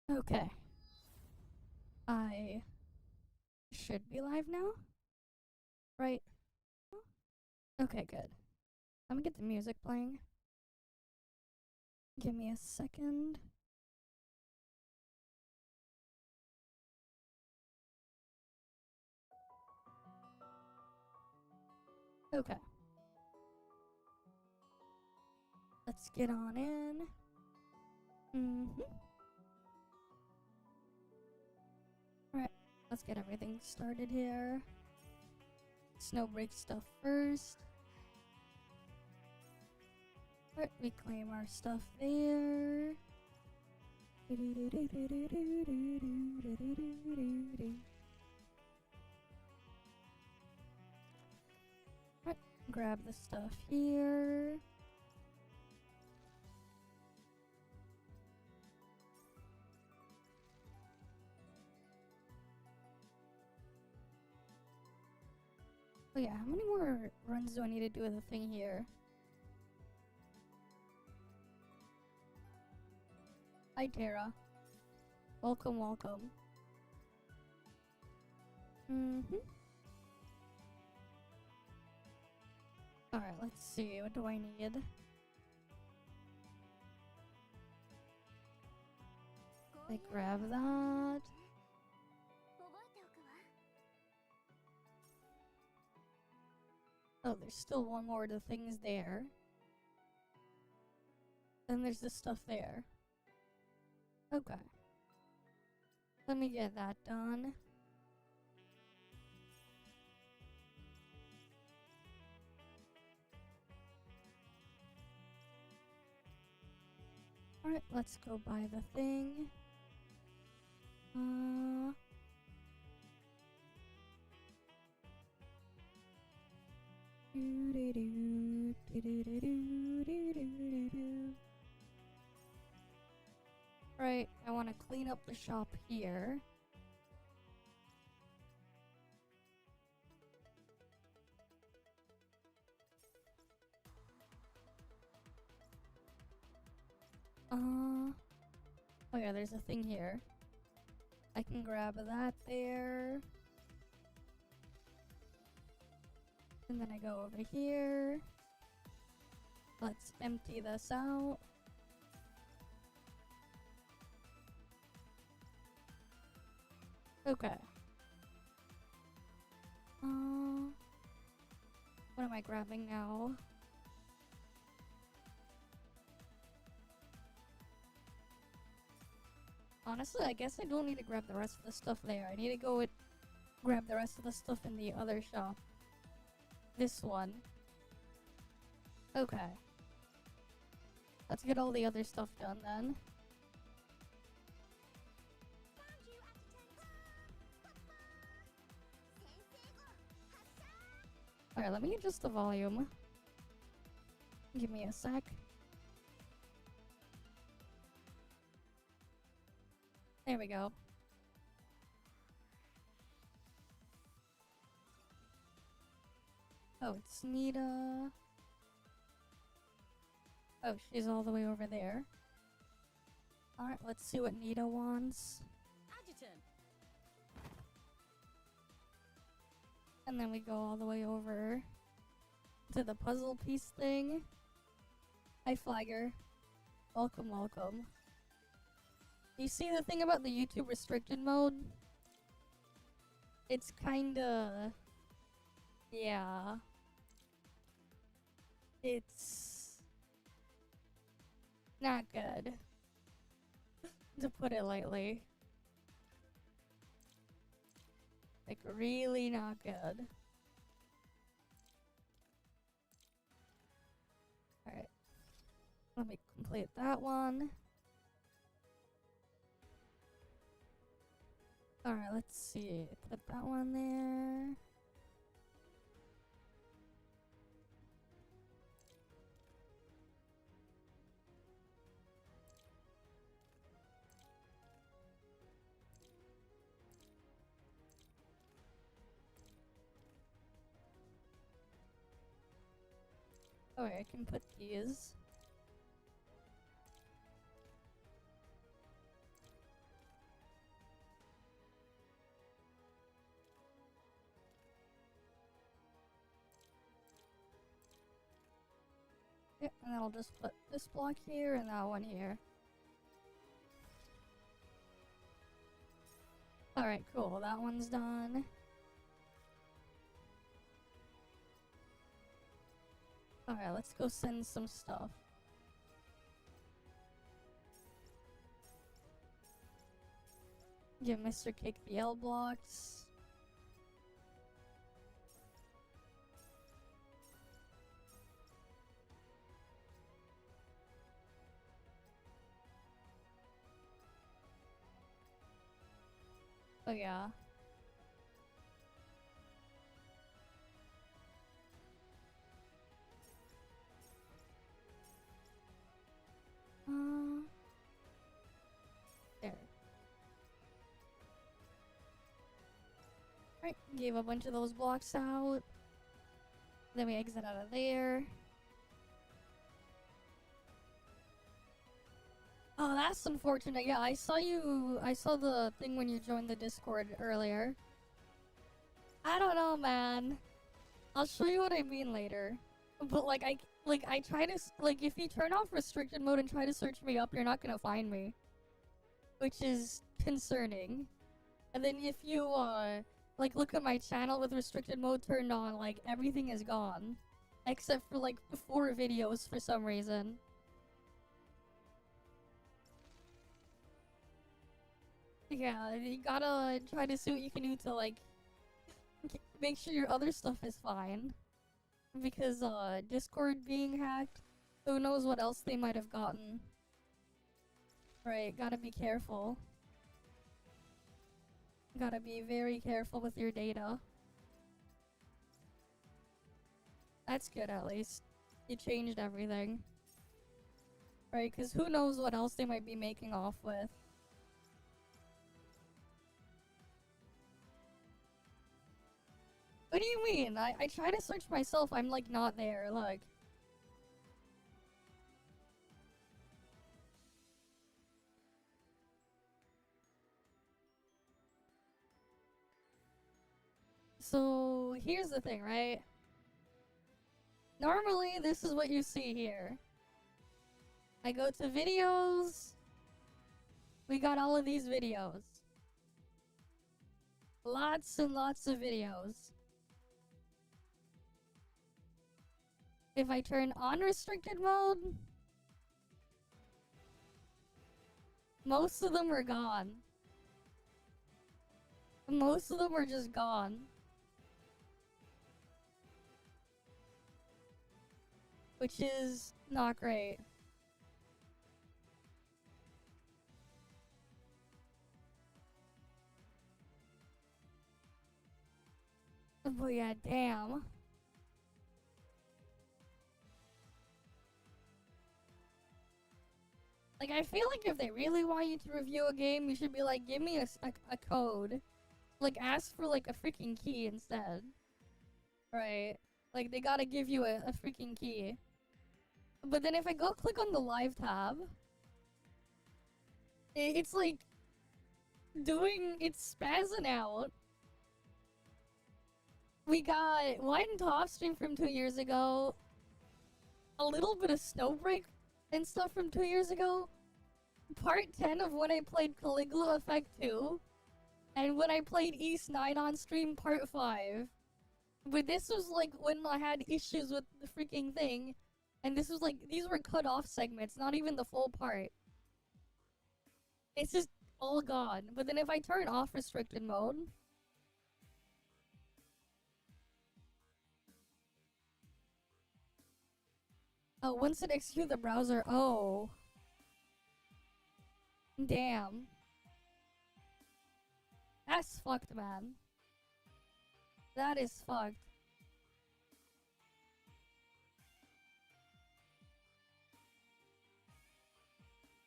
Okay. I should be live now? Right? Okay, good. Let me get the music playing. Give me a second. Okay. Let's get on in. Alright, let's get everything started here. Snowbreak stuff first. Alright, we claim our stuff there. Alright, grab the stuff here. Oh yeah, how many more runs do I need to do with the thing here? Hi Tara. Welcome, welcome. Alright, let's see, what do I need? I grab that. Oh, there's still one more of the things there. Then there's the stuff there. Okay. Let me get that done. Alright, let's go buy the thing. Right, I want to clean up the shop here. Oh yeah, there's a thing here. I can grab that there. And then I go over here. Let's empty this out. Okay. What am I grabbing now? Honestly, I guess I don't need to grab the rest of the stuff there. I need to go grab the rest of the stuff in the other shop. This one. Okay. Let's get all the other stuff done then. Alright, let me adjust the volume. Give me a sec. There we go. Oh, it's Nita. Oh, she's all the way over there. Alright, let's see what Nita wants. And then we go all the way over to the puzzle piece thing. Hi, Flagger. Welcome, welcome. You see the thing about the YouTube restricted mode? It's kinda... yeah. It's... not good. To put it lightly. Like, really not good. Alright. Let me complete that one. Alright, let's see. Put that one there. Oh, I can put these. And then I'll just put this block here and that one here. Alright, cool. That one's done. Alright, let's go send some stuff. Give Mr. Cake the L blocks. Oh yeah. There. Right, gave a bunch of those blocks out. Then we exit out of there. Oh, that's unfortunate. Yeah, I saw the thing when you joined the Discord earlier. I don't know, man. I'll show you what I mean later. But I try to, if you turn off restricted mode and try to search me up, you're not gonna find me. Which is concerning. And then if you, look at my channel with restricted mode turned on, everything is gone. Except for, 4 videos for some reason. Yeah, you gotta try to see what you can do to, make sure your other stuff is fine. Because, Discord being hacked, who knows what else they might have gotten. Right, gotta be careful. Gotta be very careful with your data. That's good, at least. You changed everything. Right, because who knows what else they might be making off with. What do you mean? I try to search myself, I'm not there, look. So, here's the thing, right? Normally, this is what you see here. I go to videos. We got all of these videos. Lots and lots of videos. If I turn on restricted mode, most of them are gone. Most of them are just gone. Which is not great. But yeah, damn. I feel like if they really want you to review a game, you should be like, give me a code. Ask for, a freaking key instead. Right. They gotta give you a freaking key. But then if I go click on the live tab, it's it's spazzing out. We got one ToF stream from 2 years ago, a little bit of Snowbreak and stuff from 2 years ago, part 10 of when I played Caligula Effect 2, and when I played East 9 on stream, part 5. But this was when I had issues with the freaking thing, and this was these were cut off segments, not even the full part. It's just all gone. But then if I turn off restricted mode, oh, once it executes the browser, oh. Damn. That's fucked, man. That is fucked.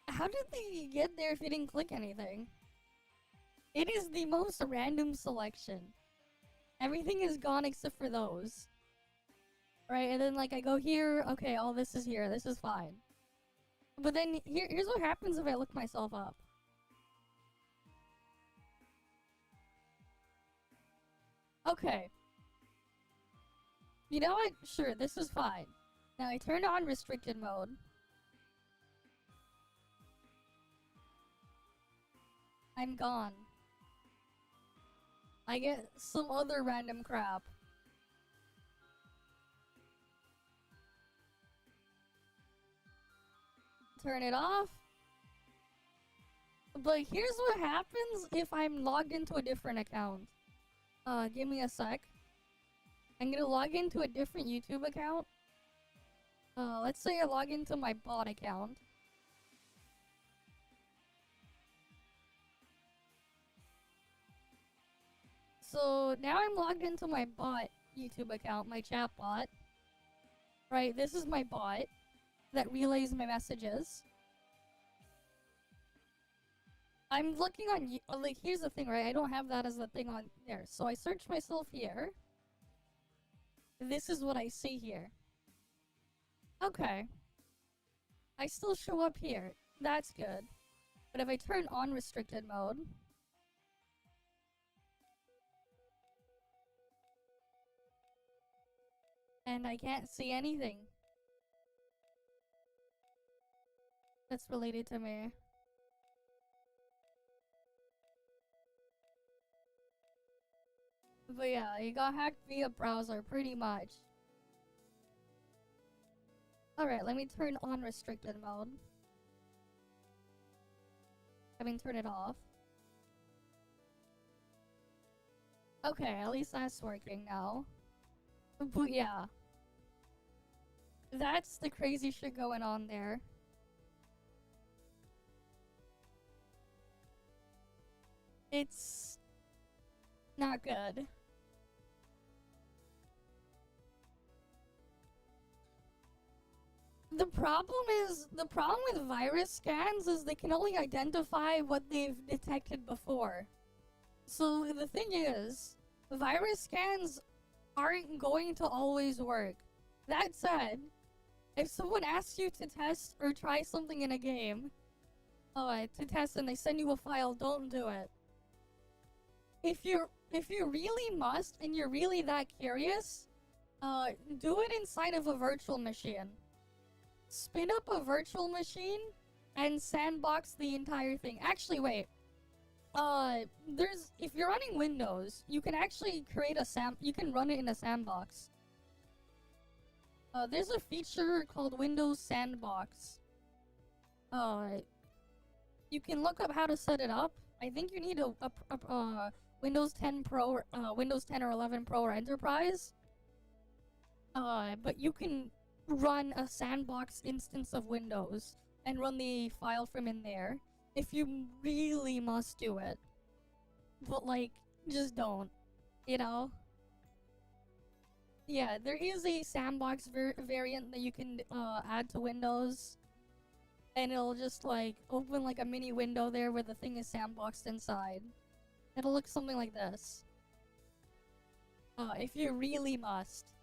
How did they get there if you didn't click anything? It is the most random selection. Everything is gone except for those. Right, and then I go here, okay, all this is here, this is fine. But then here's what happens if I look myself up. Okay. You know what? Sure, this is fine. Now I turned on restricted mode. I'm gone. I get some other random crap. Turn it off. But here's what happens if I'm logged into a different account. Give me a sec. I'm gonna log into a different YouTube account. Let's say I log into my bot account. So now I'm logged into my bot YouTube account, my chat bot. Right, this is my bot that relays my messages. I'm looking on, like, here's the thing, right? I don't have that as the thing on there. So I search myself here. This is what I see here. Okay. I still show up here. That's good. But if I turn on restricted mode... and I can't see anything that's related to me. But yeah, you got hacked via browser, pretty much. Alright, let me turn on restricted mode. I mean, turn it off. Okay, at least that's working now. But yeah. That's the crazy shit going on there. It's not good. The problem with virus scans is they can only identify what they've detected before. So the thing is, virus scans aren't going to always work. That said, if someone asks you to test or try something in a game, to test and they send you a file, don't do it. If you really must and you're really that curious, do it inside of a virtual machine. Spin up a virtual machine and sandbox the entire thing. Actually, wait. If you're running Windows, you can actually create you can run it in a sandbox. There's a feature called Windows Sandbox. You can look up how to set it up. I think you need a Windows 10 Pro, Windows 10 or 11 Pro or Enterprise. But you can run a sandbox instance of Windows and run the file from in there if you really must do it. But like, just don't, you know? Yeah, there is a sandbox variant that you can add to Windows, and it'll just like open like a mini window there where the thing is sandboxed inside. It'll look something like this. If you really must.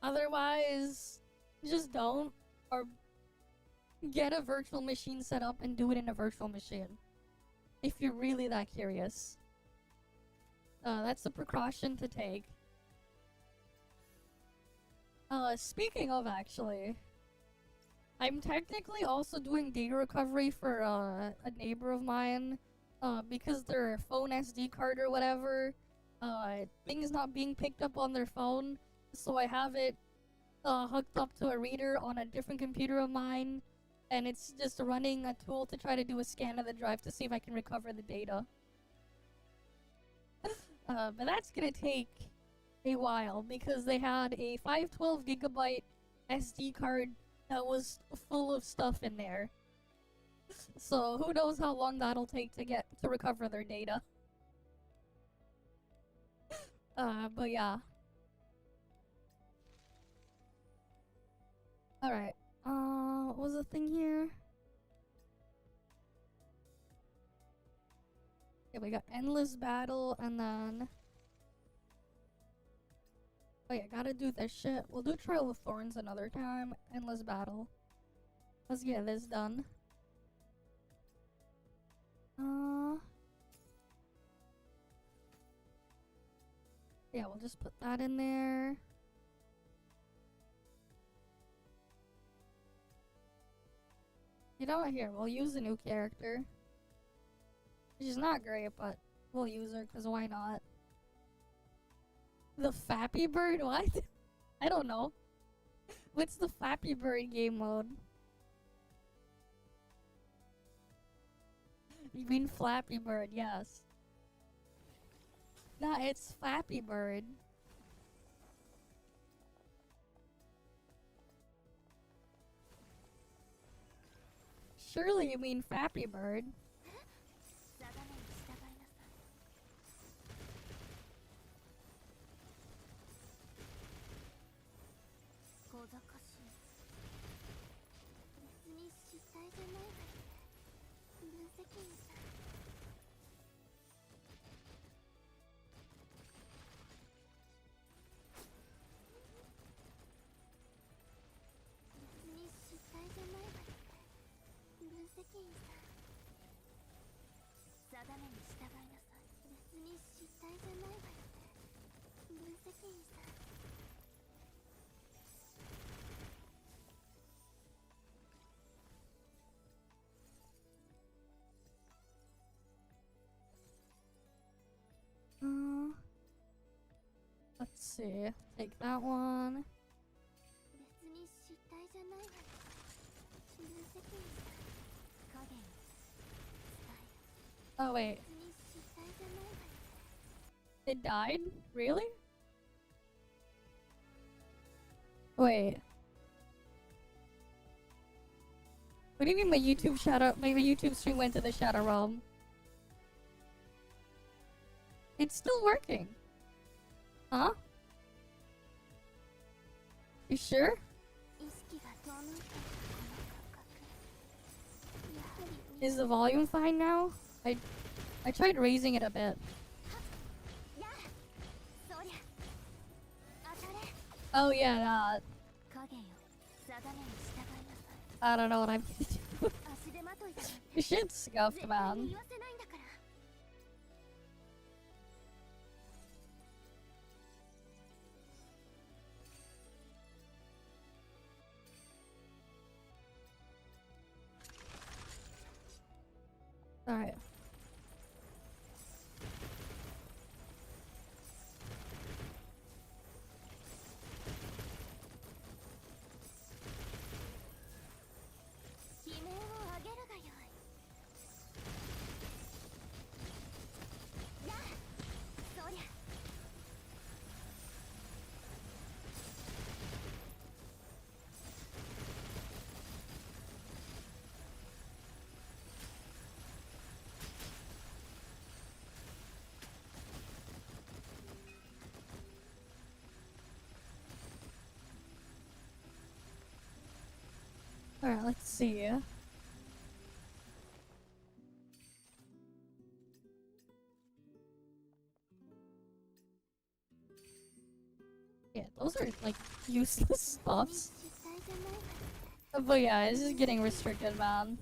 Otherwise, just don't, or get a virtual machine set up and do it in a virtual machine. If you're really that curious. That's a precaution to take. Speaking of, actually, I'm technically also doing data recovery for a neighbor of mine, because their phone SD card or whatever, things not being picked up on their phone. So I have it hooked up to a reader on a different computer of mine, and it's just running a tool to try to do a scan of the drive to see if I can recover the data. But that's gonna take a while because they had a 512 gigabyte SD card that was full of stuff in there. So who knows how long that'll take to recover their data. But yeah. Alright, what was the thing here? Okay, we got Endless Battle, and then... oh yeah, gotta do this shit. We'll do Trail of Thorns another time. Endless Battle. Let's get this done. Yeah, we'll just put that in there. You know what? Here, we'll use a new character. She's not great, but we'll use her, because why not? The Fappy Bird? What? I don't know. What's the Fappy Bird game mode? You mean Flappy Bird, yes. Nah, it's Fappy Bird. Surely you mean Fappy Bird. Let's see. Take that one. Oh wait. It died? Really? Wait. What do you mean my YouTube YouTube stream went to the Shadow Realm? It's still working. Huh? You sure? Is the volume fine now? I tried raising it a bit. Oh yeah, that. I don't know what I'm gonna do. This shit's scuffed, man. Alright. Alright, let's see. Yeah, those are like useless buffs. But yeah, it's just getting restricted, man.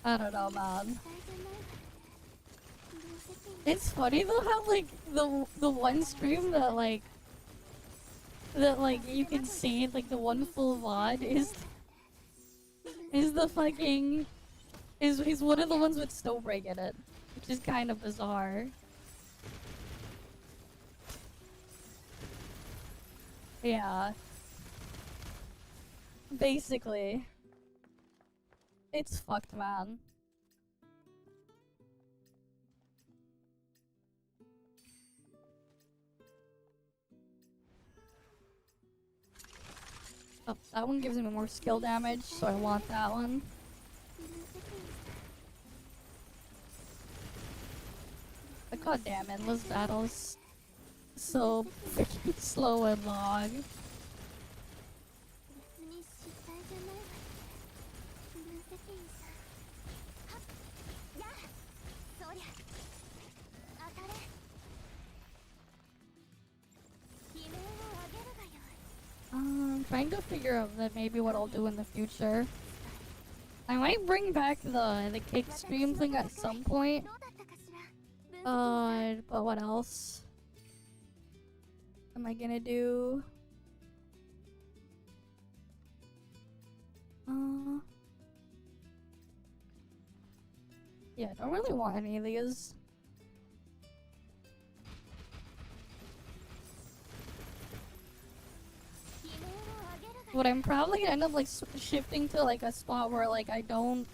I don't know, man. It's funny though how like the one stream that like you can see like the one full VOD is the fucking is one of the ones with Snowbreak in it, which is kind of bizarre. Yeah. Basically. It's fucked, man. Oh, that one gives me more skill damage, so I want that one. But goddamn, endless battles so freaking slow and long. I'm trying to figure out that maybe what I'll do in the future. I might bring back the kick stream thing at some point. But what else am I gonna do? Yeah, I don't really want any of these. But I'm probably gonna end up like shifting to like a spot where like I don't,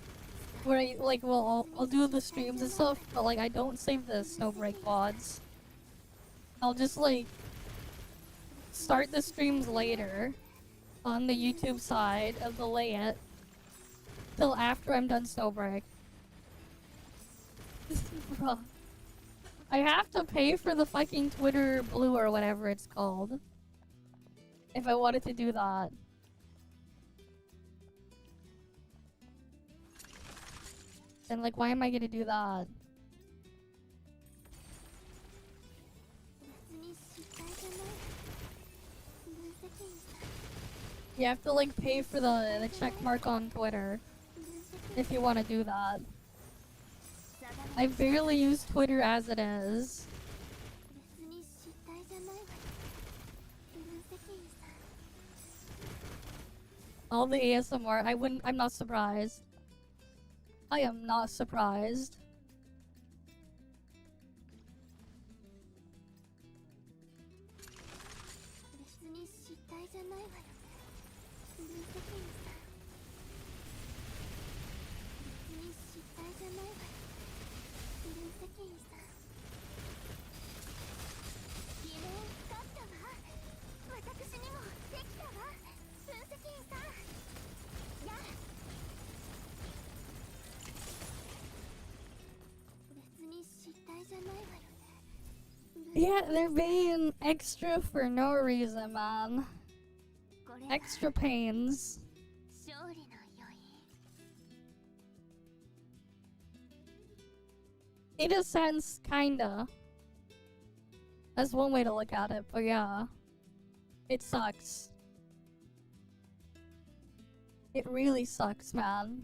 where I like I'll do the streams and stuff, but like I don't save the Snowbreak VODs. I'll just like start the streams later on the YouTube side and delay it till after I'm done Snowbreak. Bruh. I have to pay for the fucking Twitter Blue or whatever it's called if I wanted to do that. And like, why am I gonna do that? You have to like pay for the check mark on Twitter if you want to do that. I barely use Twitter as it is. All the ASMR, I'm not surprised. I am not surprised. Yeah, they're being extra for no reason, man. Extra pains. In a sense, kinda. That's one way to look at it, but yeah. It sucks. It really sucks, man.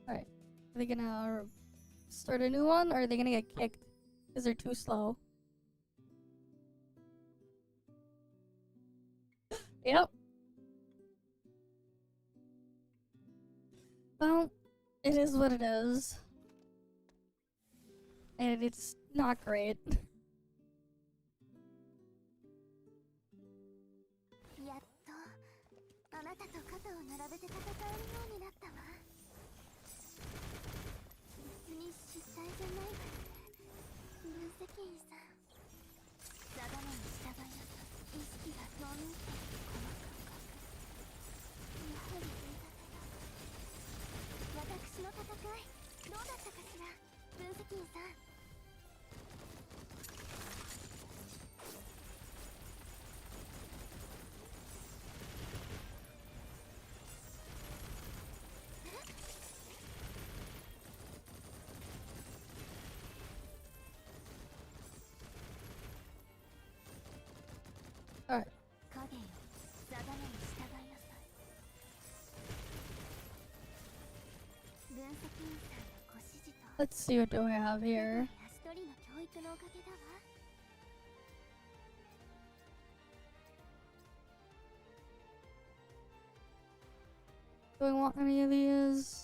Alright. Are they gonna start a new one, or are they gonna get kicked because they're too slow? Yep. Well, it is what it is. And it's not great. Alright. Let's see, what do I have here? Do I want any of these?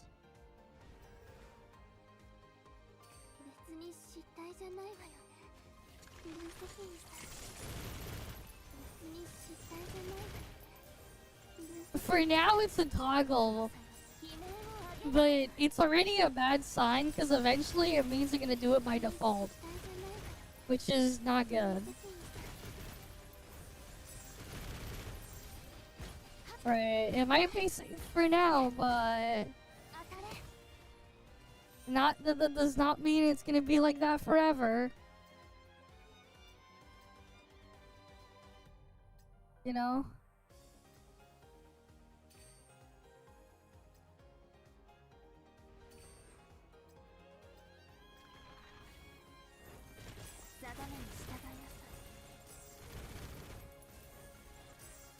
For now, it's a toggle. But it's already a bad sign because eventually it means you're gonna do it by default, which is not good. Right, it might be safe for now, but that does not mean it's gonna be like that forever. You know?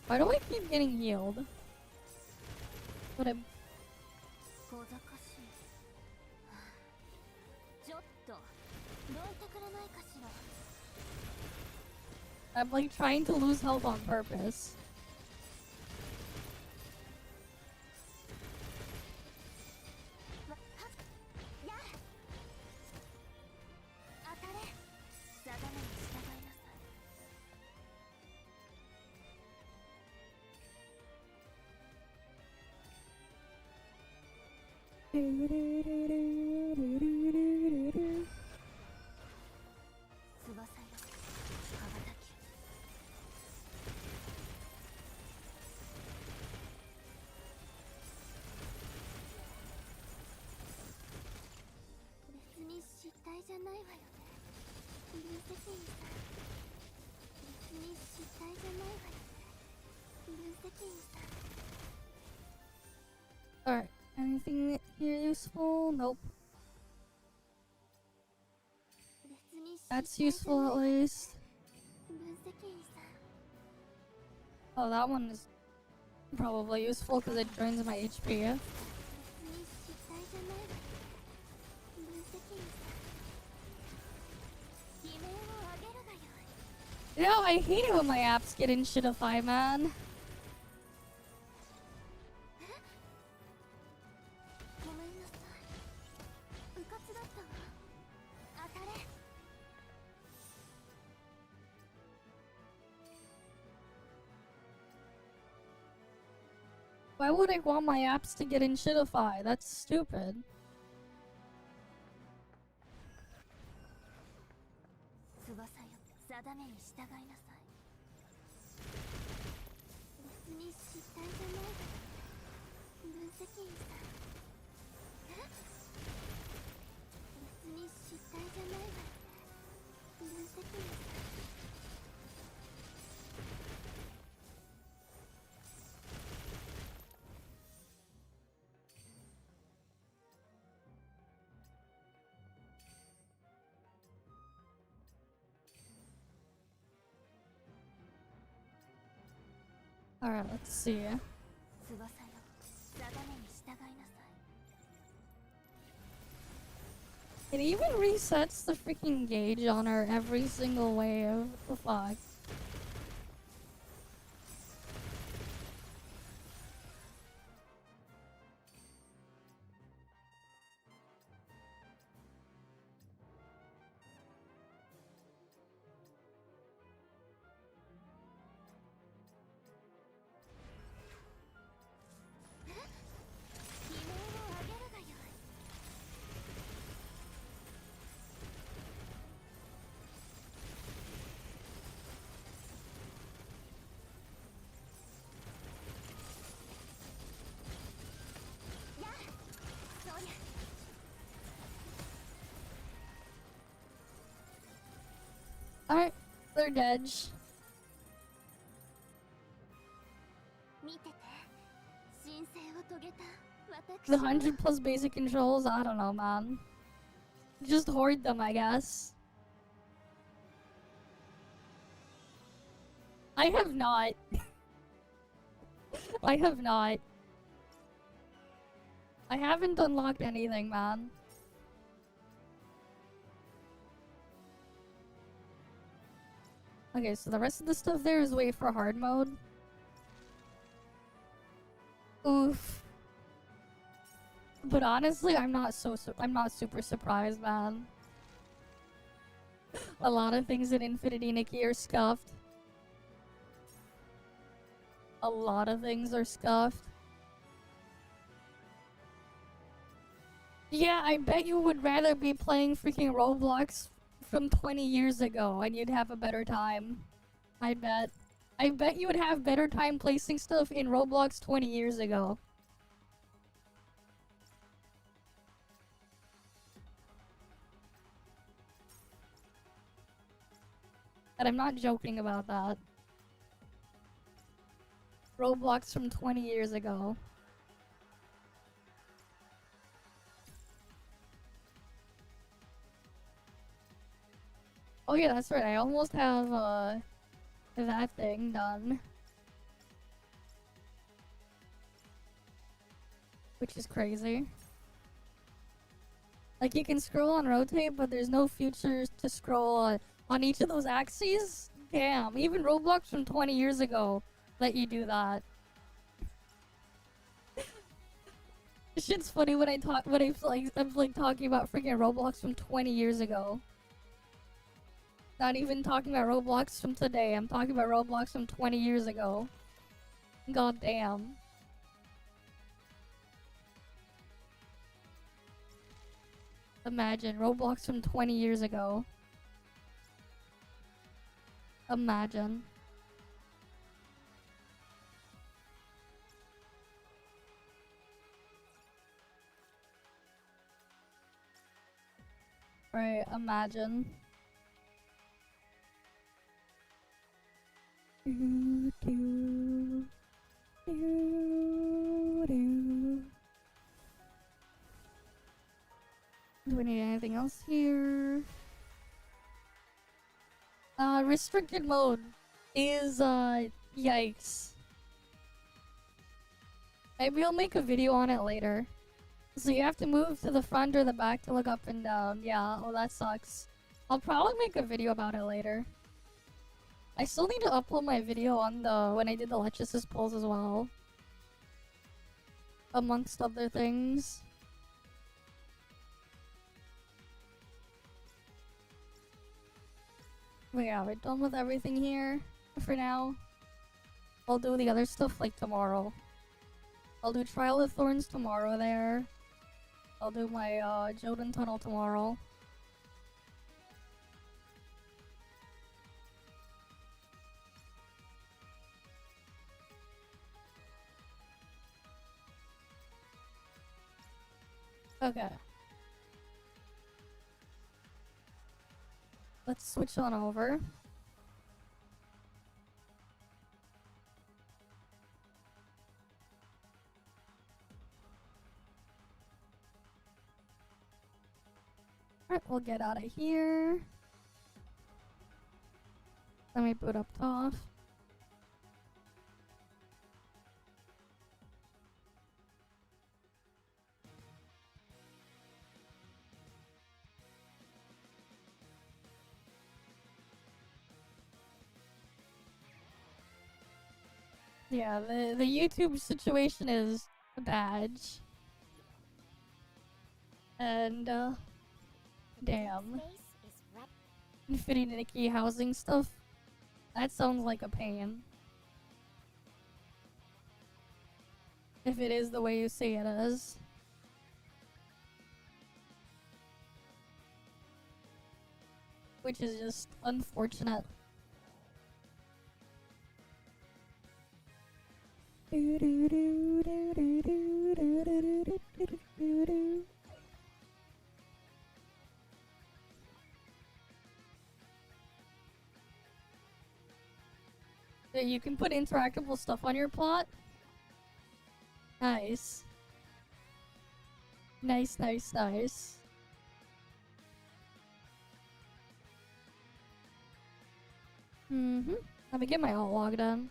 Why do I keep getting healed? But I'm... I'm like trying to lose health on purpose. Alright, anything here useful? Nope. That's useful at least. Oh, that one is probably useful because it drains my HP. You know, I hate it when my apps get in shadowify, man. Why would I want my apps to get in shadowify? That's stupid. Alright, let's see. It even resets the freaking gauge on her every single wave. What the fuck? Alright, they're dead. The 100+ basic controls, I don't know, man. Just hoard them, I guess. I have not. I have not. I haven't unlocked anything, man. Okay, so the rest of the stuff there is wait for hard mode. Oof. But honestly, I'm not super surprised, man. A lot of things in Infinity Nikki are scuffed. A lot of things are scuffed. Yeah, I bet you would rather be playing freaking Roblox from 20 years ago and you'd have a better time. I bet. I bet you would have better time placing stuff in Roblox 20 years ago. And I'm not joking about that. Roblox from 20 years ago. Oh yeah, that's right. I almost have that thing done. Which is crazy. Like, you can scroll and rotate, but there's no features to scroll on each of those axes. Damn, even Roblox from 20 years ago let you do that. Shit's funny when I'm like talking about freaking Roblox from 20 years ago. Not even talking about Roblox from today. I'm talking about Roblox from 20 years ago. God damn. Imagine Roblox from 20 years ago. Imagine. Right, imagine. Do, do, do, do. Do we need anything else here? Restricted mode is, yikes. Maybe I'll make a video on it later. So you have to move to the front or the back to look up and down. Yeah, oh that sucks. I'll probably make a video about it later. I still need to upload my video on when I did the Lechesis polls as well. Amongst other things. But yeah, we're done with everything here for now. I'll do the other stuff like tomorrow. I'll do Trial of Thorns tomorrow there. I'll do my Joden Tunnel tomorrow. Okay. Let's switch on over. Alright, we'll get out of here. Let me boot up ToF. Yeah, the YouTube situation is bad. And, damn. Fitting Nikki housing stuff? That sounds like a pain. If it is the way you say it is. Which is just unfortunate. You can put interactable stuff on your plot. Nice. Nice, nice, nice. Let me get my alt log done.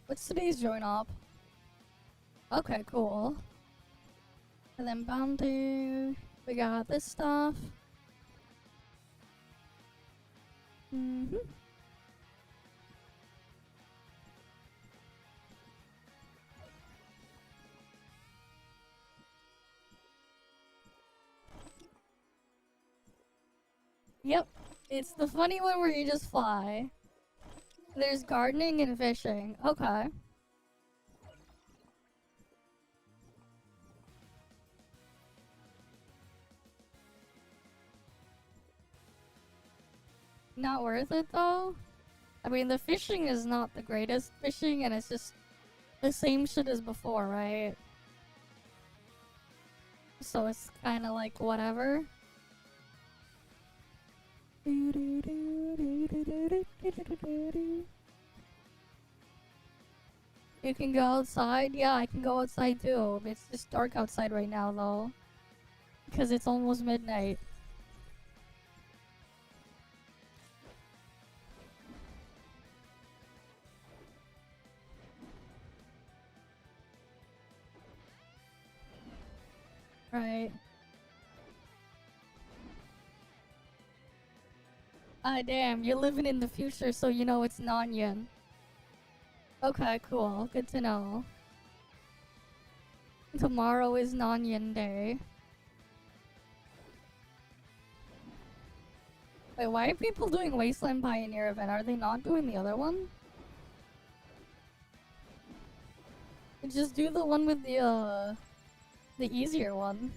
What's today's join op? Okay, cool. And then bounty. We got this stuff. Yep, it's the funny one where you just fly. There's gardening and fishing. Okay. Not worth it though? I mean, the fishing is not the greatest fishing, and it's just the same shit as before, right? So it's kind of like whatever. You can go outside? Yeah, I can go outside too. It's just dark outside right now though. Because it's almost midnight. Right. Ah, damn, you're living in the future, so you know it's non-yin. Okay, cool. Good to know. Tomorrow is non-yin day. Wait, why are people doing Wasteland Pioneer event? Are they not doing the other one? Just do the one with the easier one.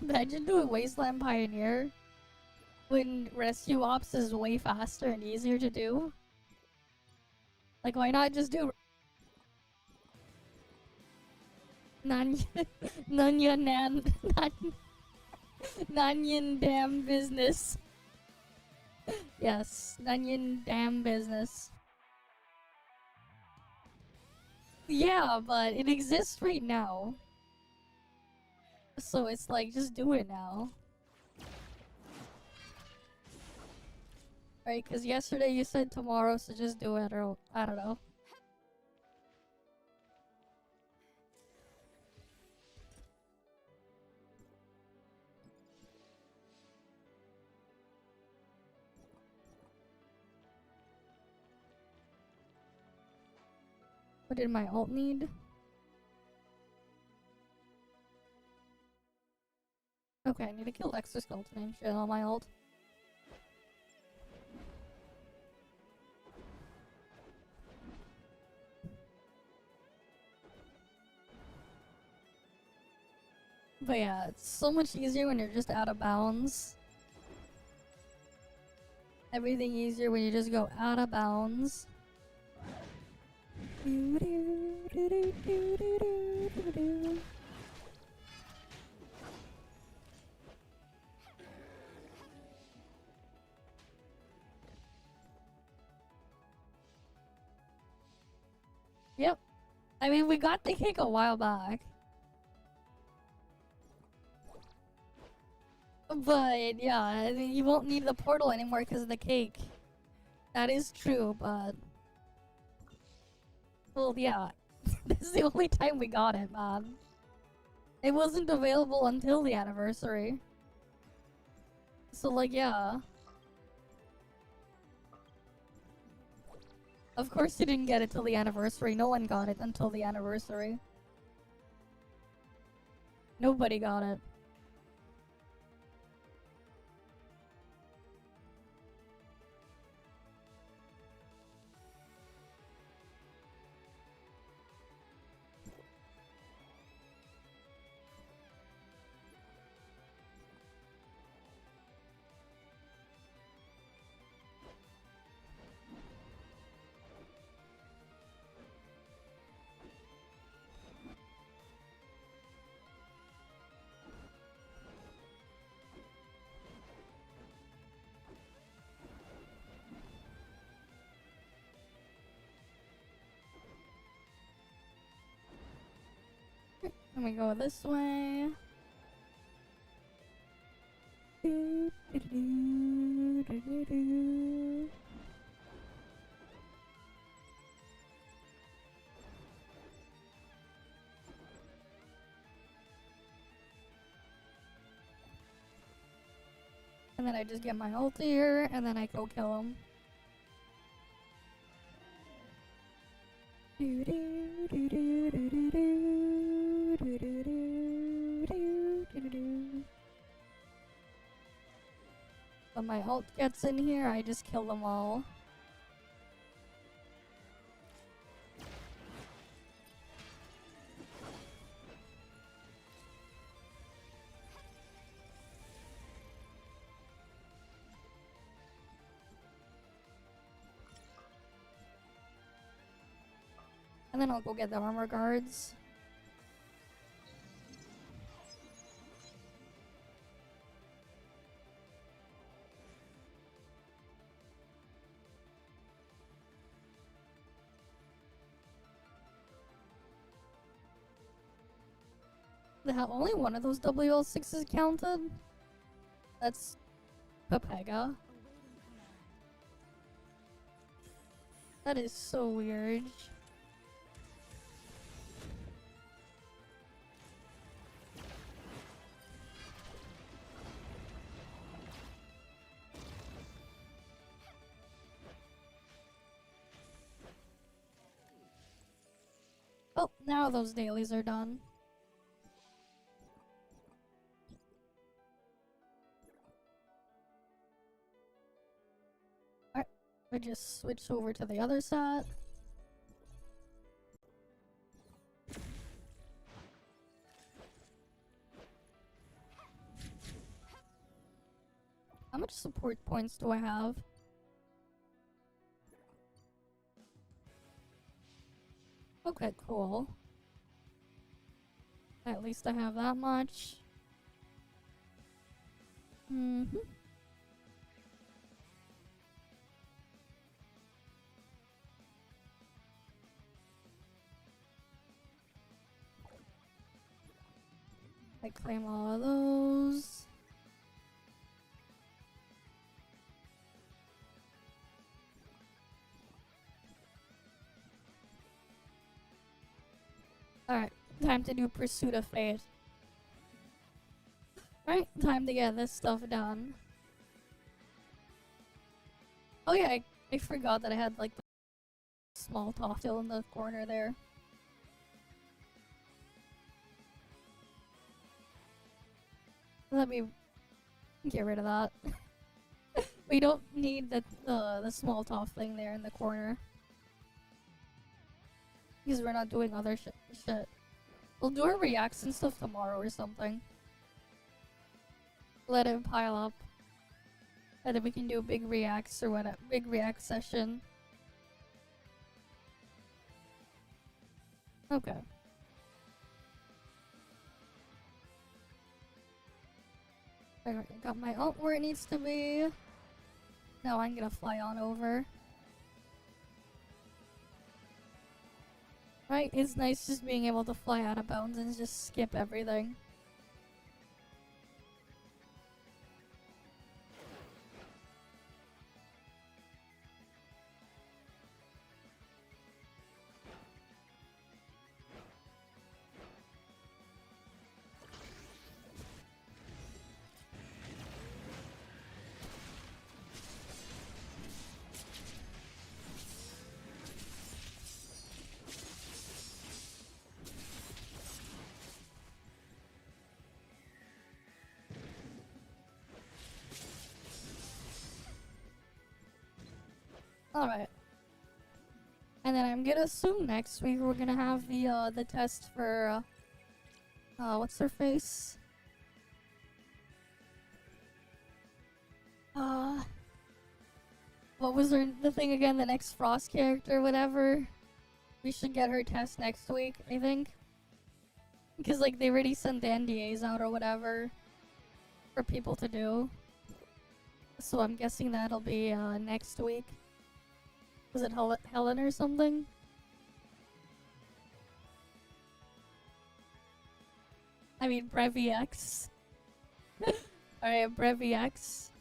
Imagine doing Wasteland Pioneer when Rescue Ops is way faster and easier to do. Like, why not just do Nanyan damn business. Yes, Nanyan damn business. Yeah, but it exists right now. So it's like, just do it now. Right, because yesterday you said tomorrow, so just do it, or I don't know. What did my ult need? Okay, I need to kill exoskeleton and shit on my ult. But yeah, it's so much easier when you're just out of bounds. Everything easier when you just go out of bounds. Yep. I mean, we got the cake a while back. But yeah, I mean, you won't need the portal anymore because of the cake. That is true, but... Well, yeah. This is the only time we got it, man. It wasn't available until the anniversary. So, like, yeah. Of course you didn't get it till the anniversary. No one got it until the anniversary. Nobody got it. Let me go this way. And then I just get my ult here, and then I go kill him. When my ult gets in here, I just kill them all. And then I'll go get the armor guards. The hell, only one of those WL6s counted? That's Pepega. That is so weird. Oh, now those dailies are done. Alright, we just switch over to the other side. How much support points do I have? Okay, cool. At least I have that much. Mm-hmm. I claim all of those. Alright, time to do Pursuit of Fate. Right, time to get this stuff done. Oh yeah, I forgot that I had like the small ToF still in the corner there. Let me get rid of that. We don't need the small ToF thing there in the corner. Because we're not doing other shit. We'll do our reacts and stuff tomorrow or something. Let it pile up. And then we can do big reacts or whatever. Big react session. Okay. Alright, I got my ult where it needs to be. Now I'm gonna fly on over. Right, it's nice just being able to fly out of bounds and just skip everything. Alright. And then I'm gonna assume next week we're gonna have the test for, what's her face? What was the thing again? The next Frost character, whatever. We should get her test next week, I think. Because, like, they already sent the NDAs out or whatever for people to do. So I'm guessing that'll be, next week. Was it Helen or something? I mean, BrevX. Alright, BrevX.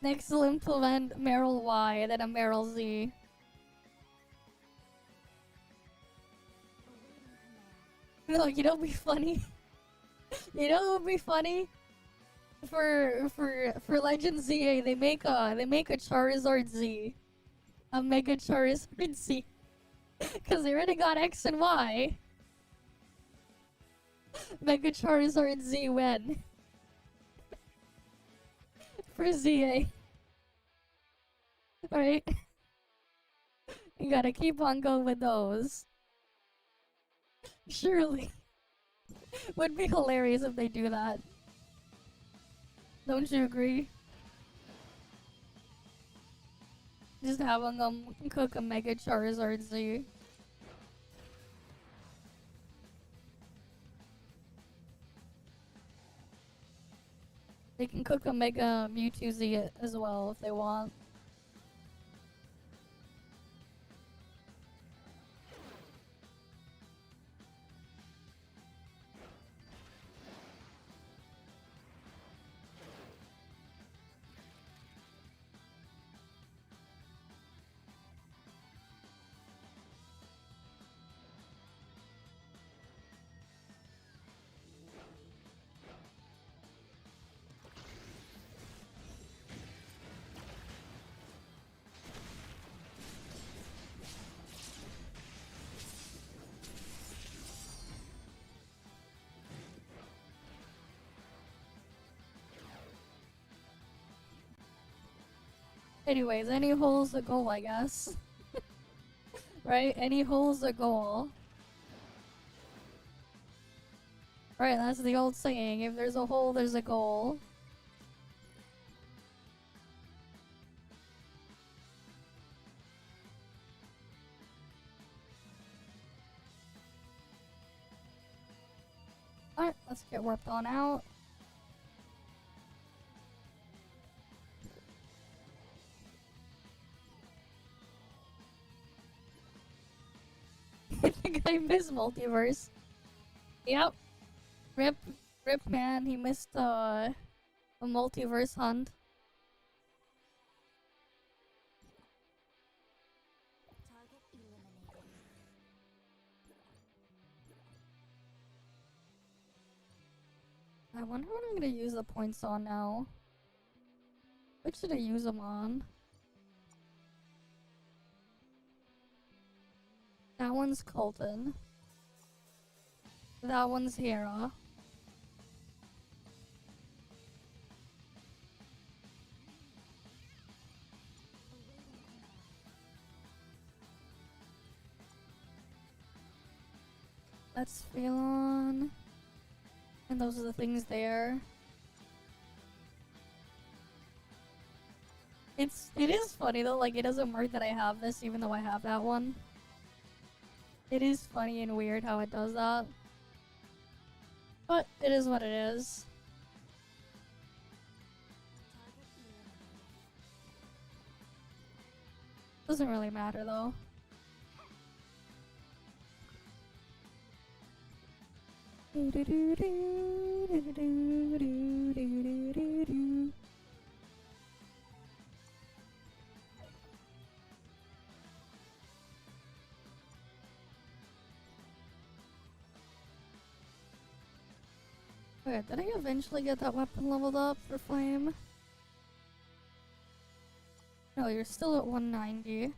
Next we'll implement Meryl Y, then a Meryl Z. No, you know what'd be funny? You know what would be funny? For Legend ZA, they make a Charizard Z. A Mega Charizard Z. Cause they already got X and Y. Mega Charizard Z when? For ZA. Alright. You gotta keep on going with those. Surely. Would be hilarious if they do that. Don't you agree? Just having them cook a Mega Charizard Z. They can cook a Mega Mewtwo Z as well if they want. Anyways, any hole's a goal, I guess. Right? Any hole's a goal. Right, that's the old saying. If there's a hole, there's a goal. Alright, let's get warped on out. I think I missed multiverse. Yep. Rip man, he missed a multiverse hunt. Target eliminated. I wonder what I'm gonna use the points on now. What should I use them on? That one's Colton. That one's Hera. That's Phelan. And those are the things there. It is funny though, like it doesn't work that I have this even though I have that one. It is funny and weird how it does that. But it is what it is. Doesn't really matter though. Wait, did I eventually get that weapon leveled up for Flame? No, you're still at 190.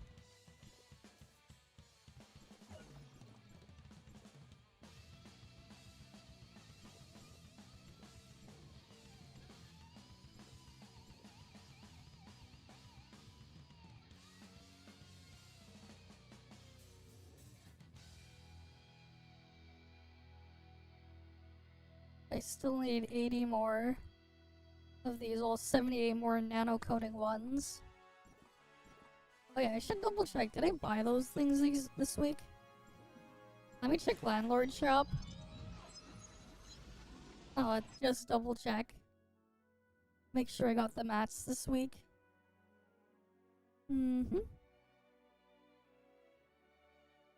I still need 80 more of these, well, 78 more nano coating ones. Oh yeah, I should double check. Did I buy those things this week? Let me check Landlord Shop. Oh, just double check. Make sure I got the mats this week.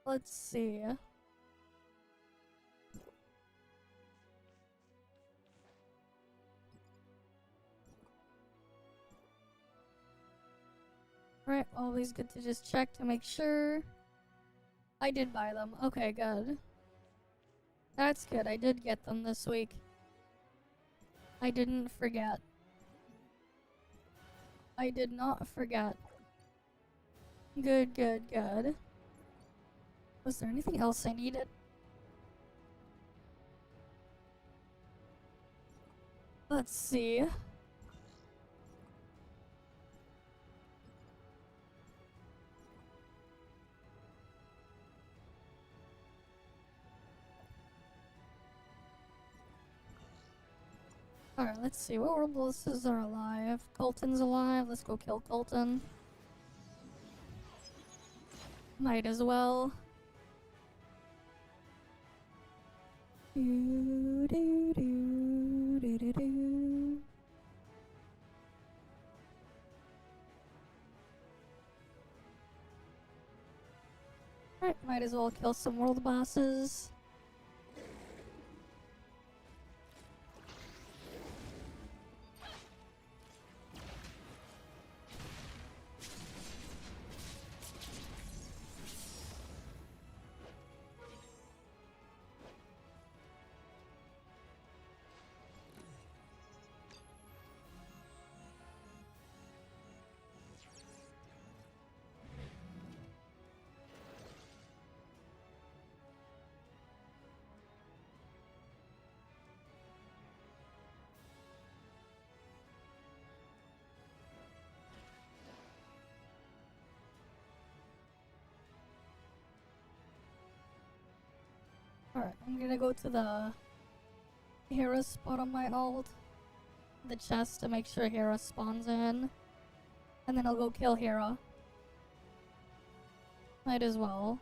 Let's see. Alright, always good to just check to make sure. I did buy them. Okay, good. That's good. I did get them this week. I didn't forget. I did not forget. Good, good, good. Was there anything else I needed? Let's see. Alright, let's see. What world bosses are alive? Colton's alive. Let's go kill Colton. Might as well. Do, do, do, do, do, do. Alright, might as well kill some world bosses. Alright, I'm gonna go to the Hera spot on my ult. The chest to make sure Hera spawns in. And then I'll go kill Hera. Might as well.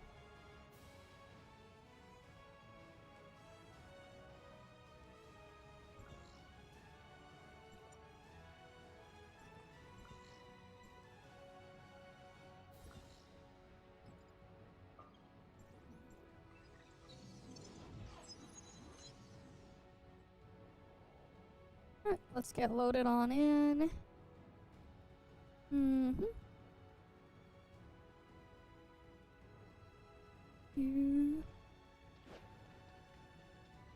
Alright, let's get loaded on in.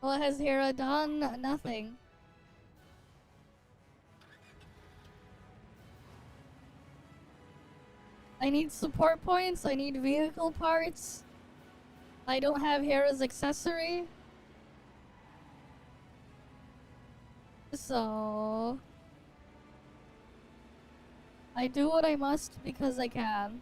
What has Hera done? Nothing. I need support points, I need vehicle parts. I don't have Hera's accessory. So... I do what I must because I can.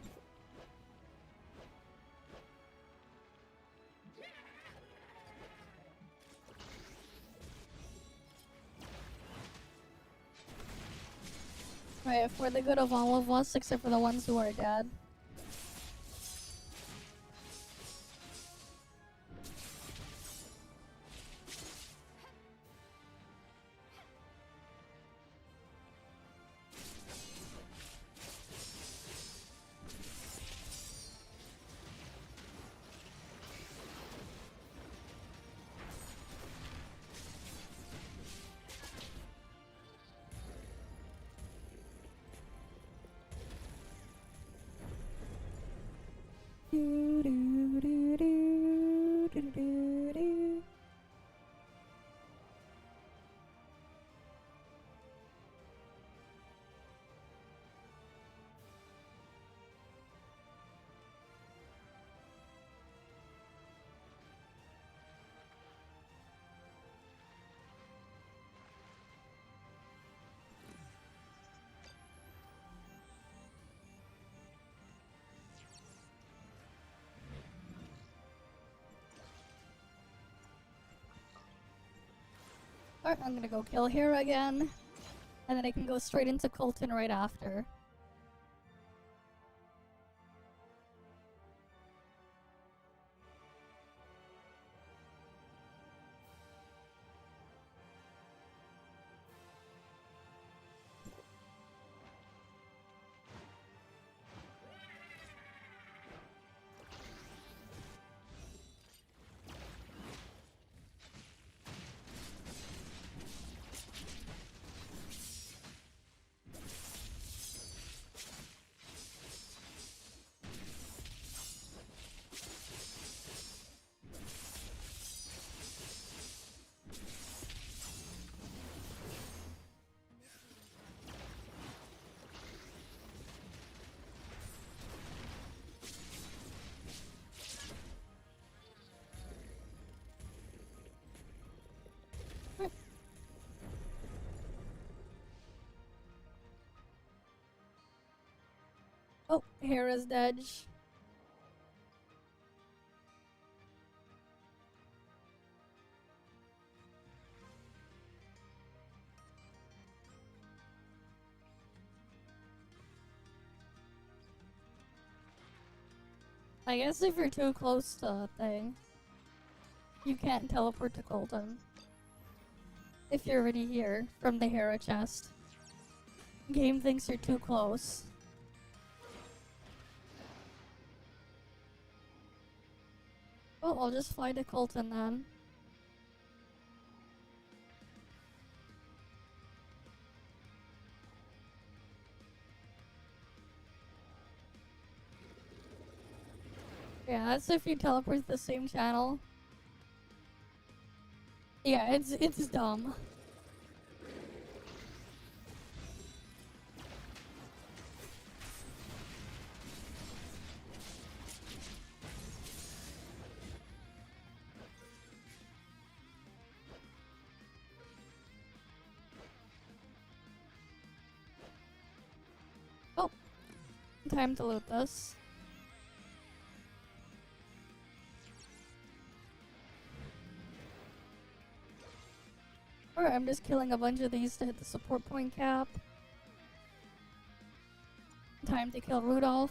Right, for the good of all of us, except for the ones who are dead. Alright, I'm gonna go kill Hera again. And then I can go straight into Colton right after. Oh, Hera's dead. I guess if you're too close to a thing, you can't teleport to Colton. If you're already here from the Hera chest. Game thinks you're too close. Well, I'll just fly to Colton then. Yeah, that's if you teleport to the same channel. Yeah, it's dumb. Oh, time to loot this. Alright, I'm just killing a bunch of these to hit the support point cap. Time to kill Rudolph.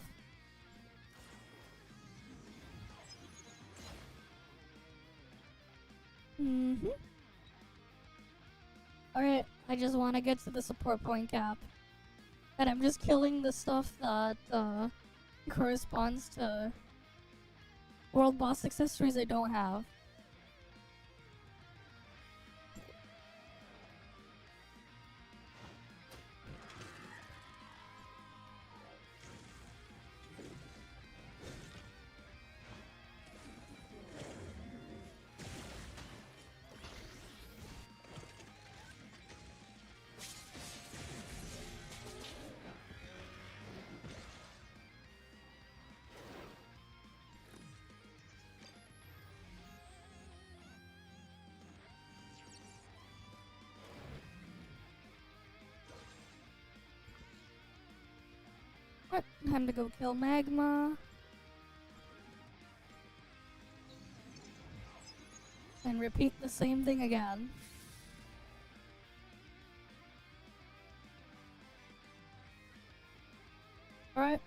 Alright, I just want to get to the support point cap. And I'm just killing the stuff that corresponds to world boss accessories I don't have. Alright, time to go kill Magma. And repeat the same thing again. Alright.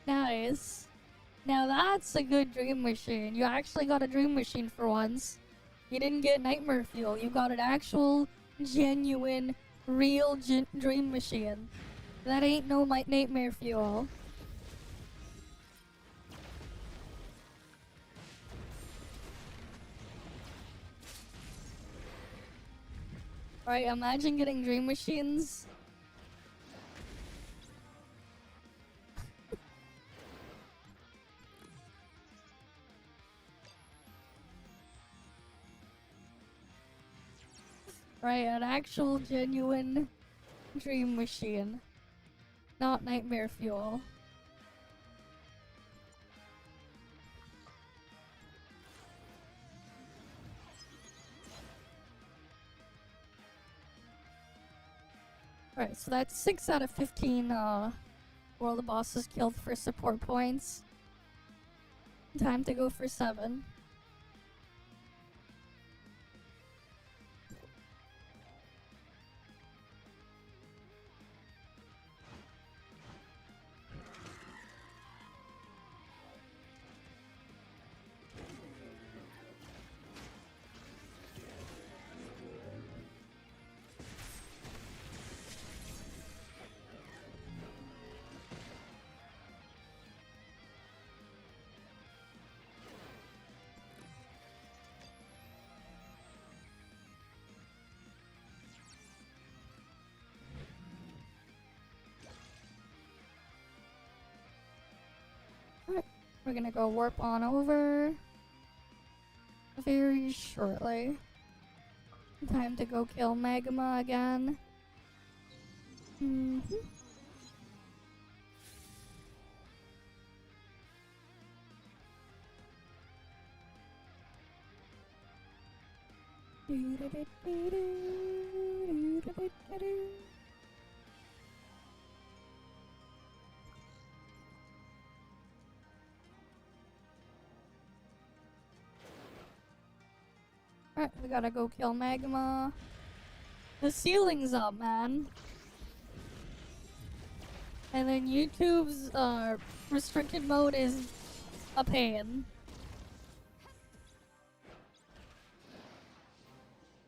Nice. Now that's a good dream machine. You actually got a dream machine for once. You didn't get nightmare fuel. You got an actual, genuine, real dream machine. That ain't no nightmare fuel. Alright, imagine getting dream machines. Right, an actual genuine dream machine. Not nightmare fuel. Alright, so that's 6 out of 15 world bosses killed for support points. Time to go for 7. Alright, we're gonna go warp on over very shortly. Time to go kill Magma again. Alright, we gotta go kill Magma. The ceiling's up, man. And then YouTube's restricted mode is a pain.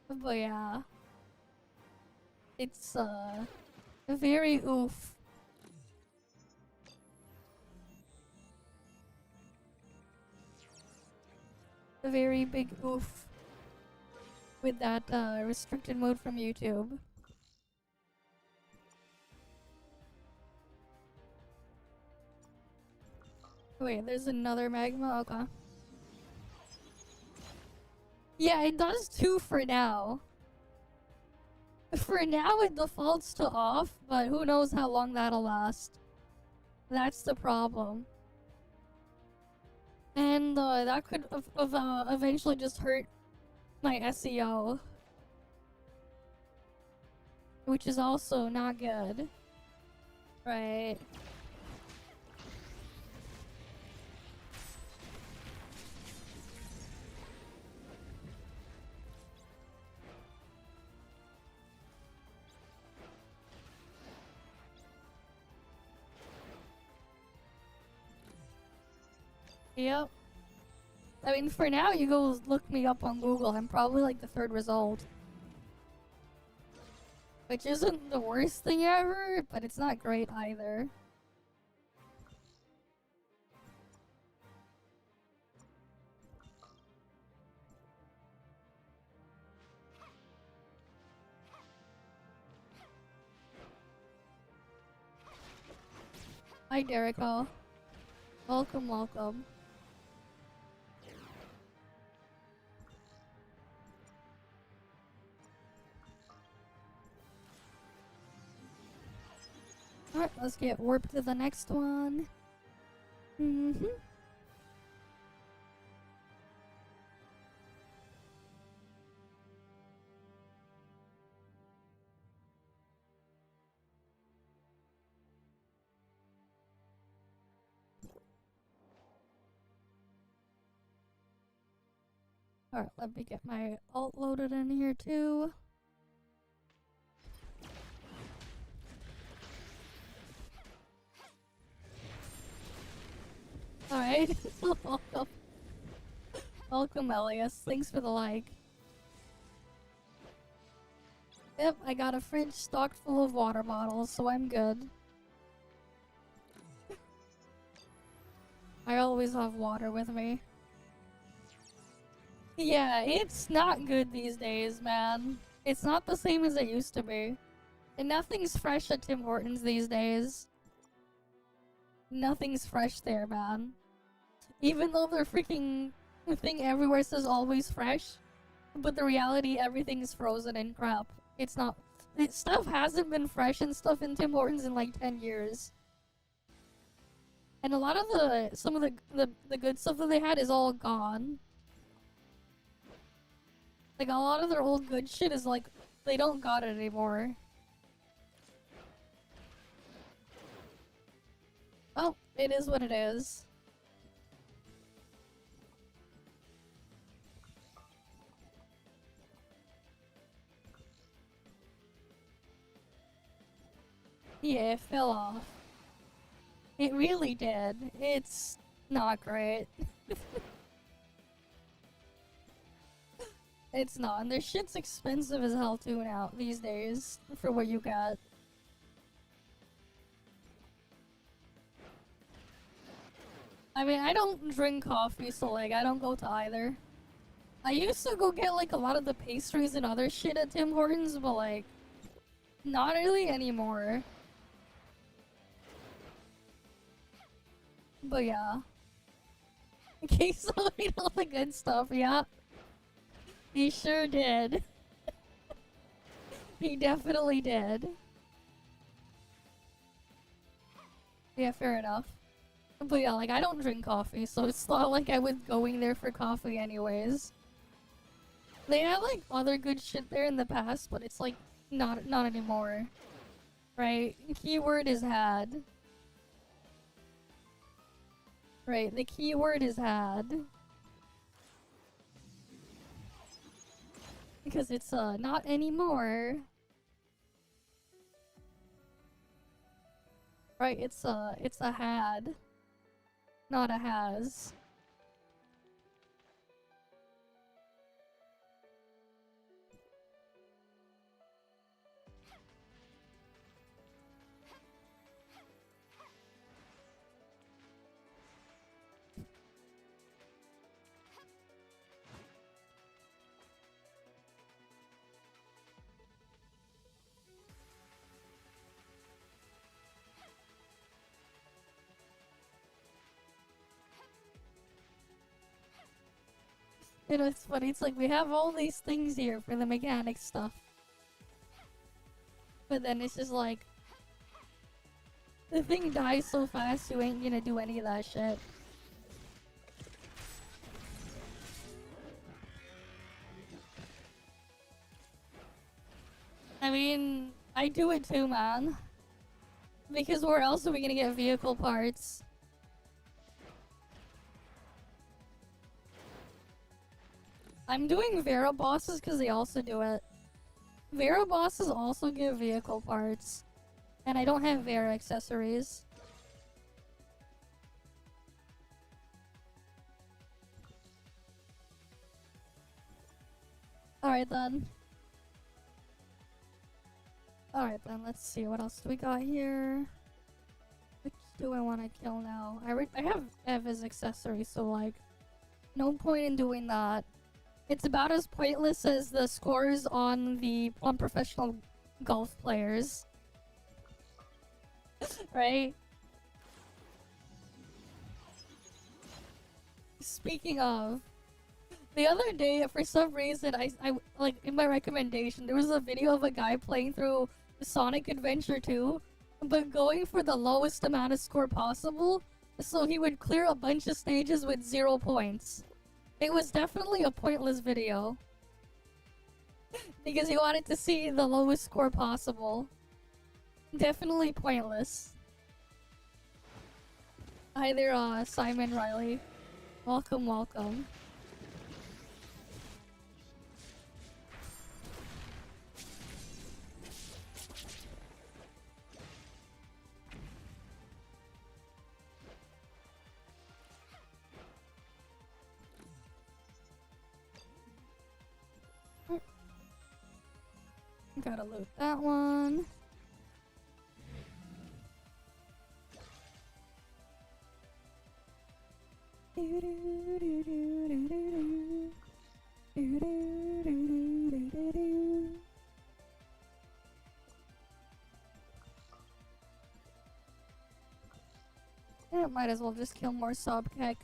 But yeah. It's very oof. A very big oof with that restricted mode from YouTube. Wait, there's another Magma? Okay. Yeah, it does 2 for now. For now it defaults to off, but who knows how long that'll last. That's the problem. And that could eventually just hurt my SEO. Which is also not good. Right. Yep. I mean, for now, you go look me up on Google. I'm probably like the third result. Which isn't the worst thing ever, but it's not great either. Hi, Derica. Welcome, welcome. Alright, let's get warped to the next one. Alright, let me get my alt loaded in here too. Alright, welcome. Welcome, Elias. Thanks for the like. Yep, I got a fridge stocked full of water bottles, so I'm good. I always have water with me. Yeah, it's not good these days, man. It's not the same as it used to be. And nothing's fresh at Tim Hortons these days. Nothing's fresh there, man. Even though their freaking thing everywhere says always fresh, but the reality, everything's frozen and crap. It's not. Stuff hasn't been fresh and stuff in Tim Hortons in like 10 years. And a lot of some of the good stuff that they had is all gone. Like, a lot of their old good shit is like, they don't got it anymore. Oh, it is what it is. Yeah, it fell off. It really did. It's not great. It's not, and their shit's expensive as hell too now these days for what you got. I mean, I don't drink coffee, so like I don't go to either. I used to go get like a lot of the pastries and other shit at Tim Hortons, but like not really anymore. But yeah. Queso ate all the good stuff, yeah. He sure did. He definitely did. Yeah, fair enough. But yeah, like, I don't drink coffee, so it's not like I was going there for coffee anyways. They had, like, other good shit there in the past, but it's, like, not anymore. Right? Keyword is had. Right, the keyword is had. Because it's, not anymore. Right, it's a had. Not a has. You know, it's funny, it's like we have all these things here for the mechanic stuff. But then it's just like, the thing dies so fast you ain't gonna do any of that shit. I mean, I do it too, man. Because where else are we gonna get vehicle parts? I'm doing Vera bosses because they also do it. Vera bosses also give vehicle parts. And I don't have Vera accessories. Alright then. Alright then, let's see, what else do we got here? Which do I want to kill now? I have Ev as accessory, so like, no point in doing that. It's about as pointless as the scores on professional golf players. Right? Speaking of, the other day, for some reason, I like, in my recommendation, there was a video of a guy playing through Sonic Adventure 2, but going for the lowest amount of score possible, so he would clear a bunch of stages with 0 points. It was definitely a pointless video. Because he wanted to see the lowest score possible. Definitely pointless. Hi there, Simon Riley. Welcome, welcome. Gotta loot that one. Yeah, might as well just kill more Sobkek.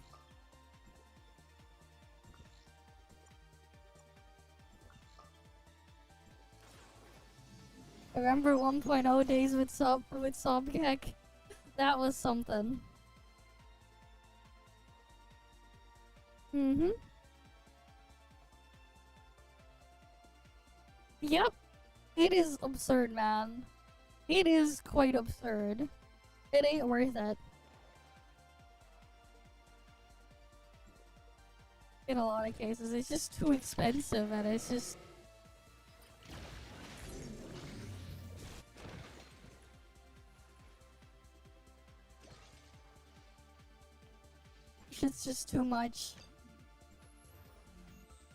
I remember 1.0 days with Sobkek. That was something. Mm-hmm. Yep. It is absurd, man. It is quite absurd. It ain't worth it. In a lot of cases, it's just too expensive and it's just... It's just too much.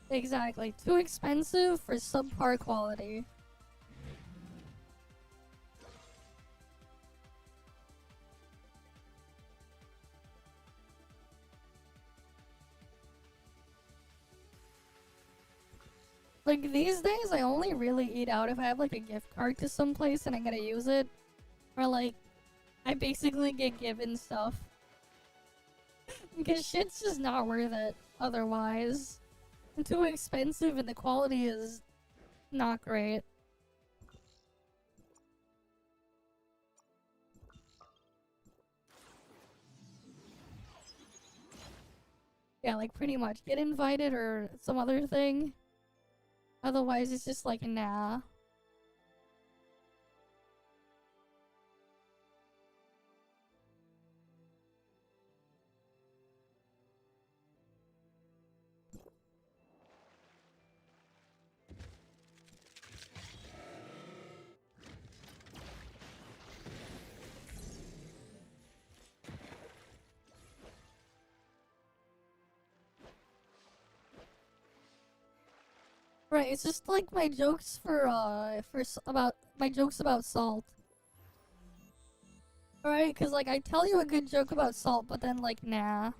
Exactly. Too expensive for subpar quality. Like, these days, I only really eat out if I have, like, a gift card to some place and I'm gonna use it. Or, like, I basically get given stuff. Because shit's just not worth it otherwise. It's too expensive and the quality is not great. Yeah, like, pretty much. Get invited or some other thing. Otherwise, it's just like, nah. Right, it's just like my jokes about my jokes about salt. Alright, cause like I tell you a good joke about salt, but then like, nah.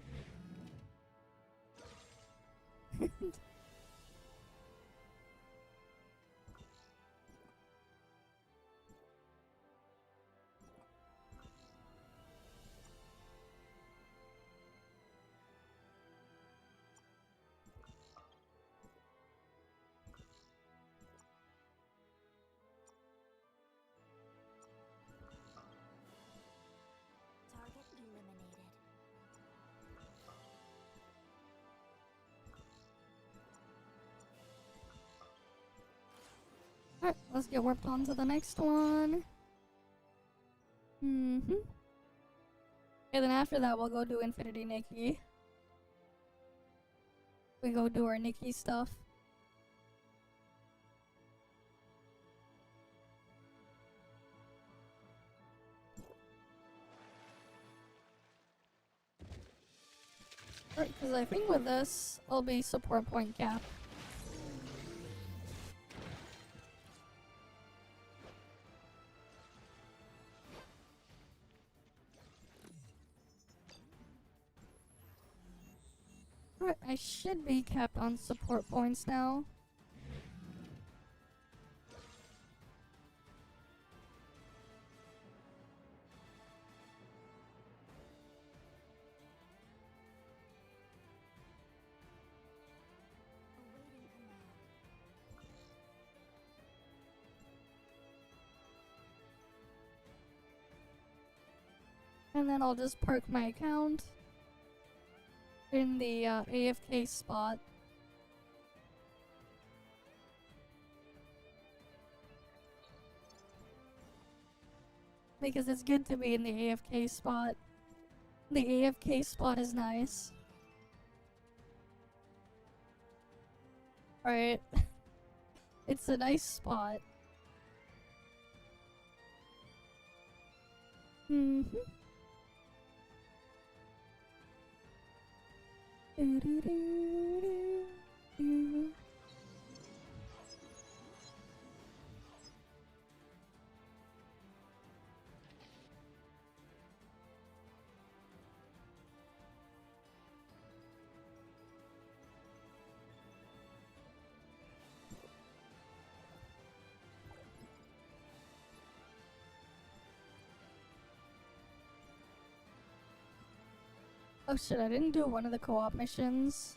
Target eliminated. Alright, let's get warped on to the next one. Mm-hmm. And then after that, we'll go do Infinity Nikki. We go do our Nikki stuff. Right, because I think with this, I'll be support point cap. I should be kept on support points now. Awaiting command. And then I'll just park my account in the AFK spot. Because it's good to be in the AFK spot. The AFK spot is nice. Right? It's a nice spot. Mm-hmm. Oh shit, I didn't do one of the co-op missions.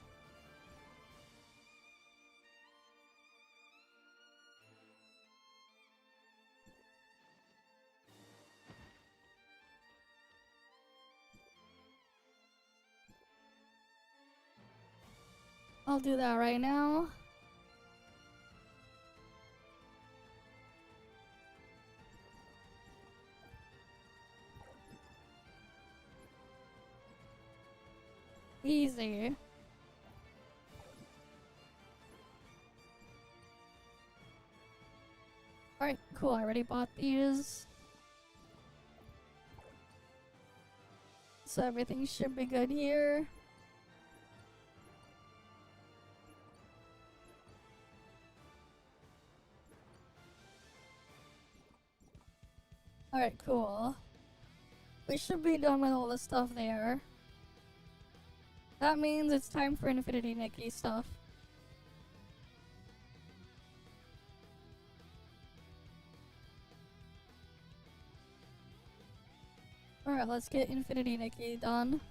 I'll do that right now. Easy. Alright, cool, I already bought these. So everything should be good here. Alright, cool. We should be done with all the stuff there. That means it's time for Infinity Nikki stuff. Alright, let's get Infinity Nikki done.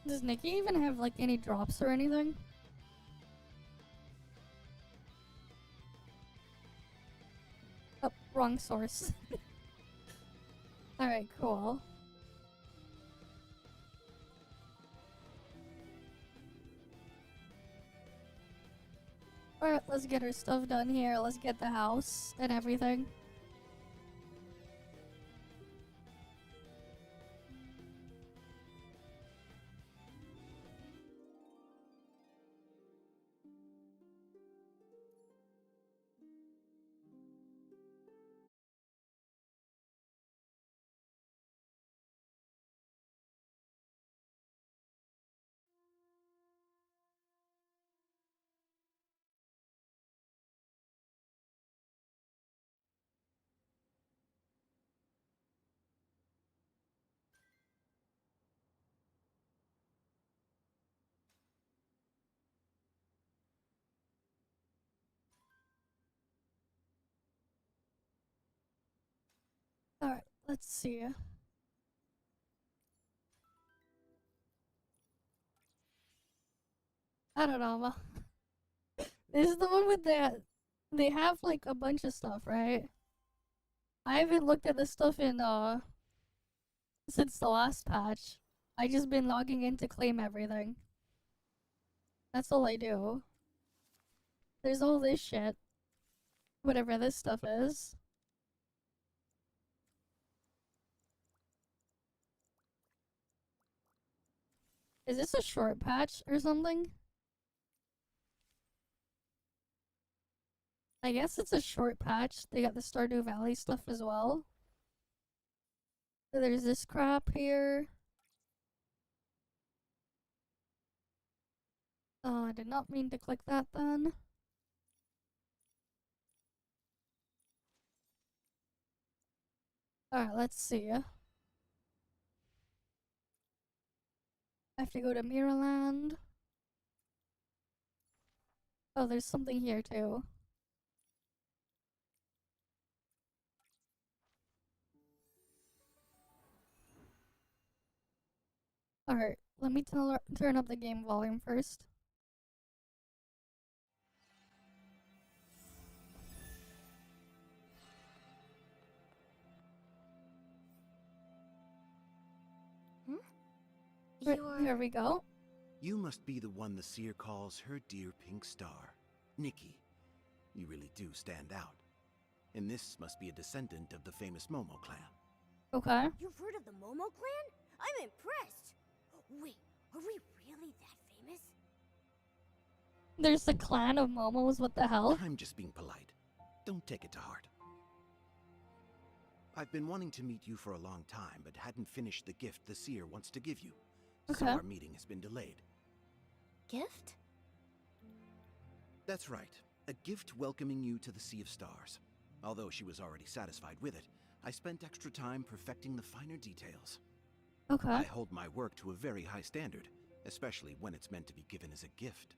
Does Nikki even have like any drops or anything? Oh, wrong source. Alright, cool. Alright, let's get our stuff done here. Let's get the house and everything. Alright, let's see. I don't know. This is the one with the... They have like a bunch of stuff, right? I haven't looked at this stuff in since the last patch. I just been logging in to claim everything. That's all I do. There's all this shit. Whatever this stuff is. Is this a short patch or something? I guess it's a short patch. They got the Stardew Valley stuff as well. So there's this crap here. I did not mean to click that then. Alright, let's see. I have to go to Mirrorland. Oh, there's something here too. Alright, let me turn up the game volume first. Here we go. You must be the one the seer calls her dear pink star. Nikki, you really do stand out. And this must be a descendant of the famous Momo clan. Okay. You've heard of the Momo clan? I'm impressed. Wait, are we really that famous? There's the clan of Momos, what the hell? I'm just being polite. Don't take it to heart. I've been wanting to meet you for a long time, but hadn't finished the gift the seer wants to give you. So Okay. our meeting has been delayed. Gift? That's right. A gift welcoming you to the Sea of Stars. Although she was already satisfied with it, I spent extra time perfecting the finer details. Okay. I hold my work to a very high standard, especially when it's meant to be given as a gift.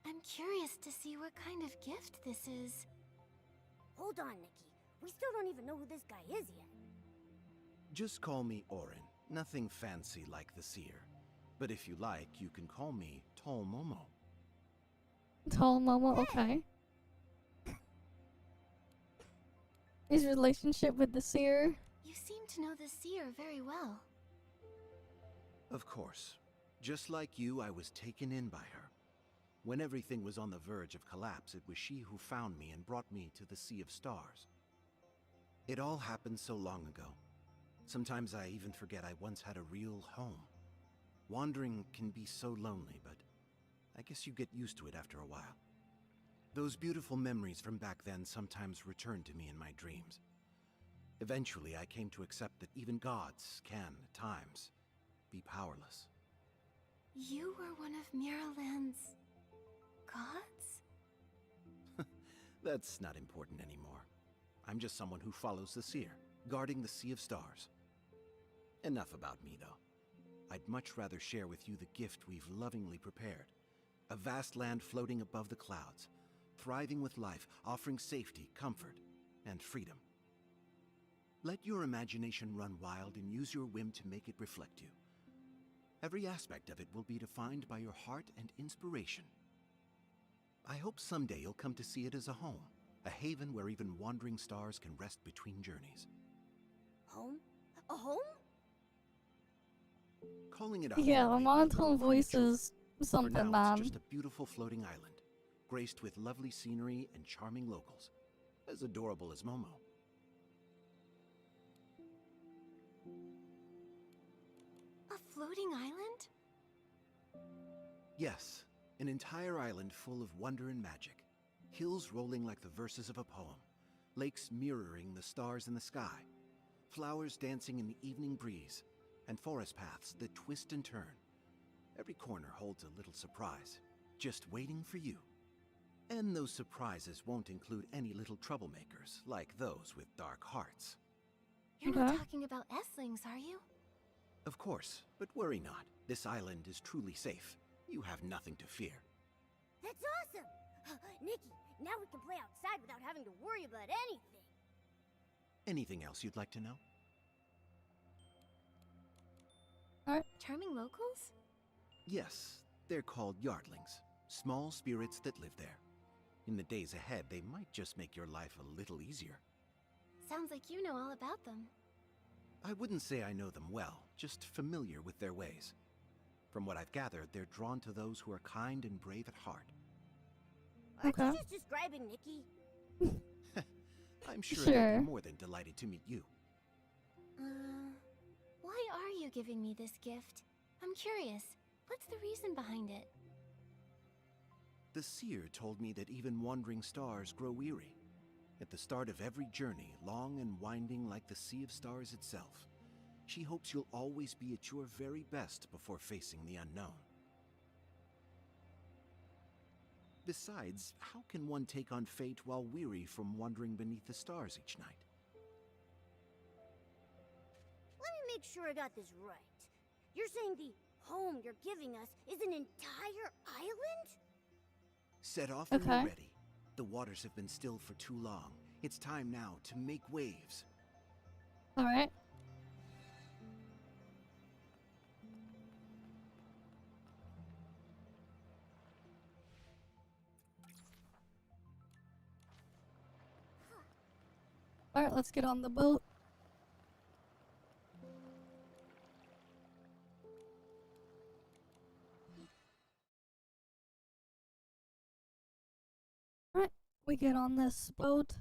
I'm curious to see what kind of gift this is. Hold on, Nikki. We still don't even know who this guy is yet. Just call me Orin. Nothing fancy like the seer. But if you like, you can call me Tall Momo. Tall Momo, okay. His relationship with the seer. You seem to know the seer very well. Of course. Just like you, I was taken in by her. When everything was on the verge of collapse, it was she who found me and brought me to the Sea of Stars. It all happened so long ago. Sometimes I even forget I once had a real home. Wandering can be so lonely, but I guess you get used to it after a while. Those beautiful memories from back then sometimes return to me in my dreams. Eventually, I came to accept that even gods can, at times, be powerless. You were one of Mirrorland's gods? That's not important anymore. I'm just someone who follows the seer, guarding the Sea of Stars. Enough about me, though. I'd much rather share with you the gift we've lovingly prepared. A vast land floating above the clouds, thriving with life, offering safety, comfort, and freedom. Let your imagination run wild and use your whim to make it reflect you. Every aspect of it will be defined by your heart and inspiration. I hope someday you'll come to see it as a home, a haven where even wandering stars can rest between journeys. Home? A home? Calling it a Yeah, the home may be monotone a little voice premature. is For something, now, man. it's just a beautiful floating island, graced with lovely scenery and charming locals, as adorable as Momo. A floating island? Yes, an entire island full of wonder and magic. Hills rolling like the verses of a poem, lakes mirroring the stars in the sky, flowers dancing in the evening breeze, and forest paths that twist and turn. Every corner holds a little surprise, just waiting for you. And those surprises won't include any little troublemakers, like those with dark hearts. You're not Okay. talking about Esslings, are you? Of course, but worry not. This island is truly safe. You have nothing to fear. That's awesome! Nikki, now we can play outside without having to worry about anything. Anything else you'd like to know? Charming locals? Yes, they're called yardlings, small spirits that live there. In the days ahead, they might just make your life a little easier. Sounds like you know all about them. I wouldn't say I know them well, just familiar with their ways. From what I've gathered, they're drawn to those who are kind and brave at heart. Aren't Okay. you just describing Nikki? I'm sure they'd Sure. be more than delighted to meet you. Why are you giving me this gift? I'm curious. What's the reason behind it? The seer told me that even wandering stars grow weary. At the start of every journey, long and winding like the Sea of Stars itself, she hopes you'll always be at your very best before facing the unknown. Besides, how can one take on fate while weary from wandering beneath the stars each night? make sure I got this right. You're saying the home you're giving us is an entire island? Set off when Okay. you're ready. The waters have been still for too long. It's time now to make waves. Alright. Alright, let's get on the boat. Alright, we get on this boat.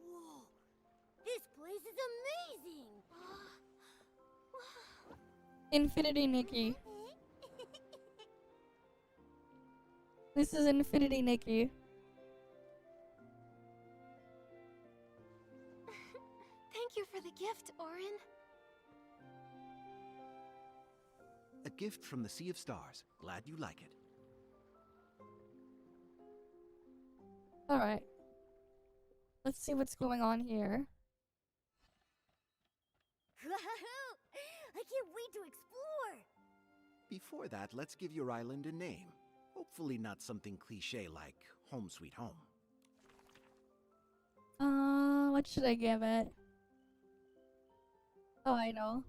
Whoa, this place is amazing! Infinity Nikki. This is Infinity Nikki. Thank you for the gift, Orin. A gift from the Sea of Stars. Glad you like it. Alright. Let's see what's going on here. I can't wait to explore! Before that, let's give your island a name. Hopefully not something cliché like Home Sweet Home. What should I give it? Oh, I know.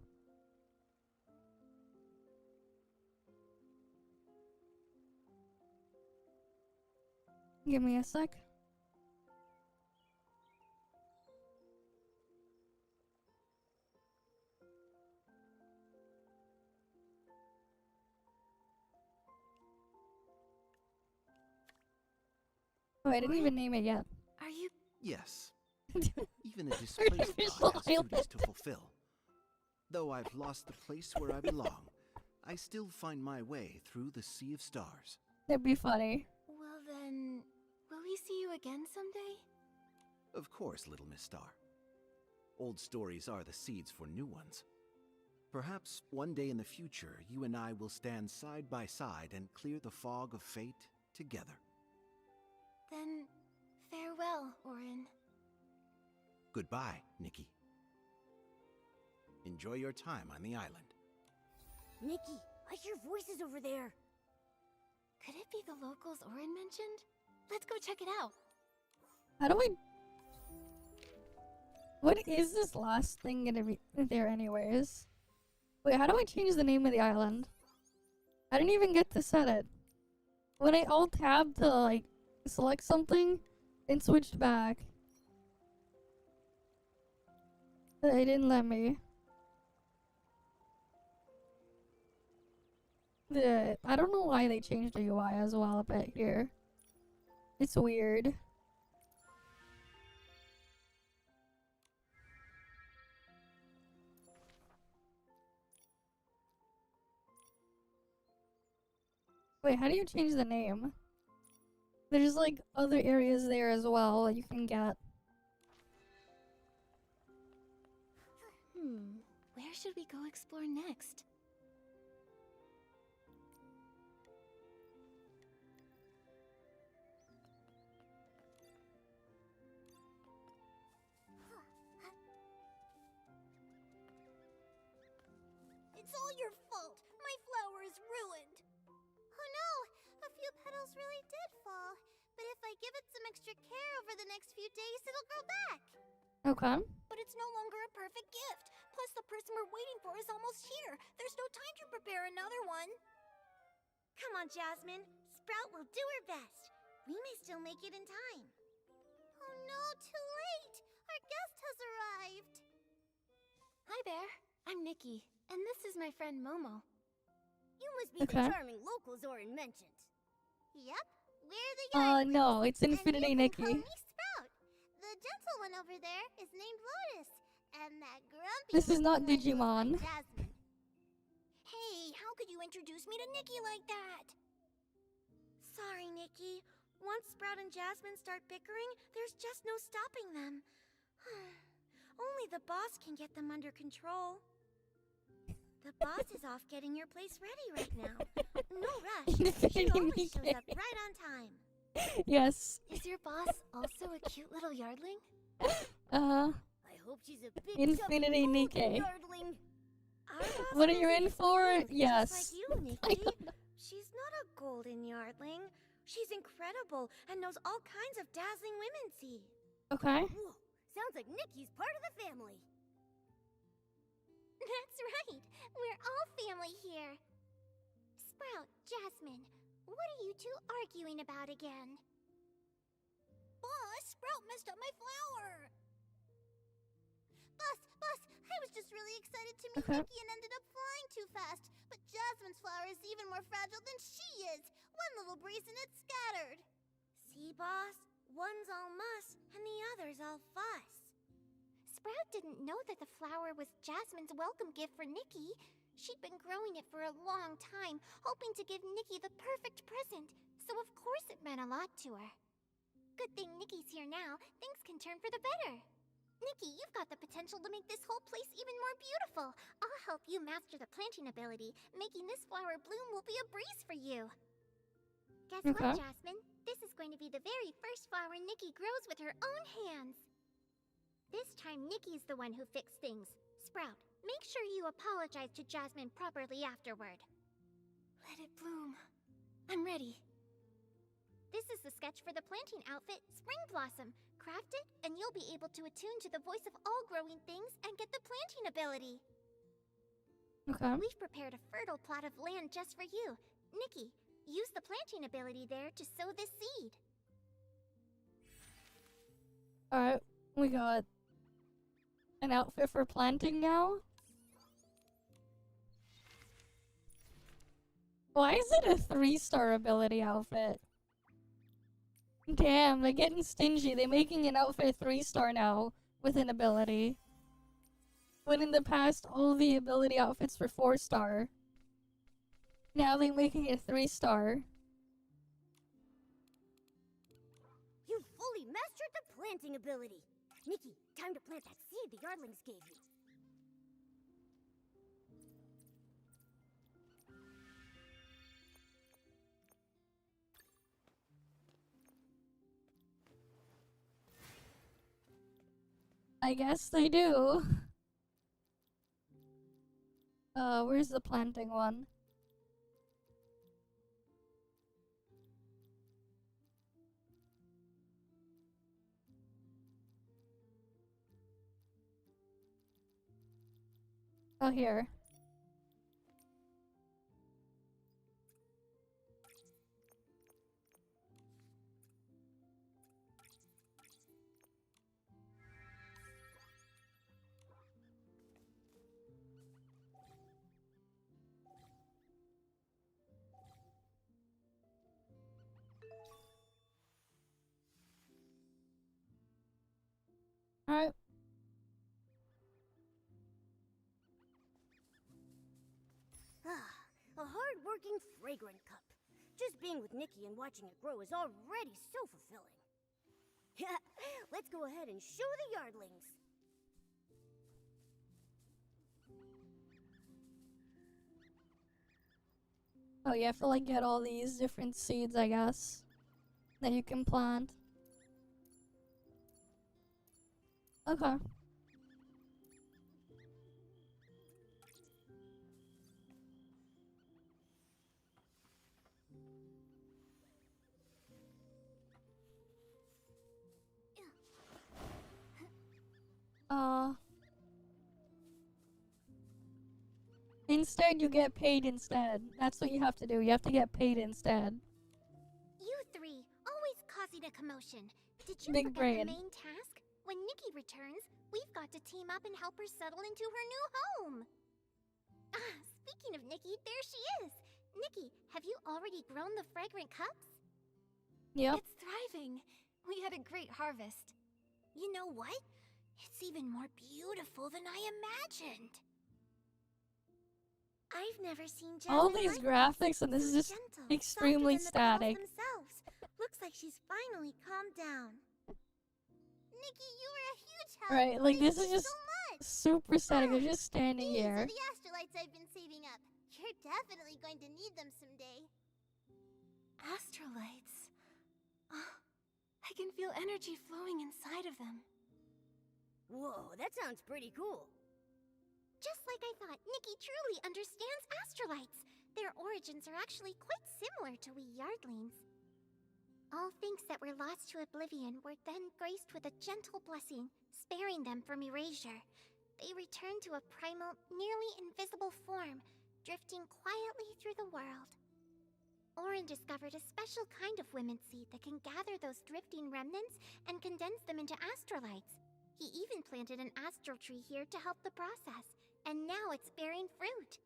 Give me a sec. Oh, I didn't even name it yet. Are you... Yes. Even a displaced Artificial god has duties island. to fulfill. Though I've lost the place where I belong, I still find my way through the Sea of Stars. That'd be funny. Well then... Will we see you again someday? Of course, little Miss Star. Old stories are the seeds for new ones. Perhaps one day in the future, you and I will stand side by side and clear the fog of fate together. Then... farewell, Orin. Goodbye, Nikki. Enjoy your time on the island. Nikki, I hear voices over there. Could it be the locals Orin mentioned? Let's go check it out. How do we... What is this last thing gonna be there anyways? Wait, how do I change the name of the island? I didn't even get to set it. When I alt-tab to, like, select something, it switched back. They didn't let me. I don't know why they changed the UI as well a bit here. It's weird. Wait, how do you change the name? There's like other areas there as well that you can get. Where should we go explore next? It's all your fault. My flower is ruined. Oh no, a few petals really did fall. But if I give it some extra care over the next few days, it'll grow back. Okay. But it's no longer a perfect gift. Plus, the person we're waiting for is almost here. There's no time to prepare another one. Come on, Jasmine. Sprout will do her best. We may still make it in time. Oh no, too late. Our guest has arrived. Hi there, I'm Nikki, and this is my friend Momo. You must be Okay. the charming local Zoran mentioned. Yep, we're the young. No, it's And Infinity you can call Nikki. me Sprout. The gentle one over there is named Lotus, and that grumpy This is not little one goes by Digimon. Jasmine. Hey, Hey, how could you introduce me to Nikki like that? Sorry, Nikki. Once Sprout and Jasmine start bickering, there's just no stopping them. Only the boss can get them under control. The boss is off getting your place ready right now. No rush. She always shows up right on time. Yes. Is your boss also a cute little yardling? I hope she's a big Infinity Nikki. yardling. What are you in for? Yes. Just like you, Nikki. She's not a golden yardling. She's incredible and knows all kinds of dazzling womency. Okay. Whoa, sounds like Nikki's part of the family. That's right. We're all family here. Sprout, Jasmine, what are you two arguing about again? Boss, Sprout messed up my flower. Boss, I was just really excited to meet Okay. Nikki and ended up flying too fast. But Jasmine's flower is even more fragile than she is. One little breeze and it's scattered. See, boss? One's all muss and the other's all fuss. Sprout didn't know that the flower was Jasmine's welcome gift for Nikki. She'd been growing it for a long time, hoping to give Nikki the perfect present. So of course it meant a lot to her. Good thing Nikki's here now. Things can turn for the better. Nikki, you've got the potential to make this whole place even more beautiful. I'll help you master the planting ability. Making this flower bloom will be a breeze for you. Guess Okay. what, Jasmine? This is going to be the very first flower Nikki grows with her own hands. This time, Nikki's the one who fixed things. Sprout, make sure you apologize to Jasmine properly afterward. Let it bloom. I'm ready. This is the sketch for the planting outfit, Spring Blossom. Craft it, and you'll be able to attune to the voice of all growing things and get the planting ability. Okay. We've prepared a fertile plot of land just for you. Nikki, use the planting ability there to sow this seed. Alright. We got an outfit for planting now. Why is it a 3-star ability outfit? Damn, they're getting stingy. They're making an outfit 3-star now with an ability. When in the past, all the ability outfits were 4-star. Now they're making it 3-star. You fully mastered the planting ability. Nikki, time to plant that seed the Yardlings gave you. I guess they do. Where's the planting one? Oh, here. Alright. A hard-working, fragrant cup. Just being with Nikki and watching it grow is already so fulfilling. Yeah, let's go ahead and show the Yardlings. Oh, you have to like get all these different seeds, I guess, that you can plant. Okay. Instead, you get paid instead. That's what you have to do. You have to get paid instead. You three, always causing a commotion. Did you Big forget brain. the main task? When Nikki returns, we've got to team up and help her settle into her new home. Ah, speaking of Nikki, there she is. Nikki, have you already grown the fragrant cups? Yep. It's thriving. We had a great harvest. You know what? It's even more beautiful than I imagined. I've never seen All Jasmine these like graphics, and this is so just gentle, extremely softer than the static. girls themselves. Looks like she's finally calmed down. Nikki, you were a huge help. Right, like this Thank is you just so much. super static. They're just standing These here. are the astrolites I've been saving up. You're definitely going to need them someday. Astrolites. Oh, I can feel energy flowing inside of them. Whoa, that sounds pretty cool. Just like I thought, Nikki truly understands astrolites. Their origins are actually quite similar to we Yardlings. All things that were lost to oblivion were then graced with a gentle blessing, sparing them from erasure. They returned to a primal, nearly invisible form, drifting quietly through the world. Orin discovered a special kind of women's seed that can gather those drifting remnants and condense them into astrolites. He even planted an astral tree here to help the process, and now it's bearing fruit.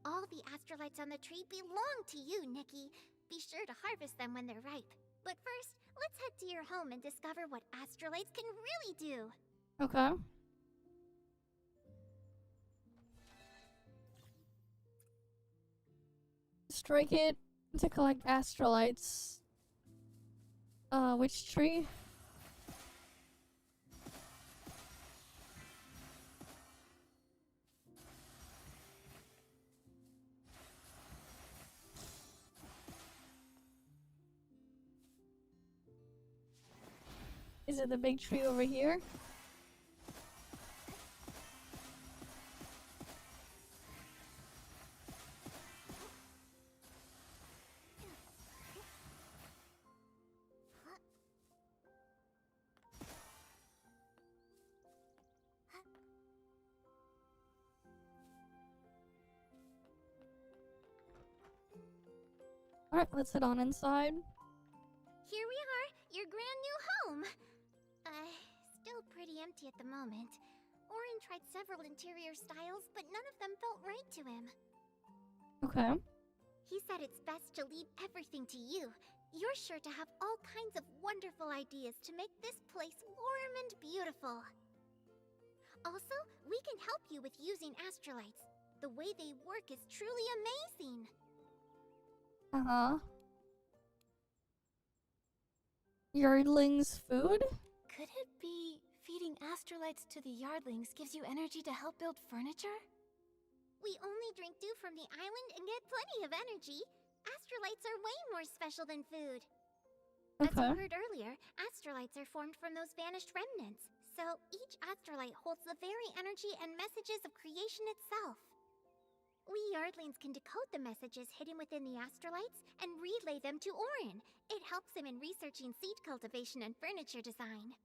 All the astrolites on the tree belong to you, Nikki. Be sure to harvest them when they're ripe. But first, let's head to your home and discover what astrolites can really do. Okay. Strike it to collect astrolites. Which tree? Is it the big tree over here? Alright, let's head on inside. Here we are, your grand new home. Still pretty empty at the moment. Orin tried several interior styles, but none of them felt right to him. Okay. He said it's best to leave everything to you. You're sure to have all kinds of wonderful ideas to make this place warm and beautiful. Also, we can help you with using astrolites. The way they work is truly amazing. Uh-huh. Yardlings food? Could it be feeding astrolites to the Yardlings gives you energy to help build furniture? We only drink dew from the island and get plenty of energy. Astrolites are way more special than food. As Okay. you heard earlier, astrolites are formed from those vanished remnants. So each astrolite holds the very energy and messages of creation itself. We Yardlings can decode the messages hidden within the astrolites and relay them to Orin. It helps him in researching seed cultivation and furniture design.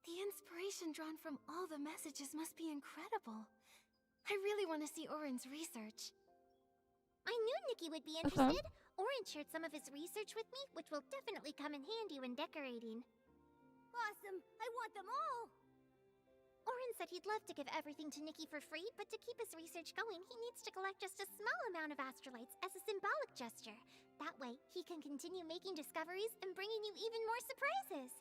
The inspiration drawn from all the messages must be incredible. I really want to see Orin's research. I knew Nikki would be interested. Orin shared some of his research with me, which will definitely come in handy when decorating. Awesome! I want them all! Orin said he'd love to give everything to Nikki for free, but to keep his research going, he needs to collect just a small amount of astrolites as a symbolic gesture. That way, he can continue making discoveries and bringing you even more surprises.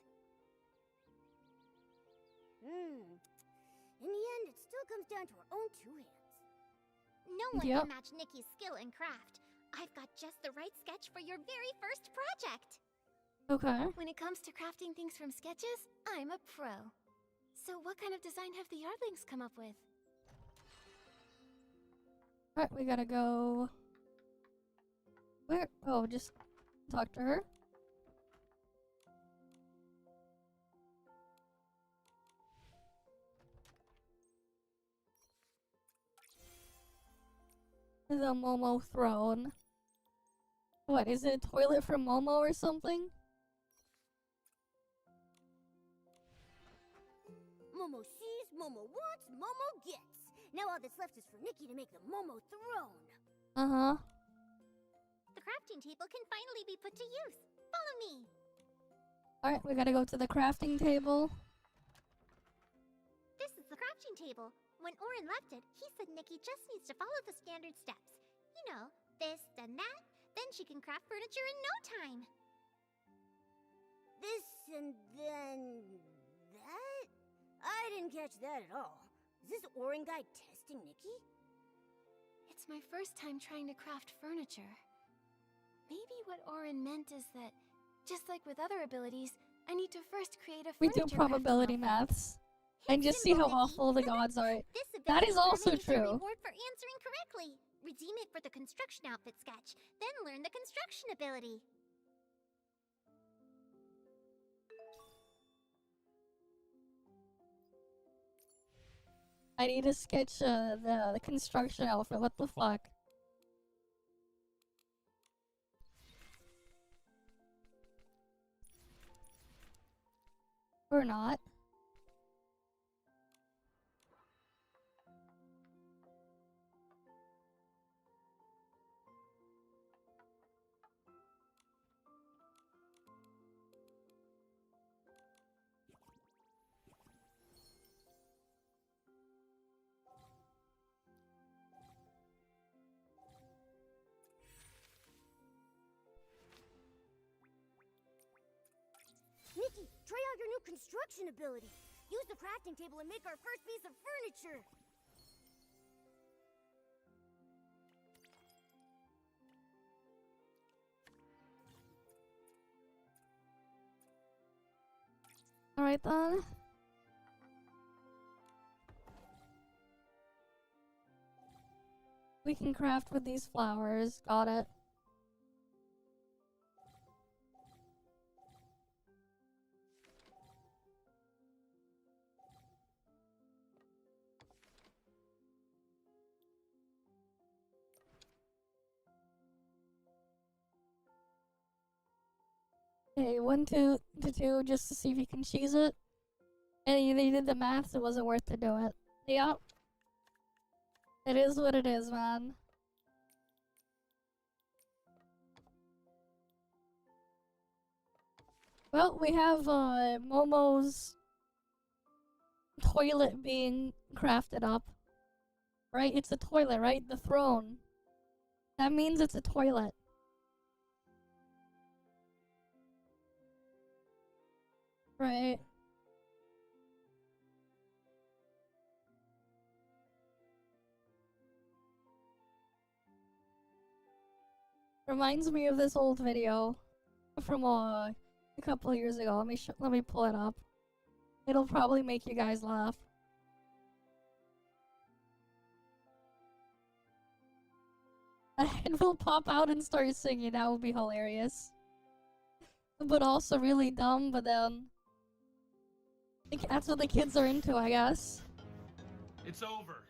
In the end, it still comes down to our own two hands. No one Yep. can match Nikki's skill in craft. I've got just the right sketch for your very first project. Okay. When it comes to crafting things from sketches, I'm a pro. So what kind of design have the Yardlings come up with? Alright, we gotta go... Where? Oh, just talk to her. The Momo throne. What, is it a toilet for Momo or something? Momo sees, Momo wants, Momo gets. Now all that's left is for Nikki to make the Momo throne. Uh-huh. The crafting table can finally be put to use. Follow me. Alright, we gotta go to the crafting table. This is the crafting table. When Orin left it, he said Nikki just needs to follow the standard steps. You know, this, then that, then she can craft furniture in no time. This and then that? I didn't catch that at all. Is this Orin guy testing Nikki? It's it's my first time trying to craft furniture. Maybe what Orin meant is that, just like with other abilities, I need to first create a We do furniture probability crafting outfit. maths. And just see how awful the gods are. This That ability is also permits a true. reward for answering correctly. Redeem it for the construction outfit sketch, then learn the construction ability. I need to sketch the construction outfit. What the fuck? Or not. Nikki, try out your new construction ability. Use the crafting table and make our first piece of furniture. Alright then. We can craft with these flowers. Got it. Okay, 1, 2 to 2 just to see if you can cheese it. And they did the math, so it wasn't worth to do it. Yep. It is what it is, man. Well, we have Momo's toilet being crafted up. Right? It's a toilet, right? The throne. That means it's a toilet. Right. Reminds me of this old video from a couple of years ago. Let me pull it up. It'll probably make you guys laugh. A head will pop out and start singing. That would be hilarious. But also really dumb, but then that's what the kids are into, I guess. It's over.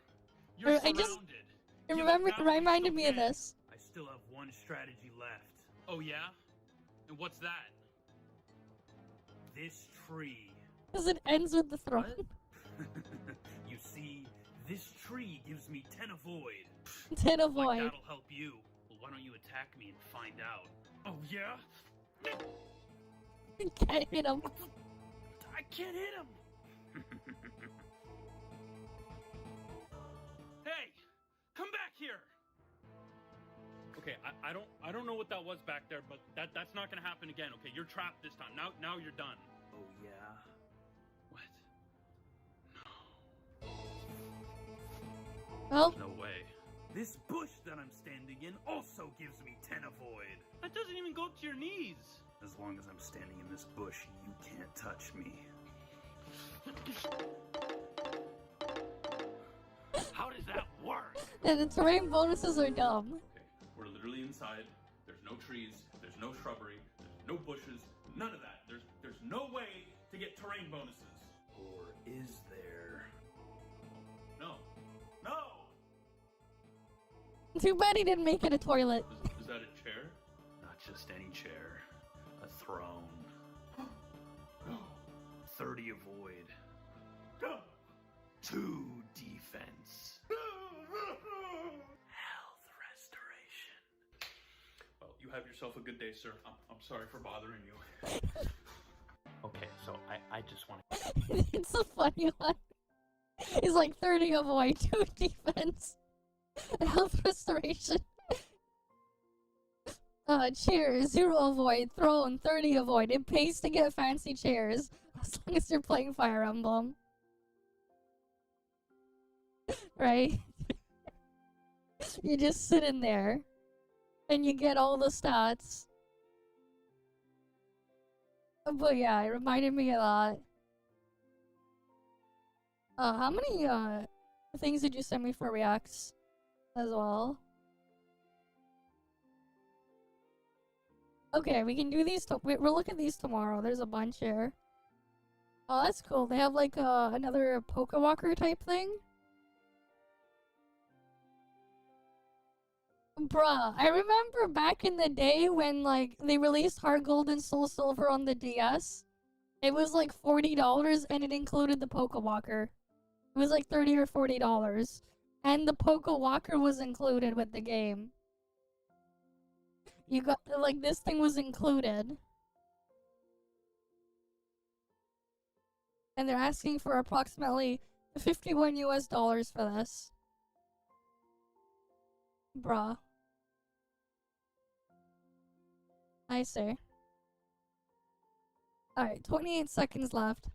You're surrounded. It reminded me of this. I still have one strategy left. Oh yeah? And what's that? This tree. Because it ends with the throne. You see, this tree gives me 10 avoid. 10 Like avoid. that'll help you. Well, why don't you attack me and find out? Oh yeah? Can't hit him. I can't hit him. Hey! Come back here! Okay, I don't know what that was back there, but that's not gonna happen again, okay? You're trapped this time. Now you're done. Oh yeah? What? Well, No way. This bush that I'm standing in also gives me 10 avoid. That doesn't even go up to your knees. As long as I'm standing in this bush, you can't touch me. How does that work? the terrain bonuses are dumb. Okay, we're literally inside. There's no trees, there's no shrubbery, there's no bushes, none of that. There's no way to get terrain bonuses. Or is there? No. No! Too bad he didn't make it a toilet. Is that a chair? Not just any chair. A throne. 30 avoid. 2 defense. Health restoration. Well, you have yourself a good day, sir. I'm sorry for bothering you. Okay, so I just want It's a funny one. He's like 30 avoid, 2 defense, health restoration. Chair, 0 avoid, throne, 30 avoid. It pays to get fancy chairs, as long as you're playing Fire Emblem. Right? You just sit in there and you get all the stats. But yeah, it reminded me of that. How many things did you send me for reacts as well? Okay, we can do these. We'll look at these tomorrow. There's a bunch here. Oh, that's cool. They have like another Pokewalker type thing. Bruh, I remember back in the day when like they released Heart Gold and Soul Silver on the DS. It was like $40 and it included the Pokewalker. It was like $30 or $40. And the Pokewalker was included with the game. You got, like, this thing was included. And they're asking for approximately $51 US for this. Bruh. I see. Alright, 28 seconds left.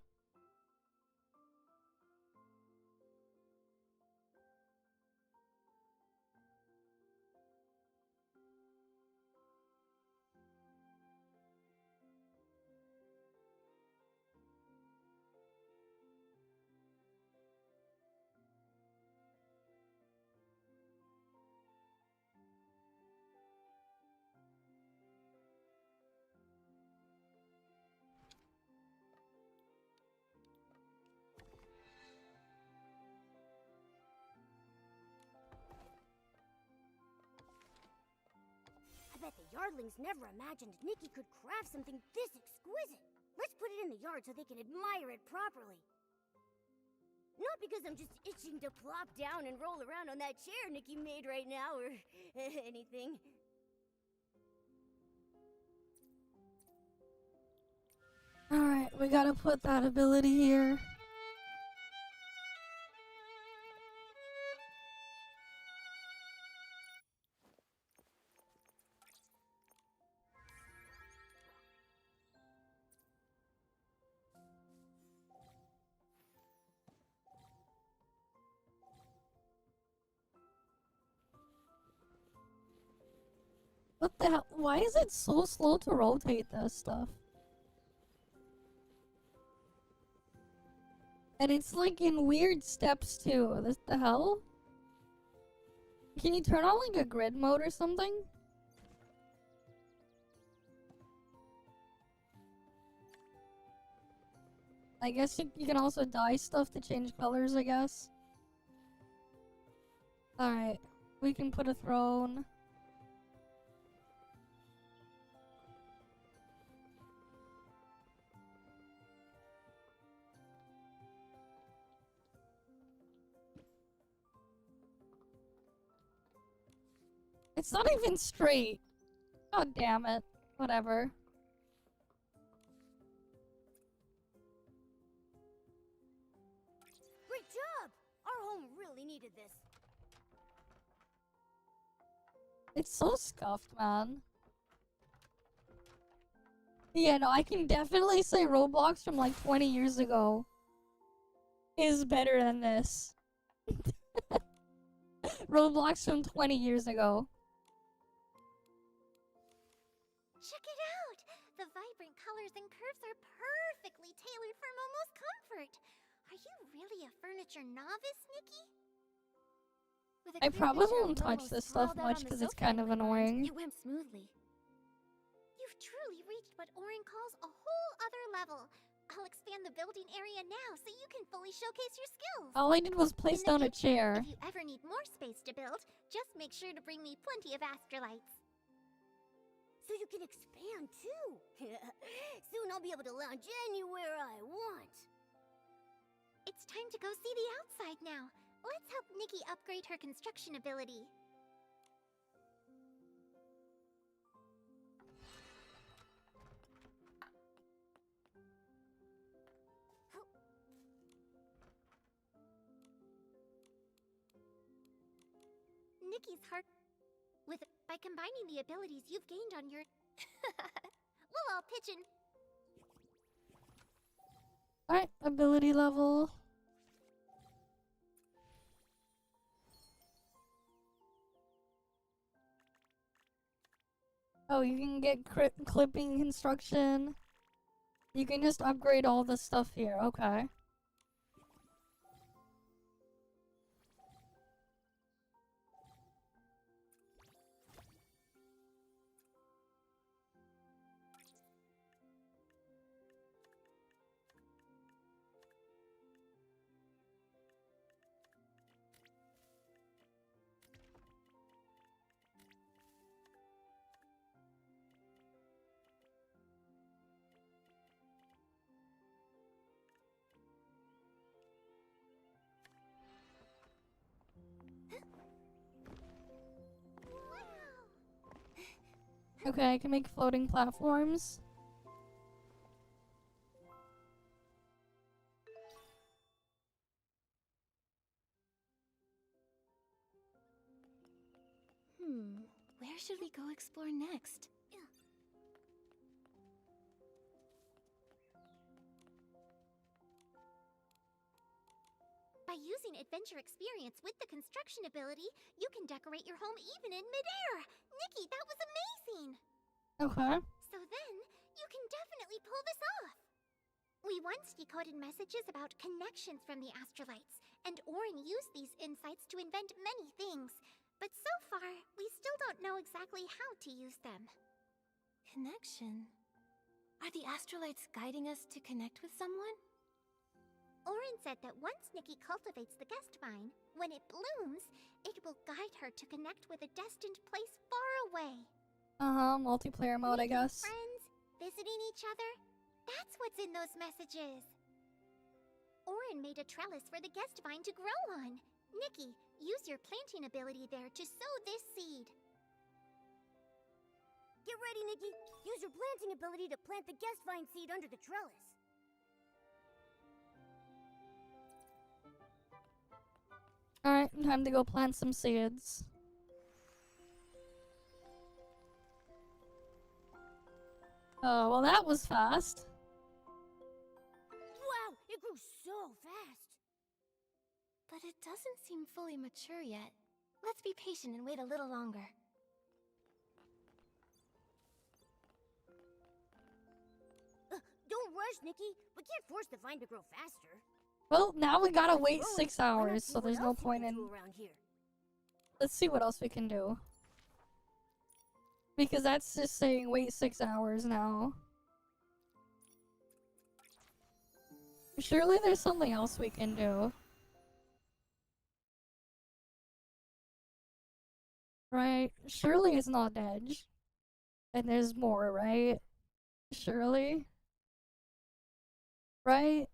I bet the Yardlings never imagined Nikki could craft something this exquisite. Let's put it in the yard so they can admire it properly. Not because I'm just itching to plop down and roll around on that chair Nikki made right now, or anything. Alright, we gotta put that ability here. What the hell? Why is it so slow to rotate this stuff? And it's like in weird steps too. What the hell? Can you turn on like a grid mode or something? I guess you can also dye stuff to change colors, I guess. Alright, we can put a throne. It's not even straight. God damn it. Whatever. Great job! Our home really needed this. It's so scuffed, man. Yeah, no, I can definitely say Roblox from like 20 years ago is better than this. Roblox from 20 years ago. Check it out! The vibrant colors and curves are perfectly tailored for Momo's comfort. Are you really a furniture novice, Nikki? With a I clear probably picture of won't touch Momo this stuff sprawled out much on the because it's sofa kind in of my mind, annoying. It went smoothly. You've truly reached what Orin calls a whole other level. I'll expand the building area now so you can fully showcase your skills. All I did was place In the down a future, chair. If you ever need more space to build, just make sure to bring me plenty of astrolites. So you can expand too. Soon I'll be able to lounge anywhere I want. It's time to go see the outside now. Let's help Nikki upgrade her construction ability. Nikki's heart... By combining the abilities you've gained on your... We'll all pitch in... Alright, ability level. Oh, you can get clipping construction. You can just upgrade all the stuff here. Okay. Okay, I can make floating platforms. Where should we go explore next? By using adventure experience with the construction ability, you can decorate your home even in midair! Nikki, that was amazing! Okay. So then, you can definitely pull this off! We once decoded messages about connections from the astrolites, and Orin used these insights to invent many things. But so far, we still don't know exactly how to use them. Connection? Are the astrolites guiding us to connect with someone? Orin said that once Nikki cultivates the guest vine, when it blooms, it will guide her to connect with a destined place far away. Multiplayer mode, I guess. Friends, visiting each other, that's what's in those messages. Orin made a trellis for the guest vine to grow on. Nikki, use your planting ability there to sow this seed. Get ready, Nikki. Use your planting ability to plant the guest vine seed under the trellis. Alright, time to go plant some seeds. Oh, well that was fast. Wow, it grew so fast. But it doesn't seem fully mature yet. Let's be patient and wait a little longer. Don't rush, Nikki. We can't force the vine to grow faster. Well, now we gotta Let's wait grow it. 6 Why not hours, see so what there's no else you point can in... do around here? Let's see what else we can do. Because that's just saying wait 6 hours now. Surely there's something else we can do. Right? Surely it's not edge. And there's more, right? Surely? Right?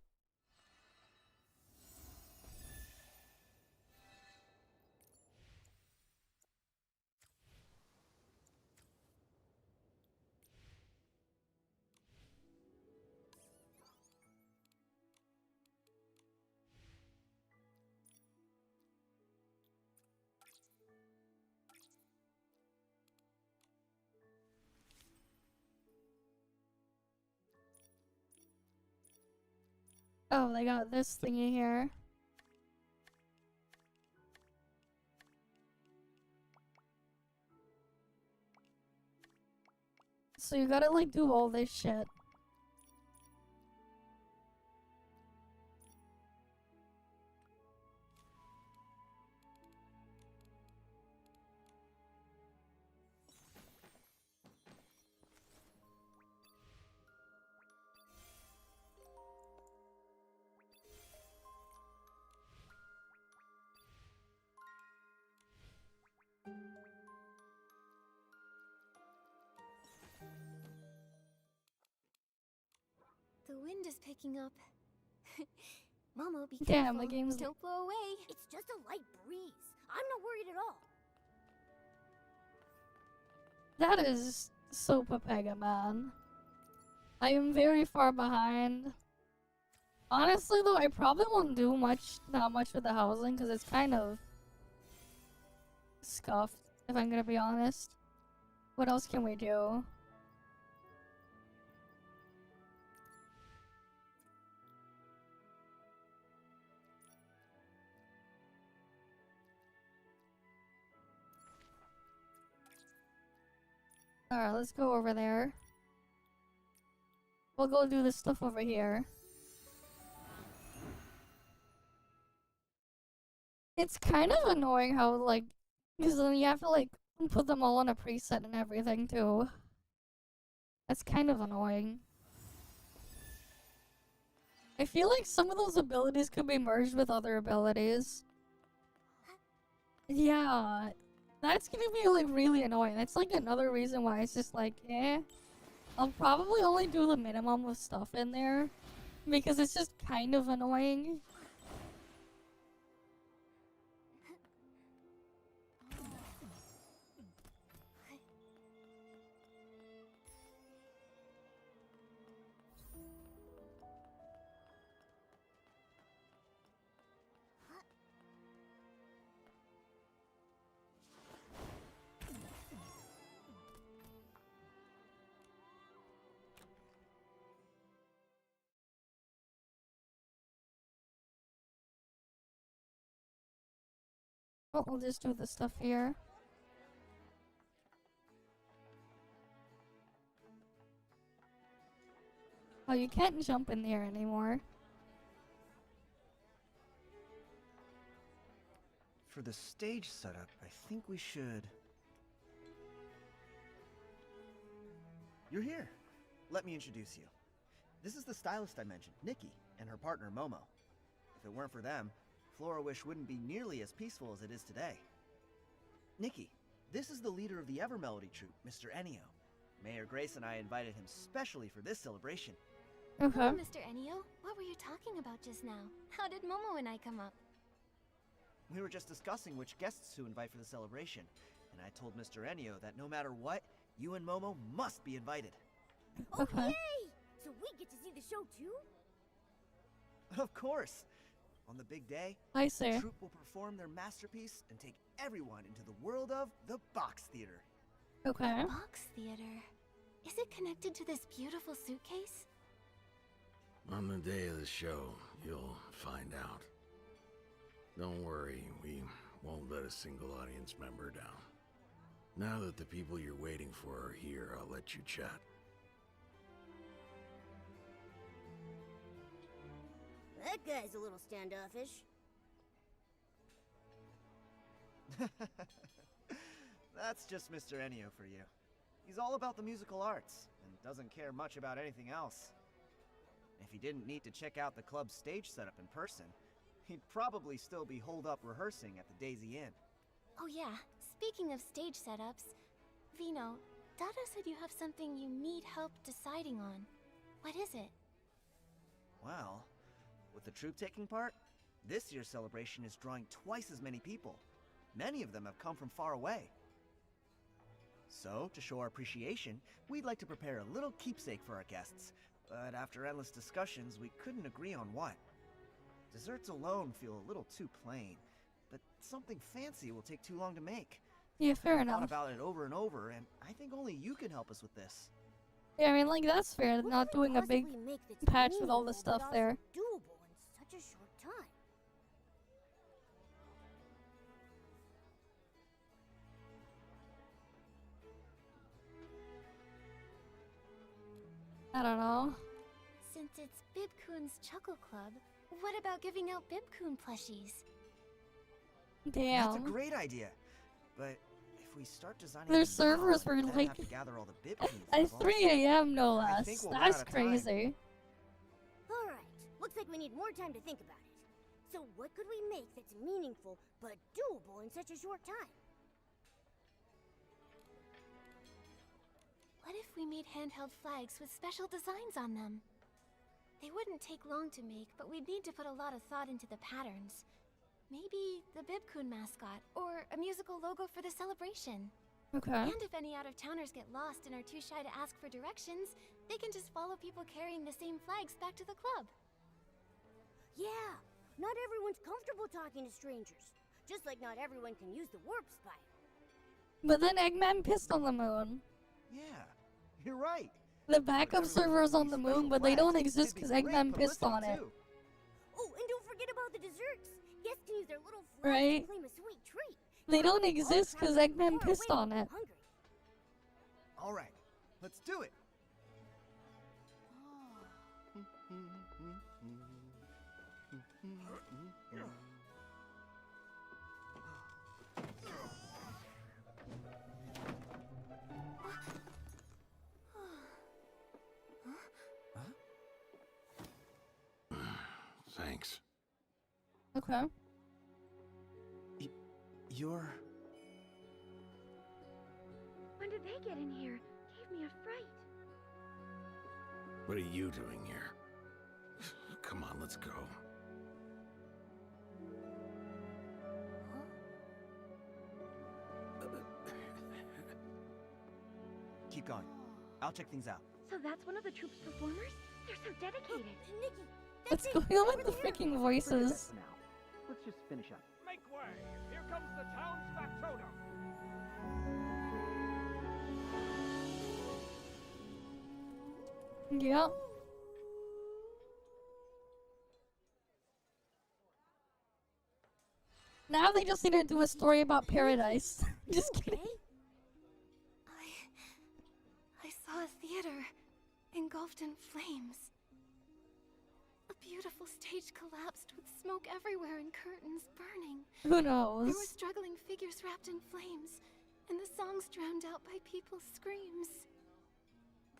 Oh, they got this thingy here. So you gotta like do all this shit. The wind is picking up. Momo, be Damn, careful. the game's... Don't blow away. It's just a light breeze. I'm not worried at all. That is so Papega, man. I am very far behind. Honestly, though, I probably won't do that much with the housing, because it's kind of scuffed, if I'm gonna be honest. What else can we do? Alright, let's go over there. We'll go do this stuff over here. It's kind of annoying how, like, because then you have to, like, put them all on a preset and everything, too. That's kind of annoying. I feel like some of those abilities could be merged with other abilities. Yeah, that's gonna be, like, really annoying. That's, like, another reason why it's just, like, eh. I'll probably only do the minimum of stuff in there, because it's just kind of annoying. Oh, we'll just do the stuff here. Oh, you can't jump in there anymore. For the stage setup, I think we should... You're here. Let me introduce you. This is the stylist I mentioned, Nikki, and her partner, Momo. If it weren't for them, Flora Wish wouldn't be nearly as peaceful as it is today. Nikki, this is the leader of the Evermelody troupe, Mr. Ennio. Mayor Grace and I invited him specially for this celebration. Okay. Hello, Mr. Ennio. What were you talking about just now? How did Momo and I come up? We were just discussing which guests to invite for the celebration, and I told Mr. Ennio that no matter what, you and Momo must be invited. Oh, Okay. yay! So we get to see the show too? Of course! On the big day, I see. the troupe will perform their masterpiece and take everyone into the world of the Box Theater. Okay. Box theater. Is it connected to this beautiful suitcase? On the day of the show, you'll find out. Don't worry, we won't let a single audience member down. Now that the people you're waiting for are here, I'll let you chat. That guy's a little standoffish. That's just Mr. Ennio for you. He's all about the musical arts, and doesn't care much about anything else. If he didn't need to check out the club's stage setup in person, he'd probably still be holed up rehearsing at the Daisy Inn. Oh yeah, speaking of stage setups, Vino, Dada said you have something you need help deciding on. What is it? Well, with the troupe taking part, this year's celebration is drawing twice as many people. Many of them have come from far away. So, to show our appreciation, we'd like to prepare a little keepsake for our guests. But after endless discussions, we couldn't agree on what. Desserts alone feel a little too plain, but something fancy will take too long to make. Yeah, fair I've thought enough. about it over and over, and I think only you can help us with this. Yeah, I mean, like, that's fair. What Not could we doing a big possibly make that's patch with all the meaningful, stuff but there. also doable in such a short time? I don't know. Since it's Bibcoon's Chuckle Club, what about giving out Bibcoon plushies? Damn. That's a great idea, but if we start designing Their them now servers and were, then like, have to gather all the Bibcoons At involved, 3 a.m. no I less. think we'll run That's out of time. crazy. Alright, looks like we need more time to think about it. So what could we make that's meaningful but doable in such a short time? What if we made handheld flags with special designs on them? They wouldn't take long to make, but we'd need to put a lot of thought into the patterns. Maybe the Bibcoon mascot, or a musical logo for the celebration. Okay. And if any out-of-towners get lost and are too shy to ask for directions, they can just follow people carrying the same flags back to the club. Yeah, not everyone's comfortable talking to strangers. Just like not everyone can use the warp spire. But then Eggman pissed on the moon. Yeah, you're right. The backup servers on the moon, but they don't exist because Eggman pissed on it. Oh, and don't forget about the desserts. Guests can use their little flags Right. to claim a sweet treat. They don't All exist because traveling Eggman far pissed away on and it. hungry. All right, let's do it. Thanks. Okay. You're... When did they get in here? Gave me a fright. What are you doing here? Come on, let's go. Keep going. I'll check things out. So that's one of the troop's performers? They're so dedicated. Nikki, What's that's it, going on over with the there. freaking voices? Now, let's just finish up. Make way! Here comes the town's factotum! Yeah. Now they just need to do a story about paradise. Just kidding. I saw a theater engulfed in flames. A beautiful stage collapsed with smoke everywhere and curtains burning. Who There knows? were struggling figures wrapped in flames, and the songs drowned out by people's screams.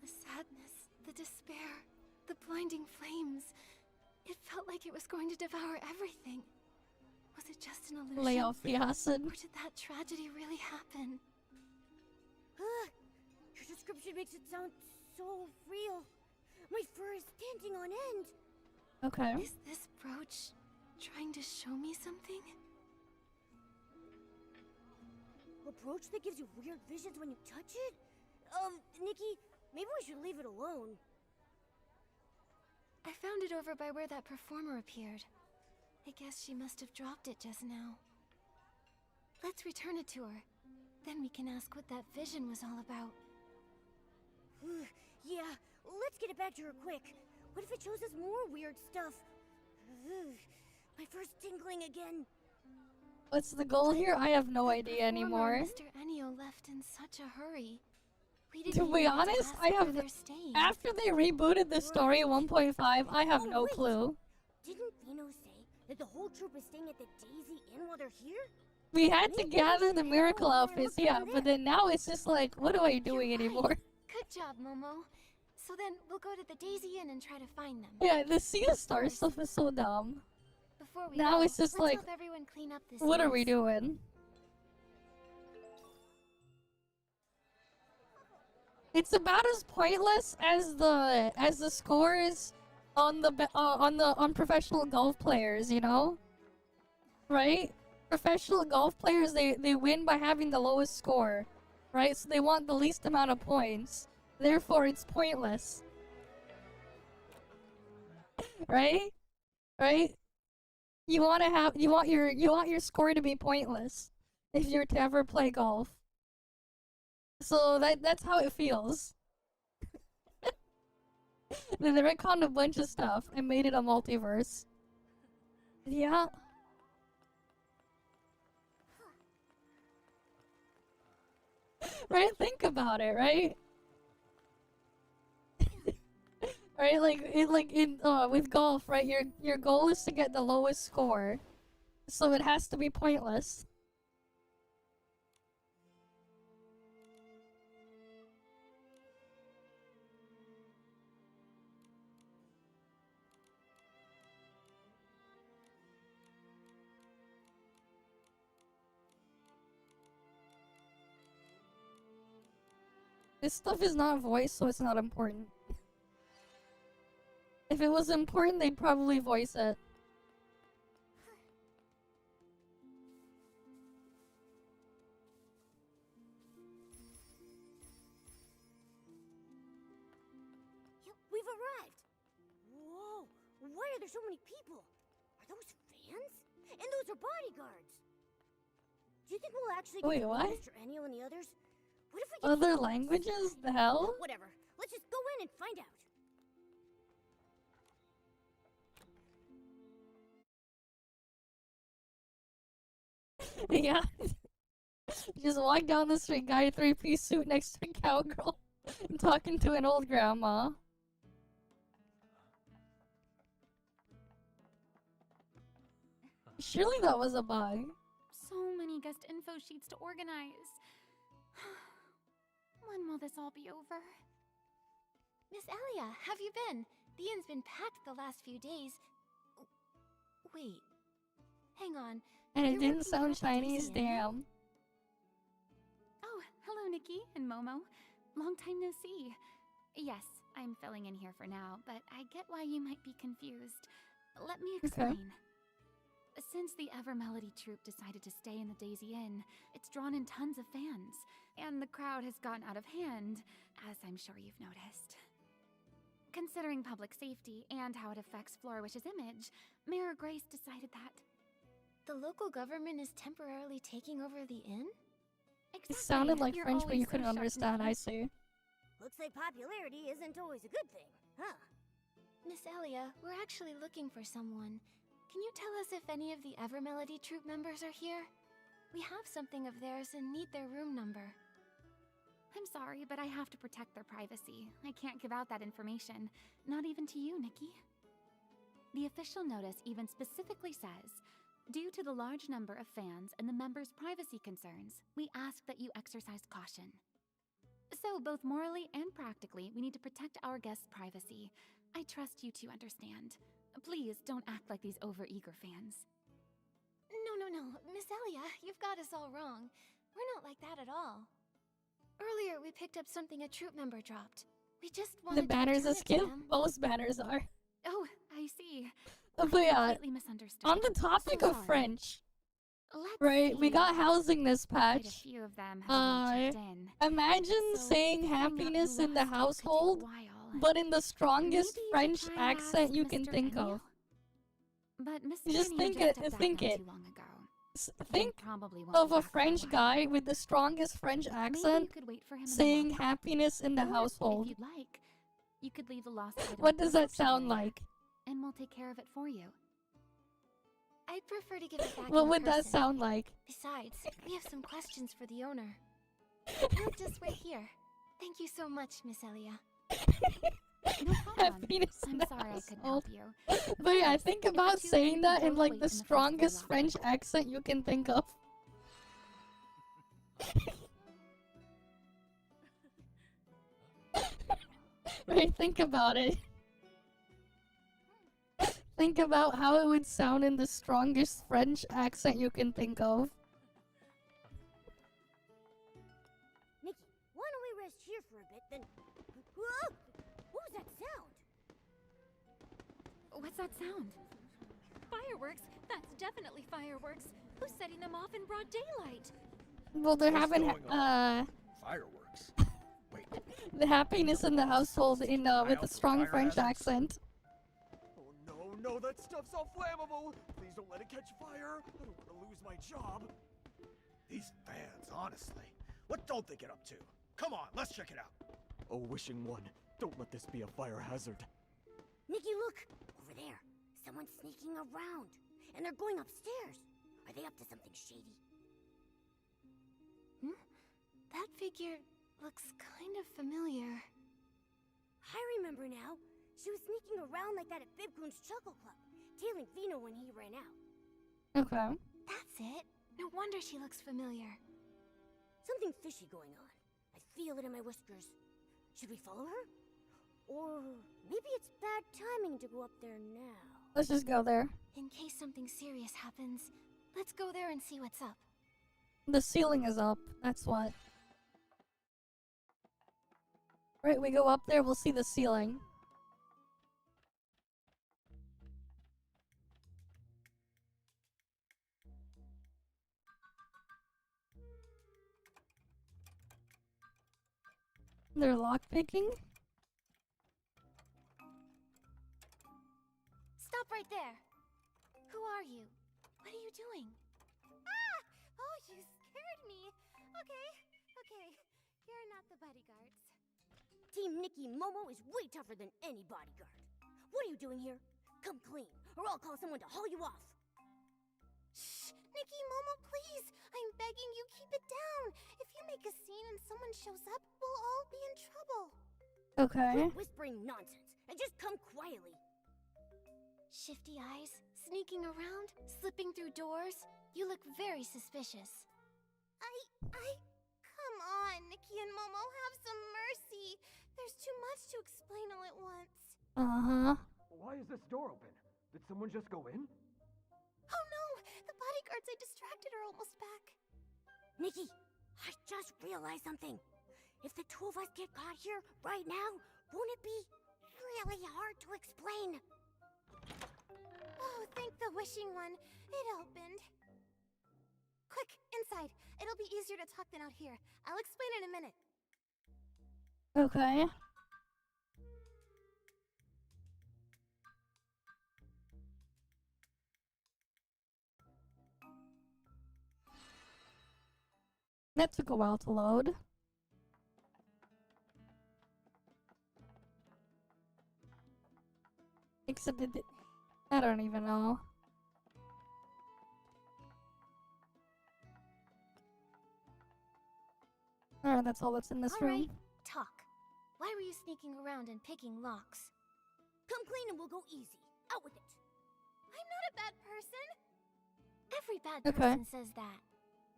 The sadness, the despair, the blinding flames. It felt like it was going to devour everything. Was it just an illusion? Lay off the acid. Or did that tragedy really happen? Your description makes it sound so real. My fur is standing on end. Okay. Is this brooch trying to show me something? A brooch that gives you weird visions when you touch it? Nikki, maybe we should leave it alone. I found it over by where that performer appeared. I guess she must have dropped it just now. Let's return it to her. Then we can ask what that vision was all about. Yeah, let's get it back to her quick. What if it shows us more weird stuff? My fur's tingling again. What's the goal here? I have no The idea performer, anymore. Mr. Enio left in such a hurry. We To didn't be even get honest, ask I where have they're staying. After they rebooted the story 1.5, I have no wait. clue. Didn't Vino say that the whole troop is staying at the Daisy Inn while they're here? We had to Maybe gather we the should miracle go and outfits, look yeah, around but there. then now it's just like, what am I doing You're right. anymore? Good job, Momo. So then we'll go to the Daisy Inn and try to find them. Yeah, the Sea Star stuff is so dumb. Before we Now go, it's just let's like, help everyone clean up this what are we mess. doing? It's about as pointless as the scores on on professional golf players, you know? Right? Professional golf players, they win by having the lowest score, right? So they want the least amount of points. Therefore, it's pointless. Right? Right? You want your score to be pointless if you're to ever play golf. So that's how it feels. Then they retconned a bunch of stuff and made it a multiverse. Yeah. Right? Think about it, right? Right? With golf, right? Your goal is to get the lowest score. So it has to be pointless. This stuff is not voiced, so it's not important. If it was important, they'd probably voice it. We've arrived. Whoa, why are there so many people? Are those fans? And those are bodyguards. Do you think we'll actually Wait, get to meet what? Mr. Enio and the others? What if we get Other close? languages? The hell? Whatever. Let's just go in and find out. Yeah. Just walk down the street, guy in a three-piece suit next to a cowgirl, talking to an old grandma. Surely that was a bug. So many guest info sheets to organize. When will this all be over? Miss Elia, have you been? The inn's been packed the last few days. Wait. Hang on. And it You're didn't working sound at the Chinese, Daisy Inn? damn. Oh, hello, Nikki and Momo. Long time no see. Yes, I'm filling in here for now, but I get why you might be confused. Let me explain. Since the Evermelody troupe decided to stay in the Daisy Inn, it's drawn in tons of fans, and the crowd has gotten out of hand, as I'm sure you've noticed. Considering public safety and how it affects Flourish's image, Mayor Grace decided that the local government is temporarily taking over the inn? It sounded like You're French, but always you so couldn't sharp, understand, Nikki. I see. Looks like popularity isn't always a good thing, huh? Miss Elia, we're actually looking for someone. Can you tell us if any of the Evermelody troupe members are here? We have something of theirs and need their room number. I'm sorry, but I have to protect their privacy. I can't give out that information, not even to you, Nikki. The official notice even specifically says, due to the large number of fans and the members' privacy concerns, we ask that you exercise caution. So, both morally and practically, we need to protect our guests' privacy. I trust you to understand. Please don't act like these overeager fans. No. Miss Elia, you've got us all wrong. We're not like that at all. Earlier, we picked up something a troop member dropped. We just wanted The banner's to a return it to skill. them. Most banners are. Oh, I see. But I yeah, completely misunderstood. on the topic So of sorry. French, Let's right? We see. got housing this Quite a patch. few of them have checked in. Imagine So, saying figuring out happiness who in the lost could take a household, while. but in the strongest Maybe you French should try and accent ask you can Mr. think Enio? of. But Mr. Just Enio think just it- stepped out think not it. too long ago. Think He probably won't of be a back for French while. guy with the strongest French Maybe accent you could wait for him in the saying lobby. happiness in the Or, household. if you'd like, you could leave the lost item What at the does that reception sound area, like? and we'll take care of it for you. I'd prefer to give it back What in would that person. sound like? Besides, we have some questions for the owner. We'll just wait here. Thank you so much, Miss Elia. No problem. Happiness in I'm the sorry I couldn't household. help you. But yeah, think If the about two of saying you that could in both like wait the in the first strongest floor French lobby. accent you can think of. Right, think about it. Think about how it would sound in the strongest French accent you can think of. Nikki, why don't we rest here for a bit, then... Whoa! What was that sound? What's that sound? Fireworks? That's definitely fireworks. Who's setting them off in broad daylight? Well, they're What's having going Fireworks. Wait. the happiness in the household in with a strong Fire French hazards? accent. Oh no, that stuff's all flammable! Please don't let it catch fire! I don't want to lose my job! These fans, honestly. What don't they get up to? Come on, let's check it out. Oh, wishing one, don't let this be a fire hazard. Nikki, look! Over there. Someone's sneaking around. And they're going upstairs. Are they up to something shady? That figure looks kind of familiar. I remember now. She was sneaking around like that at Bibcoon's Chuckle Club, tailing Vino when he ran out. Okay. That's it. No wonder she looks familiar. Something fishy going on. I feel it in my whiskers. Should we follow her? Or maybe it's bad timing to go up there now. Let's just go there. In case something serious happens, let's go there and see what's up. The ceiling is up. That's what. Right, we go up there, we'll see the ceiling. They're lockpicking? Stop right there. Who are you? What are you doing? Ah! Oh, you scared me. Okay. You're not the bodyguards. Team Nikki Momo is way tougher than any bodyguard. What are you doing here? Come clean, or I'll call someone to haul you off. Shh! Nikki, Momo, please! I'm begging you, keep it down! If you make a scene and someone shows up, we'll all be in trouble. Okay. Quit whispering nonsense and just come quietly. Shifty eyes, sneaking around, slipping through doors. You look very suspicious. Come on, Nikki and Momo, have some mercy. There's too much to explain all at once. Uh-huh. Why is this door open? Did someone just go in? Oh no! The bodyguards I distracted are almost back. Nikki, I just realized something. If the two of us get caught here right now, won't it be really hard to explain? Oh, thank the wishing one. It opened. Quick, inside. It'll be easier to talk than out here. I'll explain in a minute. Okay. That took a while to load. Except it did. I don't even know. Alright, that's all that's in this room. Alright, talk. Why were you sneaking around and picking locks? Come clean and we'll go easy. Out with it. I'm not a bad person. Every bad Okay. person says that.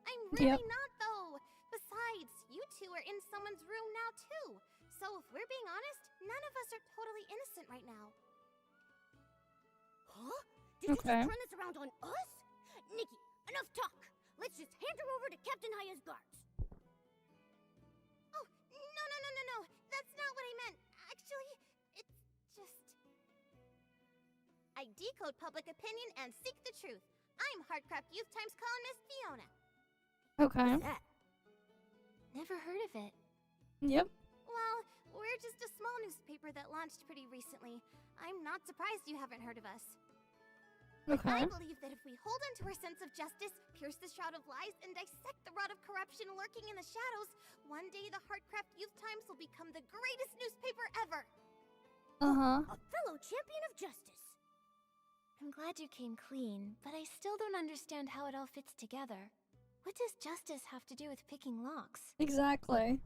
I'm really Yep. not, though. Besides, you two are in someone's room now, too. So if we're being honest, none of us are totally innocent right now. Huh? Did you Okay. just turn this around on us? Nikki, enough talk. Let's just hand her over to Captain Haya's guards. Oh, no. That's not what I meant. Actually, it's just... I decode public opinion and seek the truth. I'm Hardcraft Youth Times columnist Fiona. Okay. What's that? Never heard of it. Yep. Well, we're just a small newspaper that launched pretty recently. I'm not surprised you haven't heard of us. Okay. I believe that if we hold on to our sense of justice, pierce the shroud of lies, and dissect the rot of corruption lurking in the shadows, one day the Hardcraft Youth Times will become the greatest newspaper ever! Uh-huh. A fellow champion of justice. I'm glad you came clean, but I still don't understand how it all fits together. What does justice have to do with picking locks? Exactly.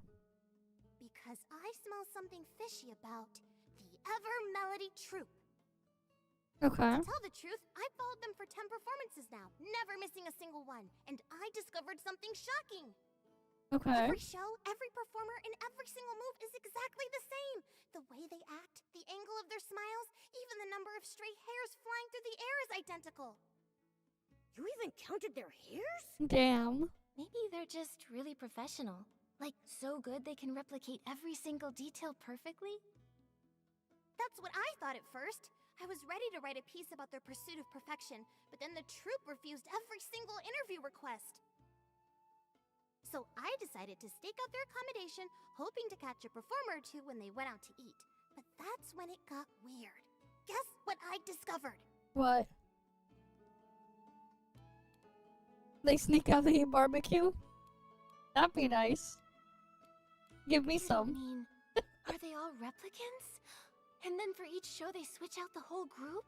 Because I smell something fishy about the Ever-Melody Troupe. Okay. To tell the truth, I've followed them for 10 performances now, never missing a single one, and I discovered something shocking. Okay. Every show, every performer, and every single move is exactly the same. The way they act, the angle of their smiles, even the number of stray hairs flying through the air is identical. You even counted their hairs? Damn. Maybe they're just really professional. Like, so good they can replicate every single detail perfectly? That's what I thought at first. I was ready to write a piece about their pursuit of perfection, but then the troupe refused every single interview request. So I decided to stake out their accommodation, hoping to catch a performer or two when they went out to eat. But that's when it got weird. Guess what I discovered? What? They sneak out the barbecue? That'd be nice. Give me I some. mean, are they all replicants? And then for each show they switch out the whole group?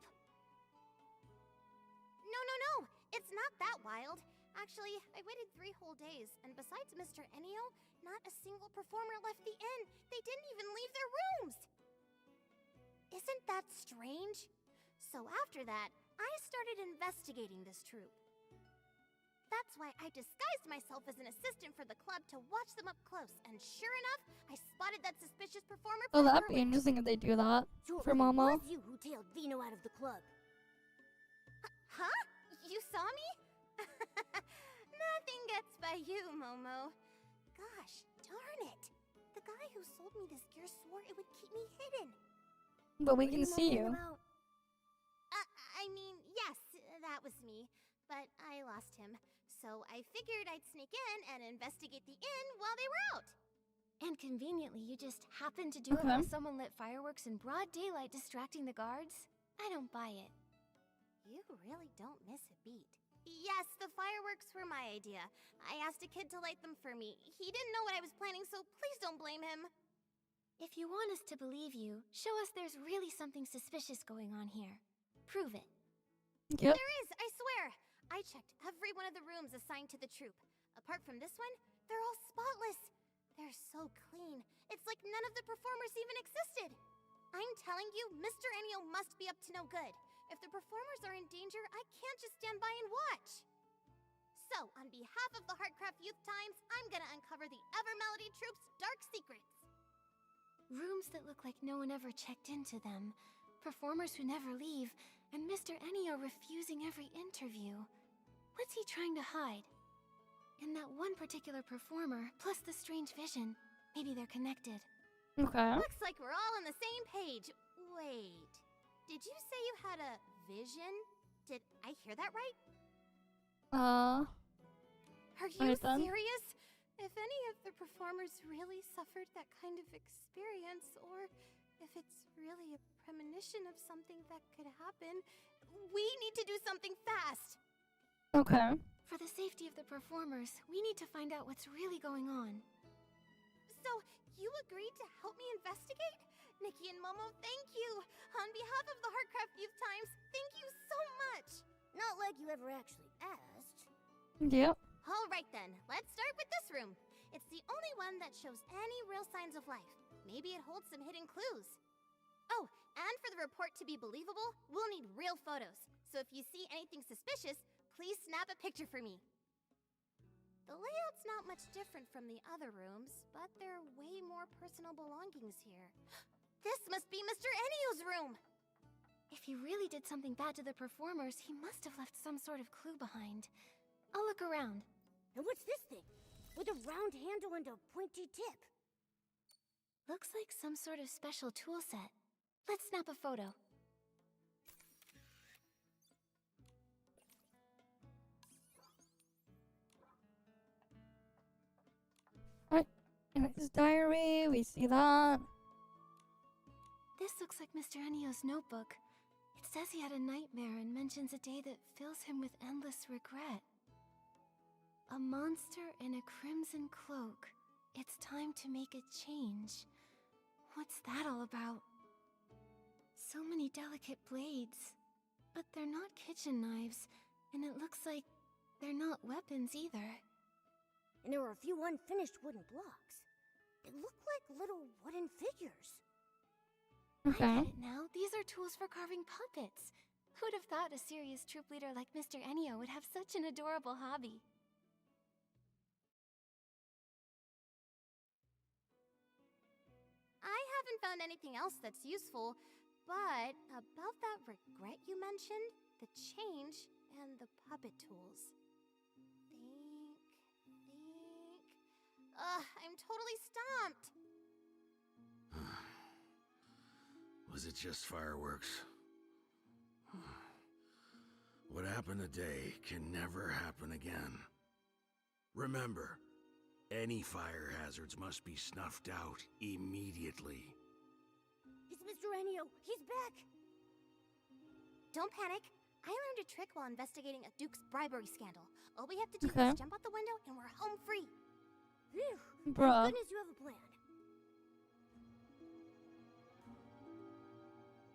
No. It's not that wild. Actually, I waited 3 whole days, and besides Mr. Enio, not a single performer left the inn. They didn't even leave their rooms. Isn't that strange? So after that, I started investigating this troupe. That's why I disguised myself as an assistant for the club to watch them up close, and sure enough, I spotted that suspicious performer. Oh, that'd be interesting if they do that So for it Momo. was you who tailed Vino out of the club. Huh? You saw me? Nothing gets by you, Momo. Gosh, darn it. The guy who sold me this gear swore it would keep me hidden. But we What are can see mumbling you. about? I mean, yes, that was me. But I lost him. So I figured I'd sneak in and investigate the inn while they were out. And conveniently, you just happened to do it while someone lit fireworks in broad daylight distracting the guards? I don't buy it. You really don't miss a beat. Yes, the fireworks were my idea. I asked a kid to light them for me. He didn't know what I was planning, so please don't blame him. If you want us to believe you, show us there's really something suspicious going on here. Prove it. Yep. There is, I swear. I checked every one of the rooms assigned to the troupe. Apart from this one, they're all spotless. They're so clean. It's like none of the performers even existed. I'm telling you, Mr. Enio must be up to no good. If the performers are in danger, I can't just stand by and watch. So, on behalf of the Heartcraft Youth Times, I'm gonna uncover the Evermelody Troupe's dark secrets. Rooms that look like no one ever checked into them. Performers who never leave, and Mr. Enio refusing every interview. What's he trying to hide? And that one particular performer, plus the strange vision. Maybe they're connected. Okay. Looks like we're all on the same page. Wait, did you say you had a vision? Did I hear that right? Are you serious? If any of the performers really suffered that kind of experience, or if it's really a premonition of something that could happen, we need to do something fast. Okay. For the safety of the performers, we need to find out what's really going on. So, you agreed to help me investigate? Nikki and Momo, thank you! On behalf of the Heartcraft Youth Times, thank you so much! Not like you ever actually asked. Yep. Alright then, let's start with this room. It's the only one that shows any real signs of life. Maybe it holds some hidden clues. Oh, and for the report to be believable, we'll need real photos. So if you see anything suspicious, please snap a picture for me. The layout's not much different from the other rooms, but there are way more personal belongings here. This must be Mr. Enio's room! If he really did something bad to the performers, he must have left some sort of clue behind. I'll look around. And what's this thing? With a round handle and a pointy tip. Looks like some sort of special tool set. Let's snap a photo. In his diary, we see that. This looks like Mr. Enio's notebook. It says he had a nightmare and mentions a day that fills him with endless regret. A monster in a crimson cloak. It's time to make a change. What's that all about? So many delicate blades. But they're not kitchen knives, and it looks like they're not weapons either. And there were a few unfinished wooden blocks. They look like little wooden figures. Okay. I get it now. These are tools for carving puppets. Who'd have thought a serious troop leader like Mr. Enio would have such an adorable hobby? I haven't found anything else that's useful, but about that regret you mentioned, the change, and the puppet tools. I'm totally stumped. Was it just fireworks? What happened today can never happen again. Remember, any fire hazards must be snuffed out immediately. It's Mr. Enio. He's back. Don't panic. I learned a trick while investigating a Duke's bribery scandal. All we have to do Okay. is jump out the window and we're home free. Phew. Bruh. Thank goodness you have a plan.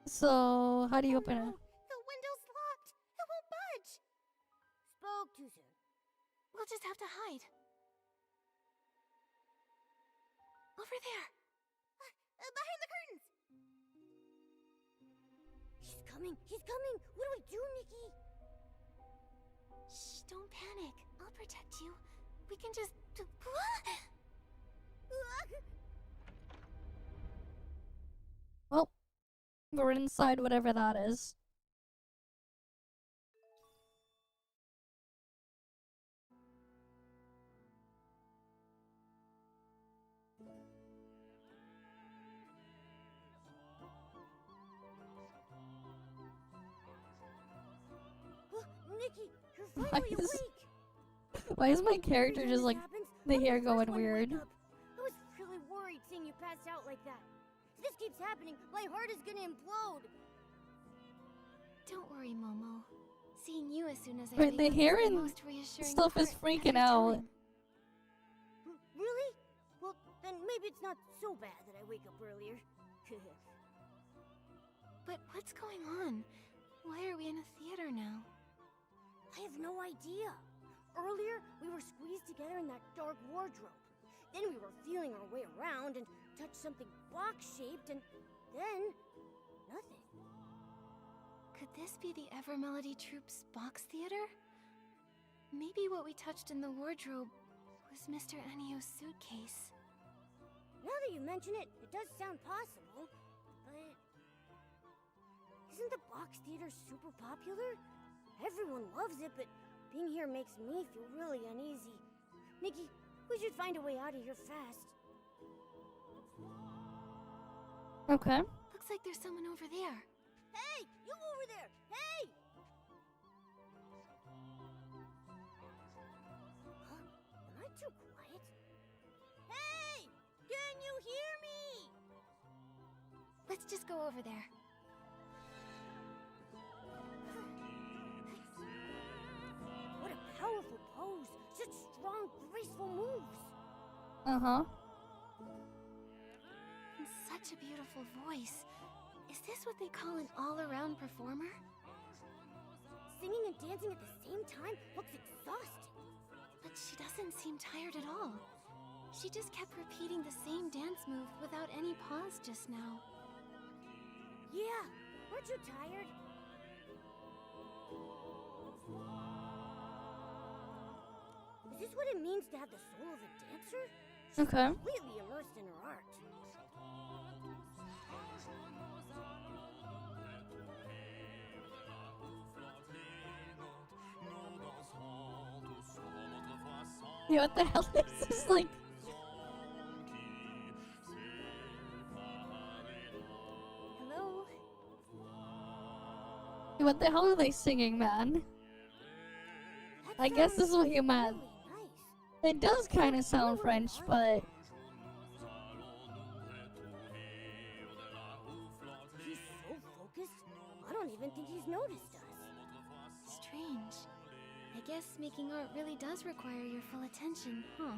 So, how do you open it? The window's locked. It won't budge. Spoke too soon. We'll just have to hide. Over there. Behind the curtains. He's coming. He's coming. What do we do, Nikki? Shh, don't panic. I'll protect you. We can just... Well, we're inside whatever that is. Nikki, you're Why finally is- awake. Why is my character Every just time like this happens, the I'm hair first going one to wake weird? up. I was really worried seeing you pass out like that. If this keeps happening, my heart is gonna implode. Don't worry, Momo. Seeing you as soon as I Right, wake the up hair is and most reassuring stuff is part freaking every out. time. Really? Well, then maybe it's not so bad that I wake up earlier. But what's going on? Why are we in a theater now? I have have no idea. Earlier, we were squeezed together in that dark wardrobe. Then we were feeling our way around and touched something box-shaped, and then... nothing. Could this be the Evermelody Troupe's box theater? Maybe what we touched in the wardrobe was Mr. Enio's suitcase. Now that you mention it, it does sound possible, but... Isn't the box theater super popular? Everyone loves it, but being here makes me feel really uneasy. Nikki, we should find a way out of here fast. Okay. Looks like there's someone over there. Hey! You over there! Hey! Huh? Am I too quiet? Hey! Can you hear me? Let's just go over there. What a powerful pose! Such strong, graceful moves! Uh-huh. And such a beautiful voice. Is this what they call an all-around performer? Singing and dancing at the same time looks exhausting. But she doesn't seem tired at all. She just kept repeating the same dance move without any pause just now. Yeah, weren't you tired? Is this what it means to have the soul of a dancer? She's Okay. completely immersed in her art. Yeah, what the hell is this? Like... Hello? What the hell are they singing, man? I guess this is what you meant. It does kind of sound French, but... He's so focused, I don't even think he's noticed us. Strange. I guess making art really does require your full attention, huh?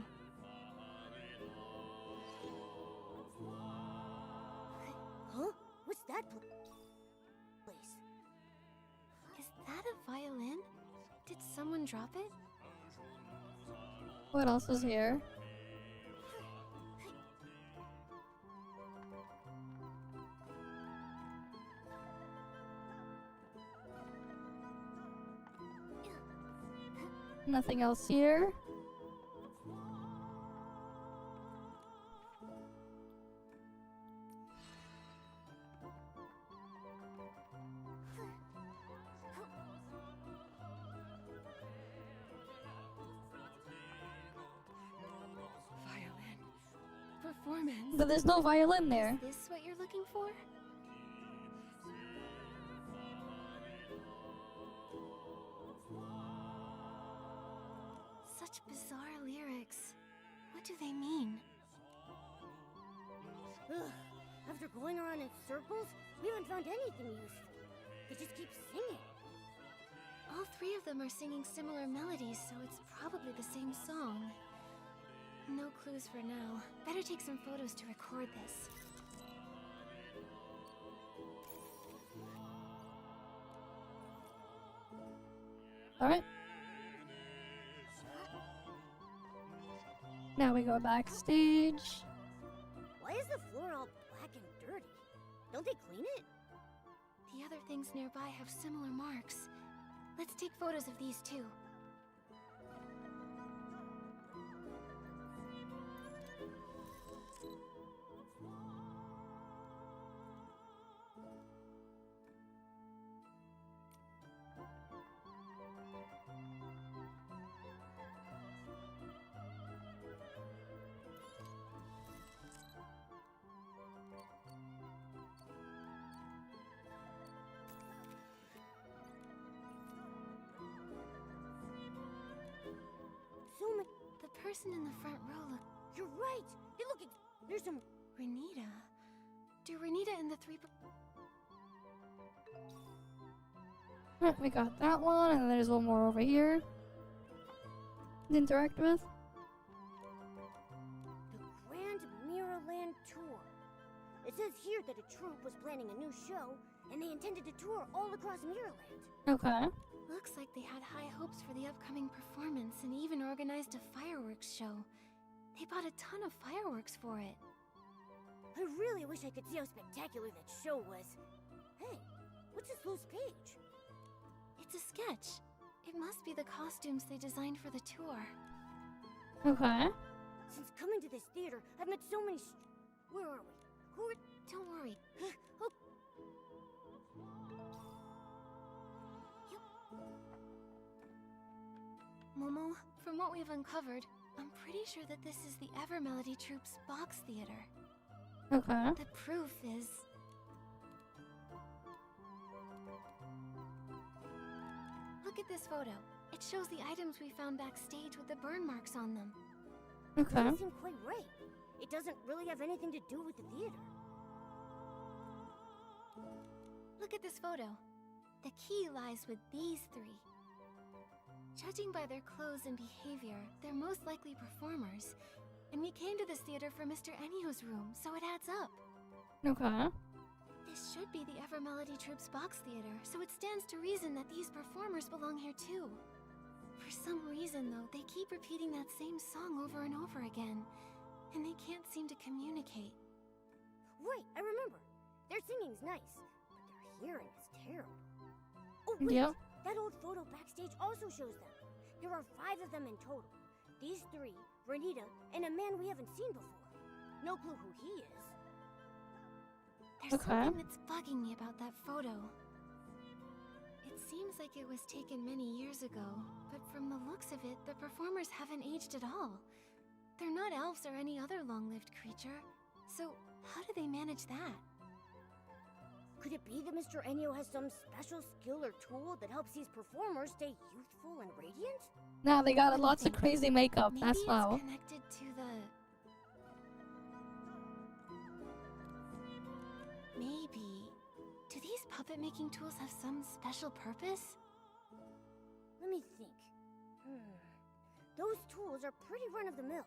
Huh? What's that place? Is that a violin? Did someone drop it? What else is here? Nothing else here. Violin. Performance. But there's no violin there. Is this what you're looking for? Such bizarre lyrics. What do they mean? Ugh. After going around in circles, we haven't found anything useful. They just keep singing. All three of them are singing similar melodies, so it's probably the same song. No clues for now. Better take some photos to record this. Alright. Now we go backstage. Why is the floor all black and dirty? Don't they clean it? The other things nearby have similar marks. Let's take photos of these too. The person in the front row look... You're right! They look there's some... Renita? Do Renita and the three... Right, we got that one, and there's one more over here to interact with. The Grand Mirrorland Tour. It says here that a troupe was planning a new show, and they intended to tour all across Mirrorland. Okay. Looks like they had high hopes for the upcoming performance and even organized a fireworks show. They bought a ton of fireworks for it. I really wish I could see how spectacular that show was. Hey, what's this loose page? It's a sketch. It must be the costumes they designed for the tour. Okay. Since coming to this theater, I've met so many Where are we? Who are... Don't worry. Oh. Momo, from what we've uncovered, I'm pretty sure that this is the Evermelody Troupe's box theater. Okay. The proof is... Look at this photo. It shows the items we found backstage with the burn marks on them. Okay. Doesn't seem quite right. It doesn't really have anything to do with the theater. Look at this photo. The key lies with these three. Judging by their clothes and behavior, they're most likely performers. And we came to this theater for Mr. Enio's room, so it adds up. Okay. This should be the Evermelody Troupe's box theater, so it stands to reason that these performers belong here too. For some reason, though, they keep repeating that same song over and over again, and they can't seem to communicate. Right, I remember. Their singing's nice, but their hearing is terrible. Oh, wait! Yep. That old photo backstage also shows them. There are 5 of them in total. These 3, Renita, and a man we haven't seen before. No clue who he is. There's something that's bugging me about that photo. It seems like it was taken many years ago, but from the looks of it, the performers haven't aged at all. They're not elves or any other long-lived creature, so how do they manage that? Could it be that Mr. Enio has some special skill or tool that helps these performers stay youthful and radiant? Nah, they got lots of crazy makeup, Maybe that's how. it's connected to the... Maybe... Do these puppet-making tools have some special purpose? Let me think. Those tools are pretty run-of-the-mill.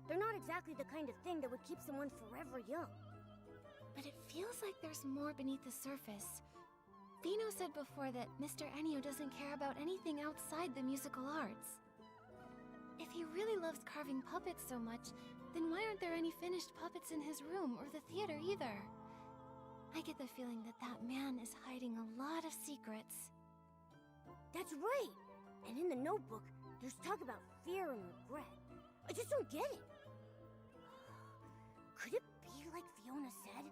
They're not exactly the kind of thing that would keep someone forever young. But it feels like there's more beneath the surface. Vino said before that Mr. Enio doesn't care about anything outside the musical arts. If he really loves carving puppets so much, then why aren't there any finished puppets in his room or the theater either? I get the feeling that that man is hiding a lot of secrets. That's right! And in the notebook, there's talk about fear and regret. I just don't get it. Could it be like Fiona said?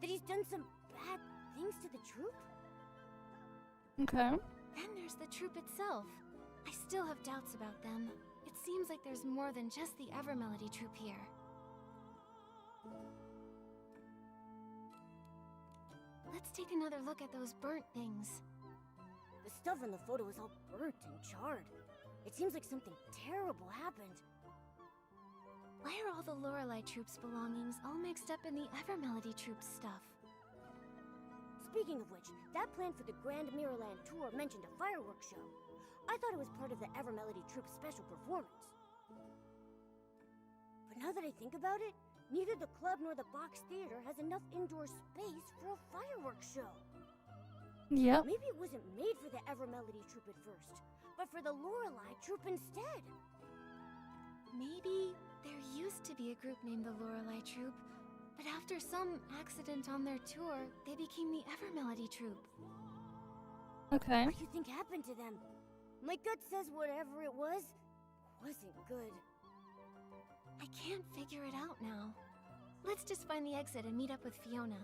That he's done some bad things to the troupe? Okay. Then there's the troupe itself. I still have doubts about them. It seems like there's more than just the Evermelody troupe here. Let's take another look at those burnt things. The stuff in the photo is all burnt and charred. It seems like something terrible happened. Why are all the Lorelei troupe's belongings all mixed up in the Evermelody troupe's stuff? Speaking of which, that plan for the Grand Mirrorland tour mentioned a fireworks show. I thought it was part of the Evermelody troupe's special performance. But now that I think about it, neither the club nor the box theater has enough indoor space for a fireworks show. Yep. Maybe it wasn't made for the Evermelody troupe at first, but for the Lorelei troupe instead. Maybe there used to be a group named the Lorelei troupe, but after some accident on their tour, they became the Evermelody troupe. Okay. What do you think happened to them? My gut says whatever it was wasn't good. I can't figure it out now. Let's just find the exit and meet up with Fiona.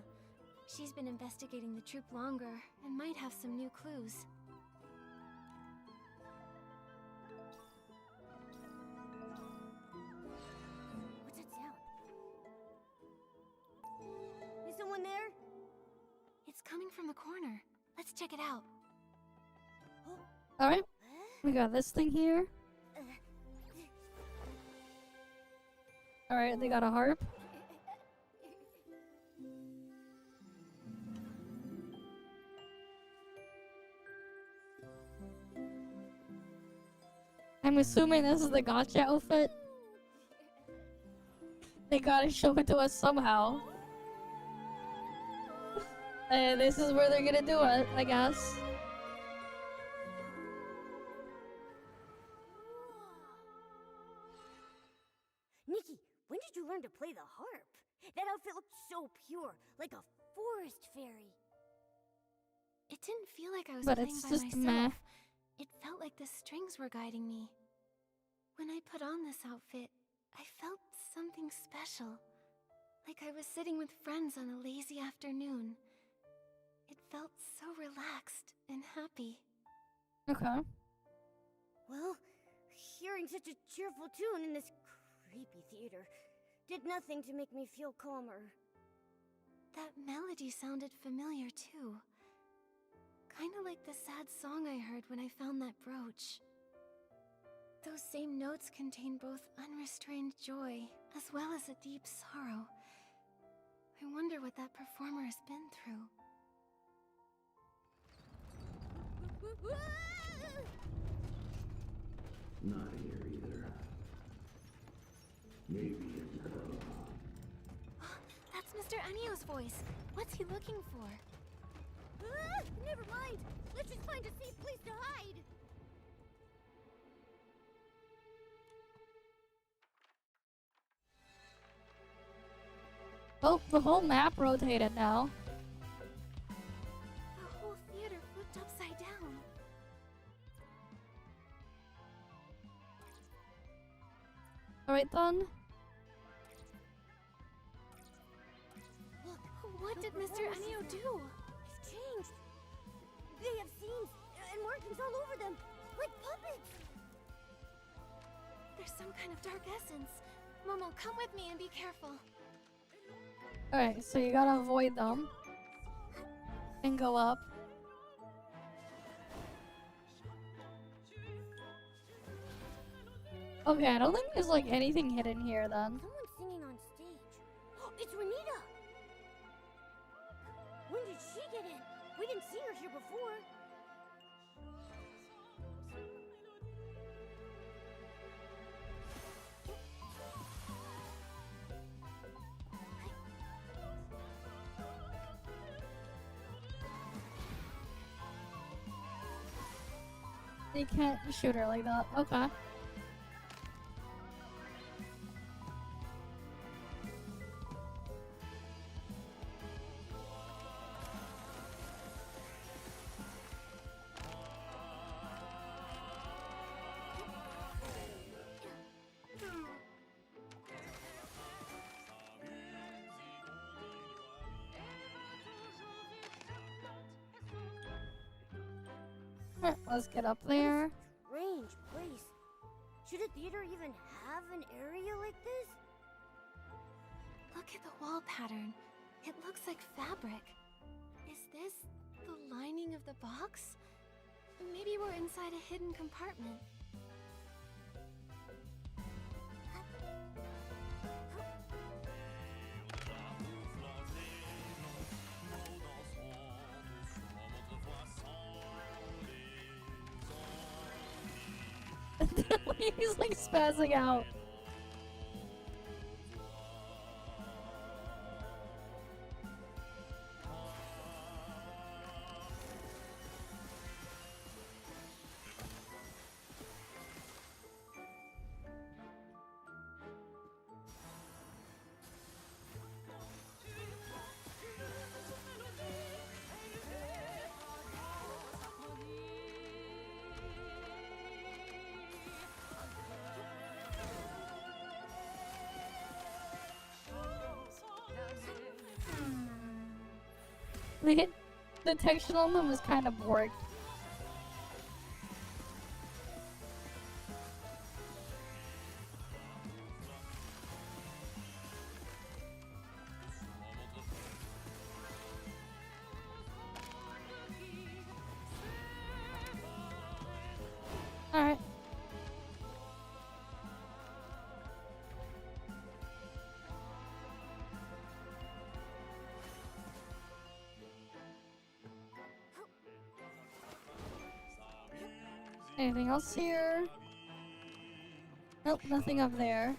She's been investigating the troupe longer and might have some new clues. What's that sound? Is someone there? It's coming from the corner. Let's check it out. Alright. We got this thing here. Alright, they got a harp. I'm assuming this is the gotcha outfit. They gotta show it to us somehow. And this is where they're gonna do it, I guess. when did you learn to play the harp? That outfit looked so pure, like a forest fairy. It didn't feel like I was But playing it's by just myself. meh. It felt like the strings were guiding me. When I put on this outfit, I felt something special. Like I was sitting with friends on a lazy afternoon. It felt so relaxed and happy. Okay. Well, hearing such a cheerful tune in this creepy theater did nothing to make me feel calmer. That melody sounded familiar too. Kinda like the sad song I heard when I found that brooch. Those same notes contain both unrestrained joy as well as a deep sorrow. I wonder what that performer has been through. Not here either. Maybe it's That's Mr. Anio's voice. What's he looking for? Never mind. Let's just find a safe place to hide. Oh, the whole map rotated now. The whole theater flipped upside down. Alright then. Look, What did Mr. Anio do? They've changed. They have seams and markings all over them, like puppets. There's some kind of dark essence. Momo, come with me and be careful. Alright, so you gotta avoid them. And go up. Okay, I don't think there's like anything hidden here then. Someone's singing on stage. It's Renita. When did she get in? We didn't see her here before. You can't shoot her like that. Okay. Alright, let's get up there. Strange place. Should a theater even have an area like this? Look at the wall pattern. It looks like fabric. Is this the lining of the box? Maybe we're inside a hidden compartment. He's like spazzing out. The hit detection on them is kind of boring. Alright. Anything else here? Nope, nothing up there.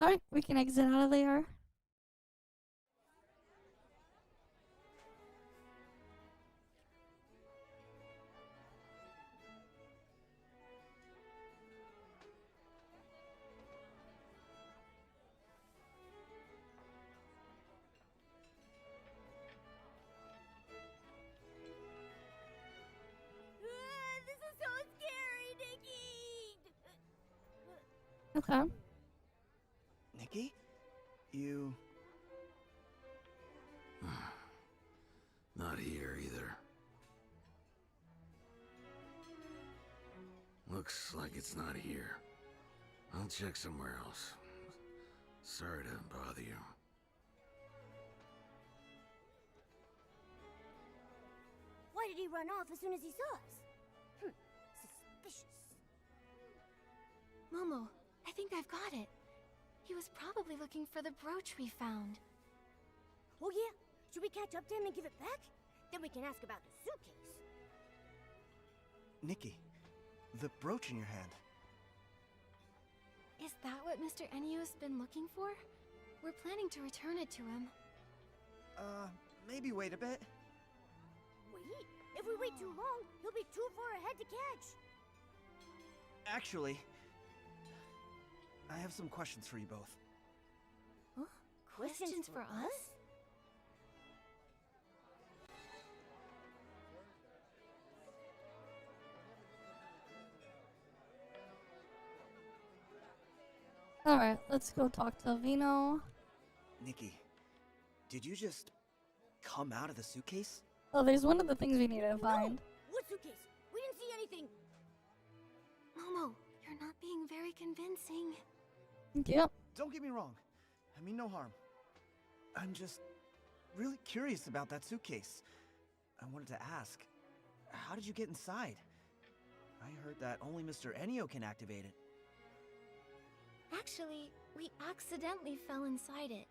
Alright, we can exit out of there. Okay. Nikki? You... Not here either. Looks like it's not here. I'll check somewhere else. Sorry to bother you. Why did he run off as soon as he saw us? Suspicious. Momo, I think I've got it. He was probably looking for the brooch we found. Oh yeah? Should we catch up to him and give it back? Then we can ask about the suitcase. Nikki, the brooch in your hand. Is that what Mr. Enio's been looking for? We're planning to return it to him. Maybe wait a bit. Wait? If we wait too long, he'll be too far ahead to catch. Actually, I have some questions for you both. Huh? Questions for us? Alright, let's go talk to Vino. Nikki, did you just come out of the suitcase? Oh, there's one of the things we need to find. No! What suitcase? We didn't see anything. Momo, you're not being very convincing. Yep. Don't get me wrong. I mean no harm. I'm just really curious about that suitcase. I wanted to ask, how did you get inside? I heard that only Mr. Enio can activate it. Actually, we accidentally fell inside it.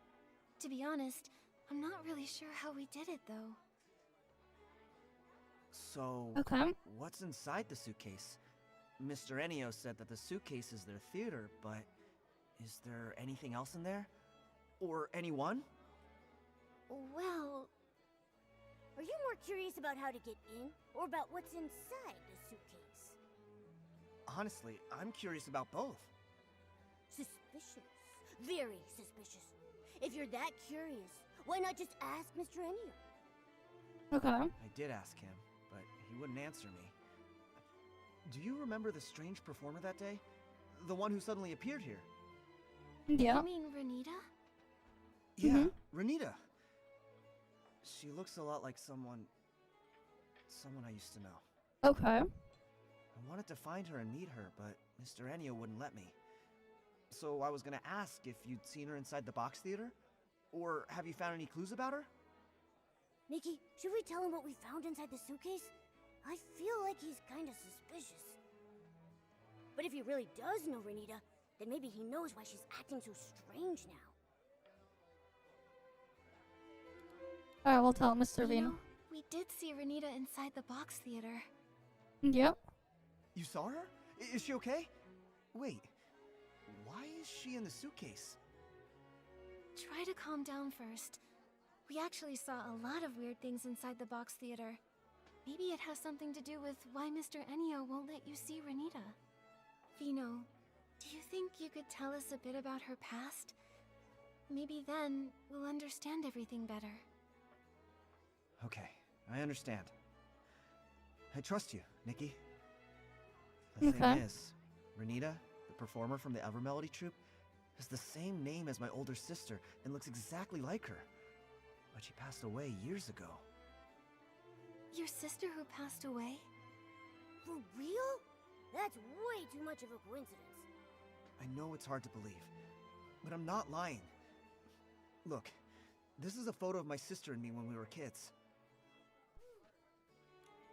To be honest, I'm not really sure how we did it, though. So, okay. What's inside the suitcase? Mr. Enio said that the suitcase is their theater, but is there anything else in there? Or anyone? Well... Are you more curious about how to get in, or about what's inside the suitcase? Honestly, I'm curious about both. Suspicious. Very suspicious. If you're that curious, why not just ask Mr. Enio? Okay. I did ask him, but he wouldn't answer me. Do you remember the strange performer that day? The one who suddenly appeared here? Yeah. You mean Renita? Yeah, Renita. She looks a lot like someone I used to know. Okay. I wanted to find her and meet her, but Mr. Enio wouldn't let me. So I was gonna ask if you'd seen her inside the box theater? Or have you found any clues about her? Nikki, should we tell him what we found inside the suitcase? I feel like he's kinda suspicious. But if he really does know Renita, then maybe he knows why she's acting so strange now. Alright, we'll tell Mr. You Vino. know, we did see Renita inside the box theater. Yep. You saw her? Is she okay? Wait, why is she in the suitcase? Try to calm down first. We actually saw a lot of weird things inside the box theater. Maybe it has something to do with why Mr. Enio won't let you see Renita. Vino, do you think you could tell us a bit about her past? Maybe then we'll understand everything better. Okay, I understand. I trust you, Nikki. The thing is, Renita, the performer from the Evermelody troupe, has the same name as my older sister and looks exactly like her. But she passed away years ago. Your sister who passed away? For real? That's way too much of a coincidence. I know it's hard to believe, but I'm not lying. Look, this is a photo of my sister and me when we were kids.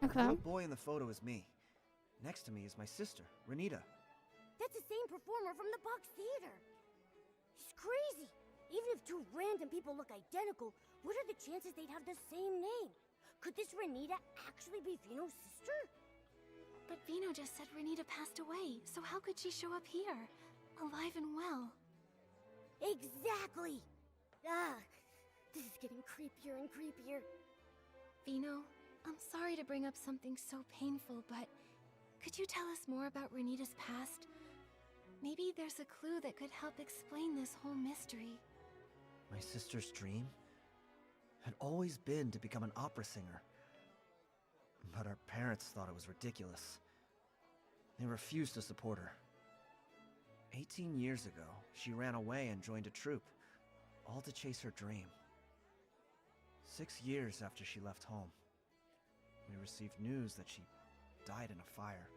Okay. The little boy in the photo is me. Next to me is my sister, Renita. That's the same performer from the box theater. He's crazy. Even if two random people look identical, what are the chances they'd have the same name? Could this Renita actually be Vino's sister? But Vino just said Renita passed away, so how could she show up here, alive and well? Exactly! This is getting creepier and creepier. Vino, I'm sorry to bring up something so painful, but could you tell us more about Renita's past? Maybe there's a clue that could help explain this whole mystery. My sister's dream had always been to become an opera singer. But our parents thought it was ridiculous. They refused to support her. 18 years ago, she ran away and joined a troupe, all to chase her dream. 6 years after she left home, we received news that she died in a fire.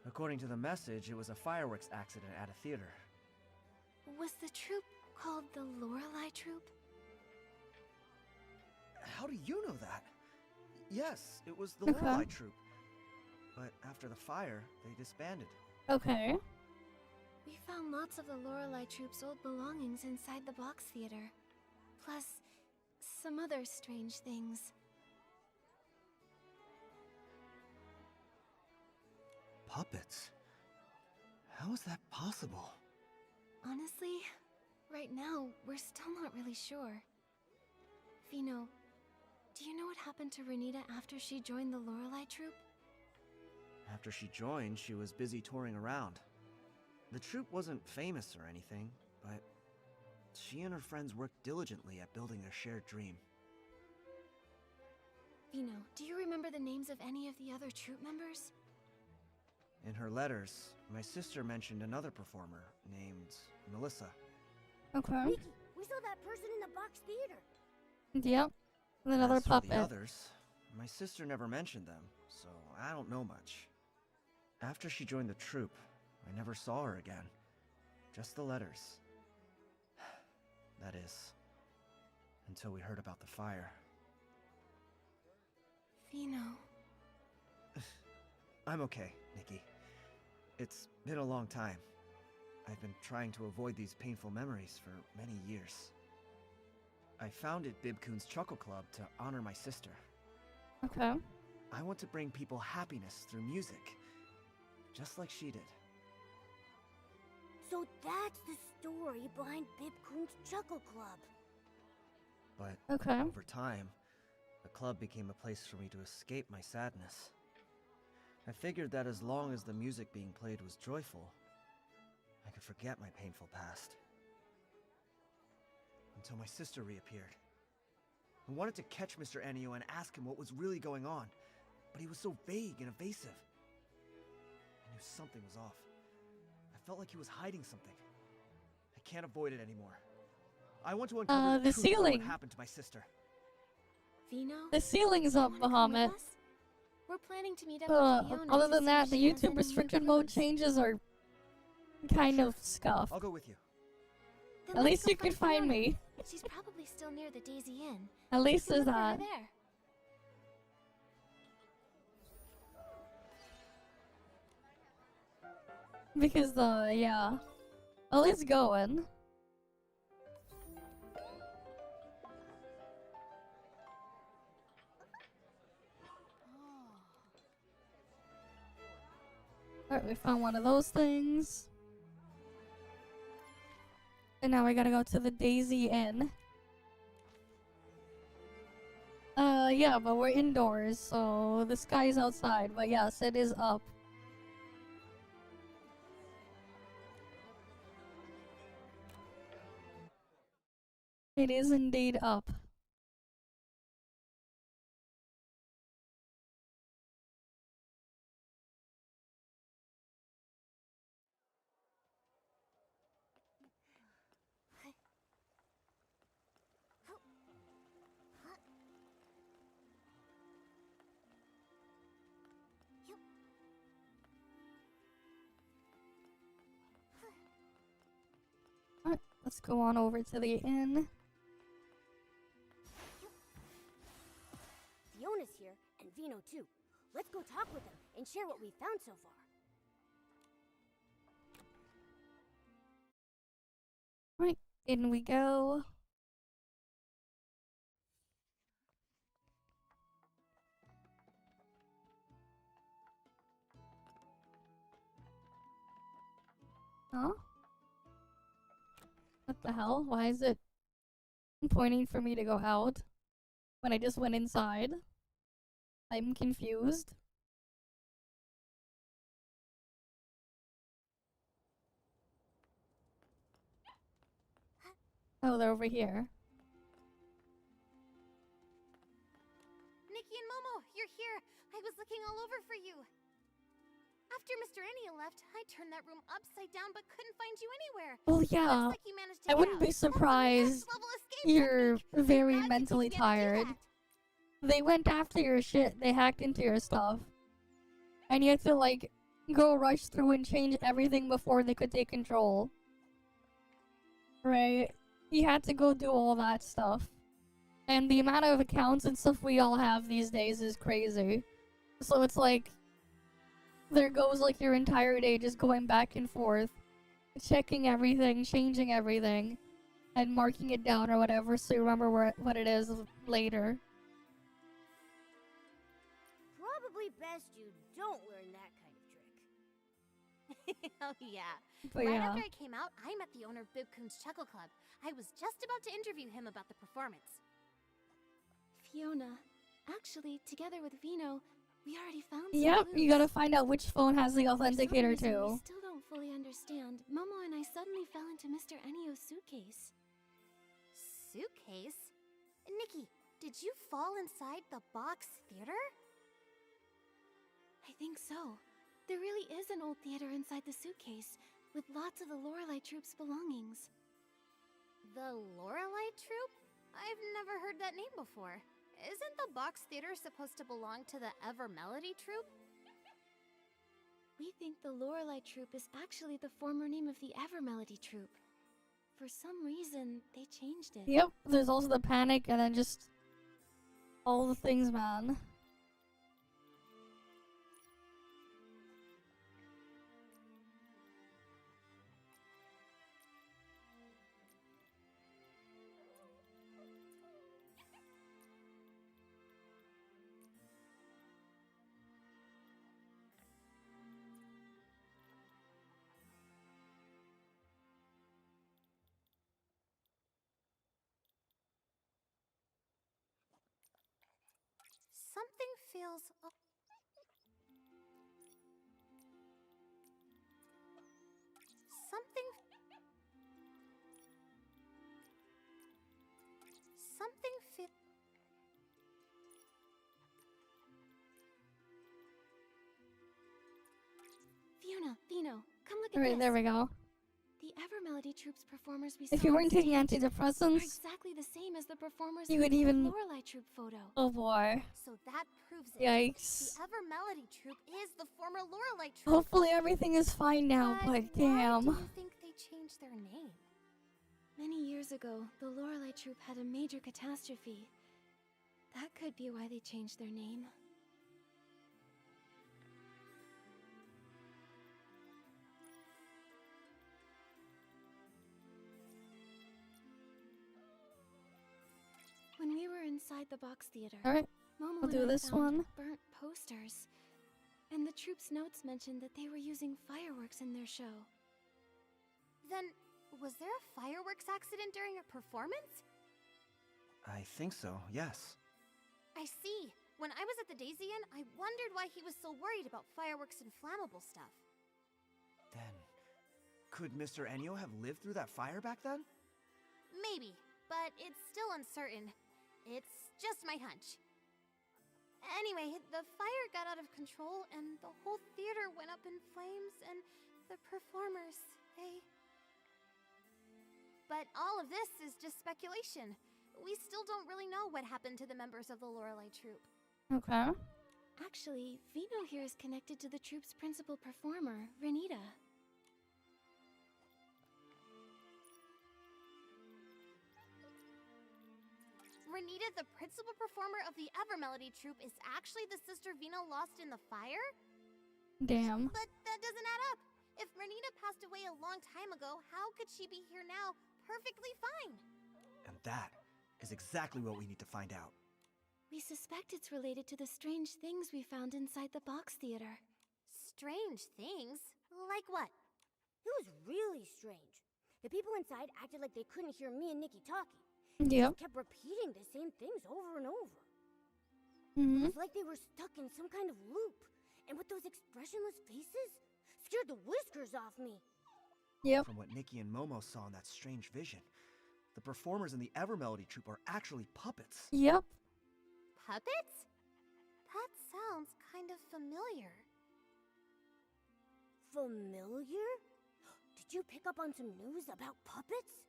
According to the message, it was a fireworks accident at a theater. Was the troupe called the Lorelei Troupe? How do you know that? Yes, it was the Okay. Lorelei troupe. But after the fire, they disbanded. Okay. We found lots of the Lorelei Troupe's old belongings inside the box theater. Plus, some other strange things. Puppets? How is that possible? Honestly, right now, we're still not really sure. Vino, do you know what happened to Renita after she joined the Lorelei Troupe? After she joined, she was busy touring around. The troupe wasn't famous or anything, but she and her friends worked diligently at building their shared dream. Vino, do you remember the names of any of the other troupe members? In her letters, my sister mentioned another performer named Melissa. Okay. Nikki, we saw that person in the box theater. Yep. Another As for puppet. the others, my sister never mentioned them, so I don't know much. After she joined the troupe, I never saw her again. Just the letters. That is, until we heard about the fire. Vino. I'm okay, Nikki. It's been a long time. I've been trying to avoid these painful memories for many years. I founded Bibcoon's Chuckle Club to honor my sister. Okay. I want to bring people happiness through music, just like she did. So that's the story behind Bibcoon's Chuckle Club. But Okay. over time, the club became a place for me to escape my sadness. I figured that as long as the music being played was joyful, I could forget my painful past. Until my sister reappeared. I wanted to catch Mr. Enio and ask him what was really going on, but he was so vague and evasive. I knew something was off. I felt like he was hiding something. I can't avoid it anymore. I want to uncover the truth about ceiling. what happened to my sister. Vino? The ceiling's up, Bahamut. We're planning to meet up with Fiona Other to than see that, if the she has YouTube any restricted new mode clues. changes are kind of scuffed. I'll go with you. Then At let's least go you can find Fiona. me. She's probably still near the Daisy Inn. At least We can there's look for her that. there. Because yeah. Well, it's going. Alright, we found one of those things. And now we gotta go to the Daisy Inn. Yeah, but we're indoors, so the sky's outside. But yes, it is up. It is indeed up. Alright, let's go on over to the inn. Fiona's here, and Vino too. Let's go talk with them and share what we found so far. Right, in we go. Huh? What the hell? Why is it pointing for me to go out when I just went inside? I'm confused. Oh, they're over here. Nikki and Momo, you're here. I was looking all over for you. After Mr. Enya left, I turned that room upside down but couldn't find you anywhere. Well, yeah. Looks like you managed to I get wouldn't out. be surprised. You're very mentally tired. They went after your shit. They hacked into your stuff. And you had to, like, go rush through and change everything before they could take control. Right? You had to go do all that stuff. And the amount of accounts and stuff we all have these days is crazy. So it's like, there goes like your entire day just going back and forth, checking everything, changing everything, and marking it down or whatever so you remember what it is later. Probably best you don't learn that kind of trick. Oh yeah. But right yeah. after I came out, I met the owner of Bibcoon's Chuckle Club. I was just about to interview him about the performance. Fiona, actually, together with Vino, we already found some Yep, clues. you gotta find out which phone has the For some authenticator reason, too. We still don't fully understand. Momo and I suddenly fell into Mr. Enio's suitcase. Suitcase? Nikki, did you fall inside the box theater? I think so. There really is an old theater inside the suitcase, with lots of the Lorelei Troupe's belongings. The Lorelei Troupe? I've never heard that name before. Isn't the box theater supposed to belong to the Ever Melody Troupe? We think the Lorelei Troupe is actually the former name of the Ever Melody Troupe. For some reason, they changed it. Yep, there's also the panic and then just all the things, man. Something feels... Something feel... Fiona, Vino, come look at Alright, this. there we go. The Ever Melody Troupe's performers we saw If you weren't on taking stage are antidepressants, exactly the same as the performers you in would the even... Lorelei Troupe photo. Oh boy. So that proves it. Yikes. The Ever Melody Troupe is the former Lorelei Troupe. Hopefully everything is fine now, but damn. Why do you think they changed their name? Many years ago, the Lorelei Troupe had a major catastrophe. That could be why they changed their name. When we were inside the box theater, Alright, Momo we'll and do I this found one. burnt posters. And the troupe's notes mentioned that they were using fireworks in their show. Then, was there a fireworks accident during a performance? I think so, yes. I see. When I was at the Daisy Inn, I wondered why he was so worried about fireworks and flammable stuff. Then, could Mr. Enio have lived through that fire back then? Maybe, but it's still uncertain. It's just my hunch. Anyway, the fire got out of control and the whole theater went up in flames and the performers, they... But all of this is just speculation. We still don't really know what happened to the members of the Lorelei Troupe. Okay. Actually, Vino here is connected to the troupe's principal performer, Renita. Renita, the principal performer of the Ever Melody Troupe, is actually the sister Vino lost in the fire? Damn. But that doesn't add up. If Renita passed away a long time ago, how could she be here now, perfectly fine? And that is exactly what we need to find out. We suspect it's related to the strange things we found inside the box theater. Strange things? Like what? It was really strange. The people inside acted like they couldn't hear me and Nikki talking. Yep. They just kept repeating the same things over and over. It was like they were stuck in some kind of loop. And with those expressionless faces, scared the whiskers off me. Yep. From what Nikki and Momo saw in that strange vision, the performers in the Ever Melody Troupe are actually puppets. Yep. Puppets? That sounds kind of familiar. familiar? Did you pick up on some news about puppets?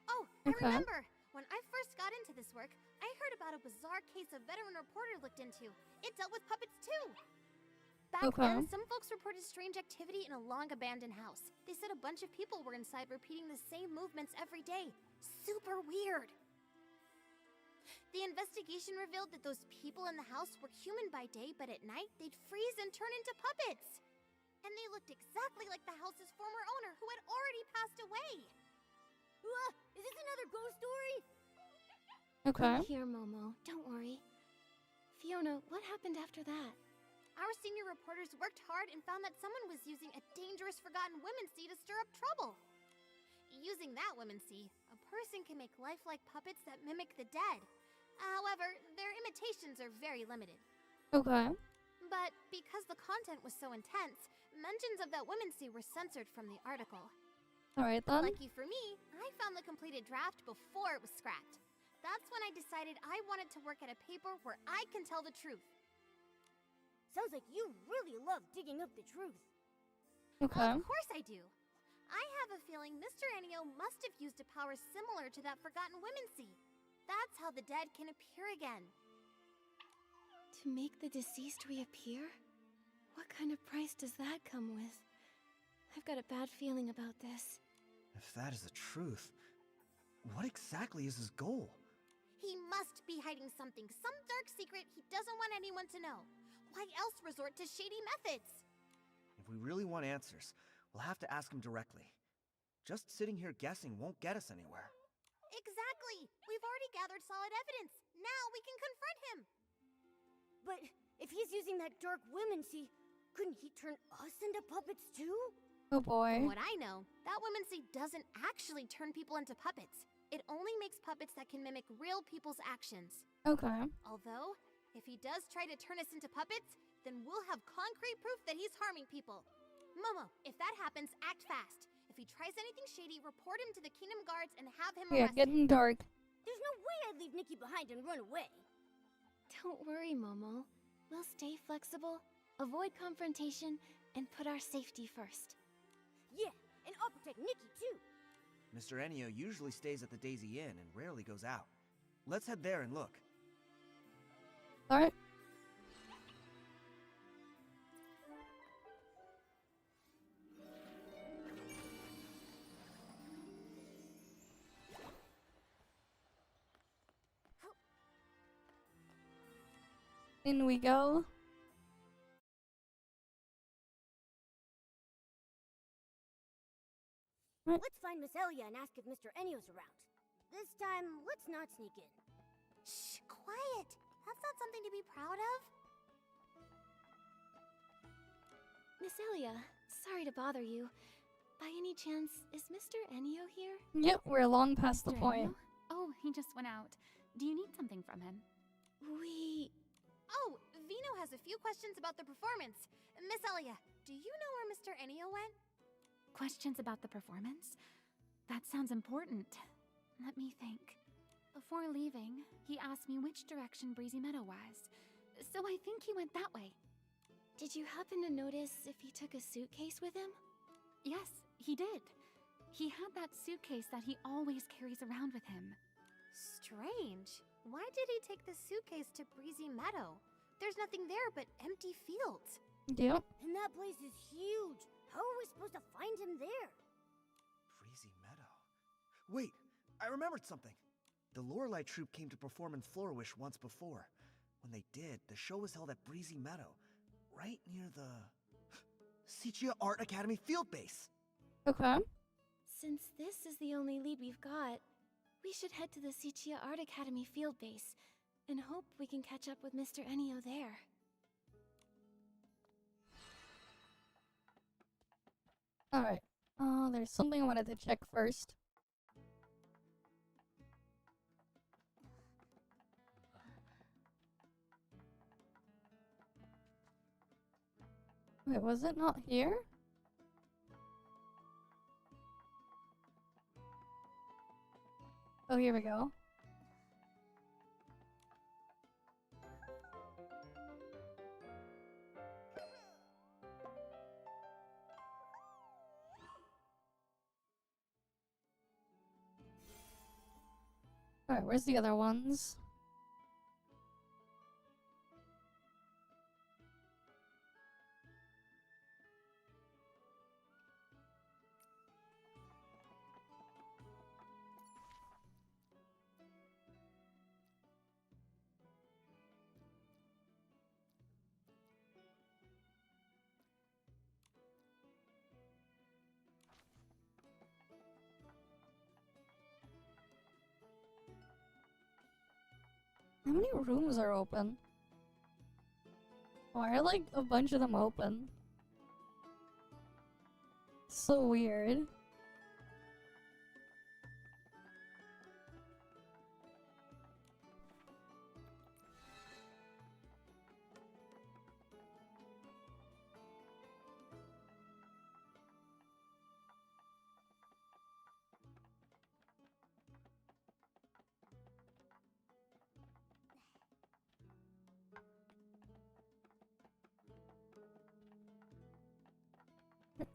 Oh, I remember! When I first got into this work, I heard about a bizarre case a veteran reporter looked into. It dealt with puppets too! Back then, some folks reported strange activity in a long-abandoned house. They said a bunch of people were inside repeating the same movements every day. Super weird! The investigation revealed that those people in the house were human by day, but at night, they'd freeze and turn into puppets! And they looked exactly like the house's former owner, who had already passed away! Is this another ghost story? Okay. I'm here, Momo. Don't worry. Fiona, what happened after that? Our senior reporters worked hard and found that someone was using a dangerous forgotten womency to stir up trouble. Using that womency, a person can make lifelike puppets that mimic the dead. However, their imitations are very limited. Okay. But because the content was so intense, mentions of that womency were censored from the article. Alright then. Lucky for me, I found the completed draft before it was scrapped. That's when I decided I wanted to work at a paper where I can tell the truth. Sounds like you really love digging up the truth. Okay. Of course I do. I have a feeling Mr. Enio must have used a power similar to that forgotten womency. That's how the dead can appear again. To make the deceased reappear? What kind of price does that come with? I've got a bad feeling about this. If that is the truth, what exactly is his goal? He must be hiding something, some dark secret he doesn't want anyone to know. Why else resort to shady methods? If we really want answers, we'll have to ask him directly. Just sitting here guessing won't get us anywhere. Exactly! We've already gathered solid evidence. Now we can confront him! But if he's using that dark womency, couldn't he turn us into puppets too? Oh boy. From what I know, that womency doesn't actually turn people into puppets. It only makes puppets that can mimic real people's actions. Okay. Although, if he does try to turn us into puppets, then we'll have concrete proof that he's harming people. Momo, if that happens, act fast. If he tries anything shady, report him to the Kingdom Guards and have him arrested. Yeah, getting dark. There's no way I'd leave Nikki behind and run away. Don't worry, Momo. We'll stay flexible, avoid confrontation, and put our safety first. Yeah, and I'll protect Nikki too. Mr. Enio usually stays at the Daisy Inn and rarely goes out. Let's head there and look. Alright. In we go. Let's find Miss Elia and ask if Mr. Enio's around. This time, let's not sneak in. Shh, quiet! That's not something to be proud of. Miss Elia, sorry to bother you. By any chance, is Mr. Enio here? Yep, we're long past the Mr. point. Enio? Oh, he just went out. Do you need something from him? Oh, Vino has a few questions about the performance. Miss Elia, do you know where Mr. Enio went? Questions about the performance? That sounds important. Let me think. Before leaving, he asked me which direction Breezy Meadow was. So I think he went that way. Did you happen to notice if he took a suitcase with him? Yes, he did. He had that suitcase that he always carries around with him. Strange. Why did he take the suitcase to Breezy Meadow? There's nothing there but empty fields. Yep. And that place is huge. How are we supposed to find him there? Breezy Meadow. Wait, I remembered something. The Lorelei troupe came to perform in Flourish once before. When they did, the show was held at Breezy Meadow, right near the Sichia Art Academy field base. Okay. Since this is the only lead we've got, we should head to the Sichia Art Academy field base and hope we can catch up with Mr. Enio there. Alright. There's something I wanted to check first. Wait, was it not here? Oh, here we go. Alright, where's the other ones? How many rooms are open? Why are like a bunch of them open? So weird.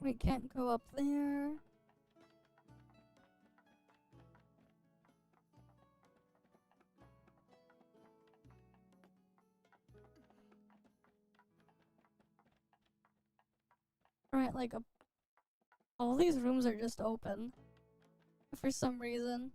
We can't go up there. Right, like all these rooms are just open for some reason.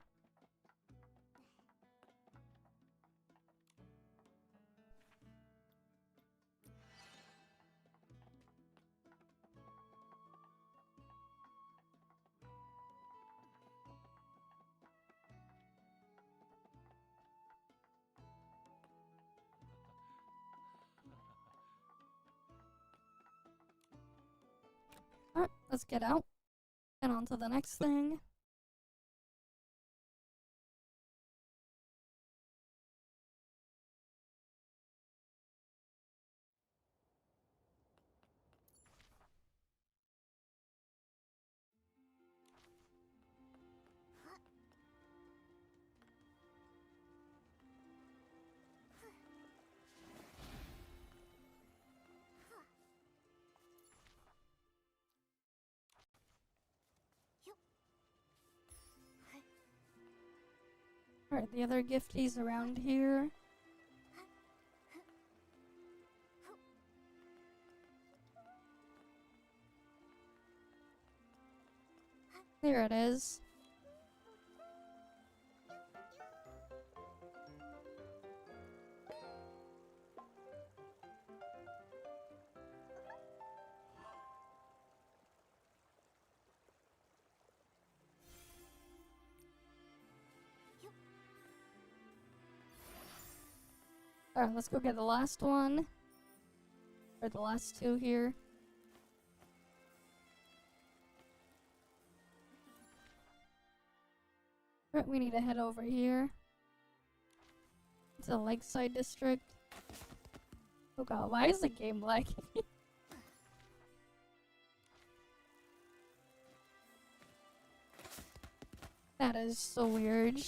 Alright, let's get out and on to the next thing. Alright, the other gifties around here. There it is. Alright, let's go get the last one. Or the last two here. Right, we need to head over here. To the Lakeside District. Oh god, why is the game lagging? That is so weird.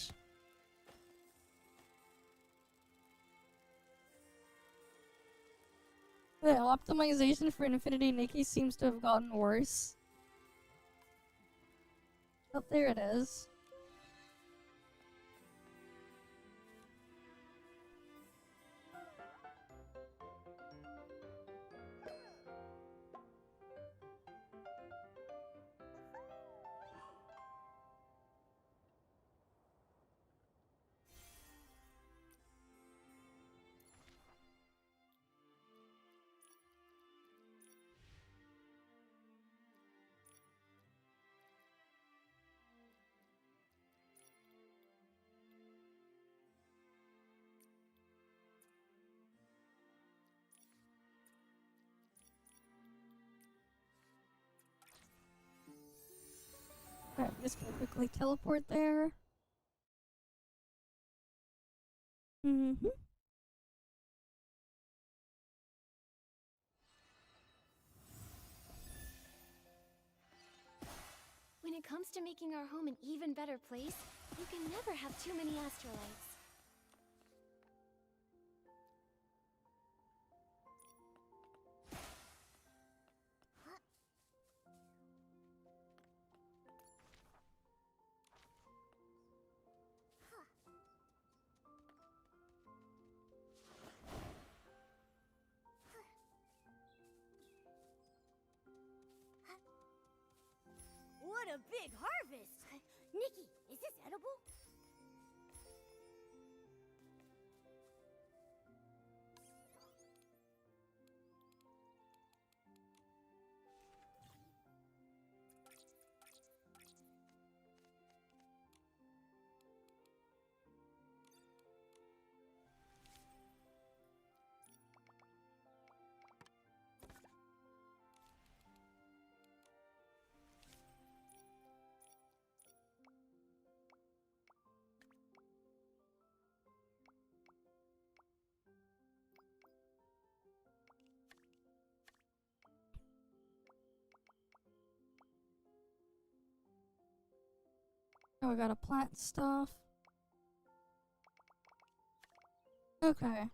The optimization for Infinity Nikki seems to have gotten worse. Oh, there it is. Alright, just gonna quickly teleport there. Mm-hmm. When it comes to making our home an even better place, you can never have too many astrolites. a big harvest! Nikki, is this edible? Oh, I gotta plant stuff. Okay.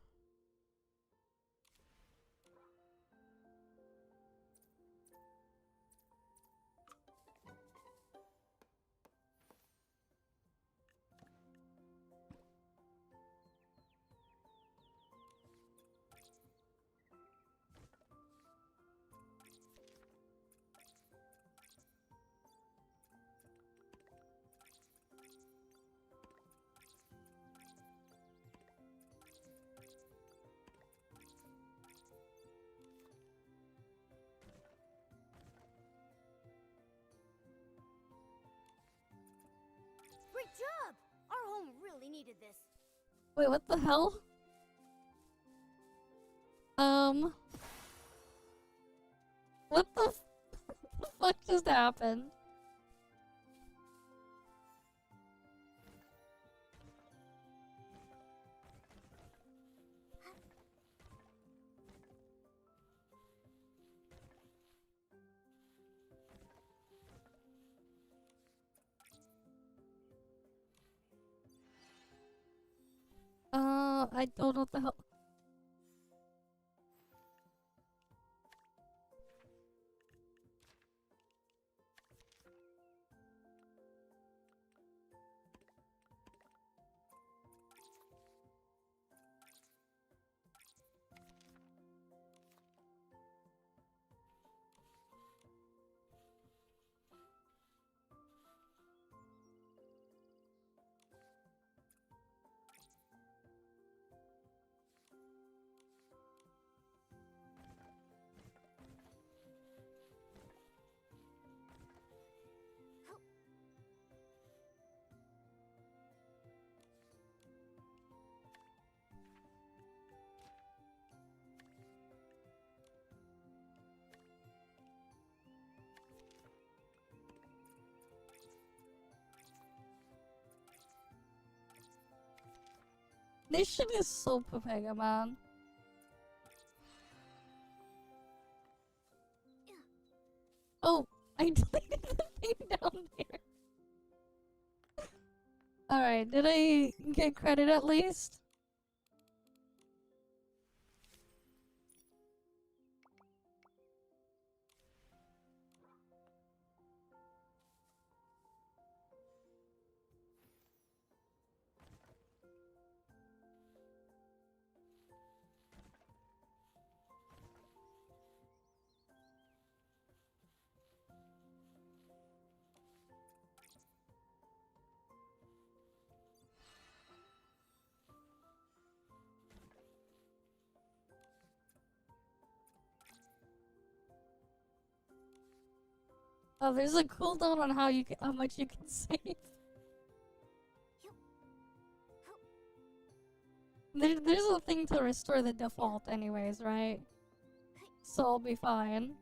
Great job! Our home really needed this. Wait, what the hell? What the fuck just happened? I don't know what the hell. This shit is so Papega, man. Oh, I deleted the thing down there. Alright, did I get credit at least? Oh, there's a cooldown on how much you can save. There's a thing to restore the default anyways, right? So I'll be fine.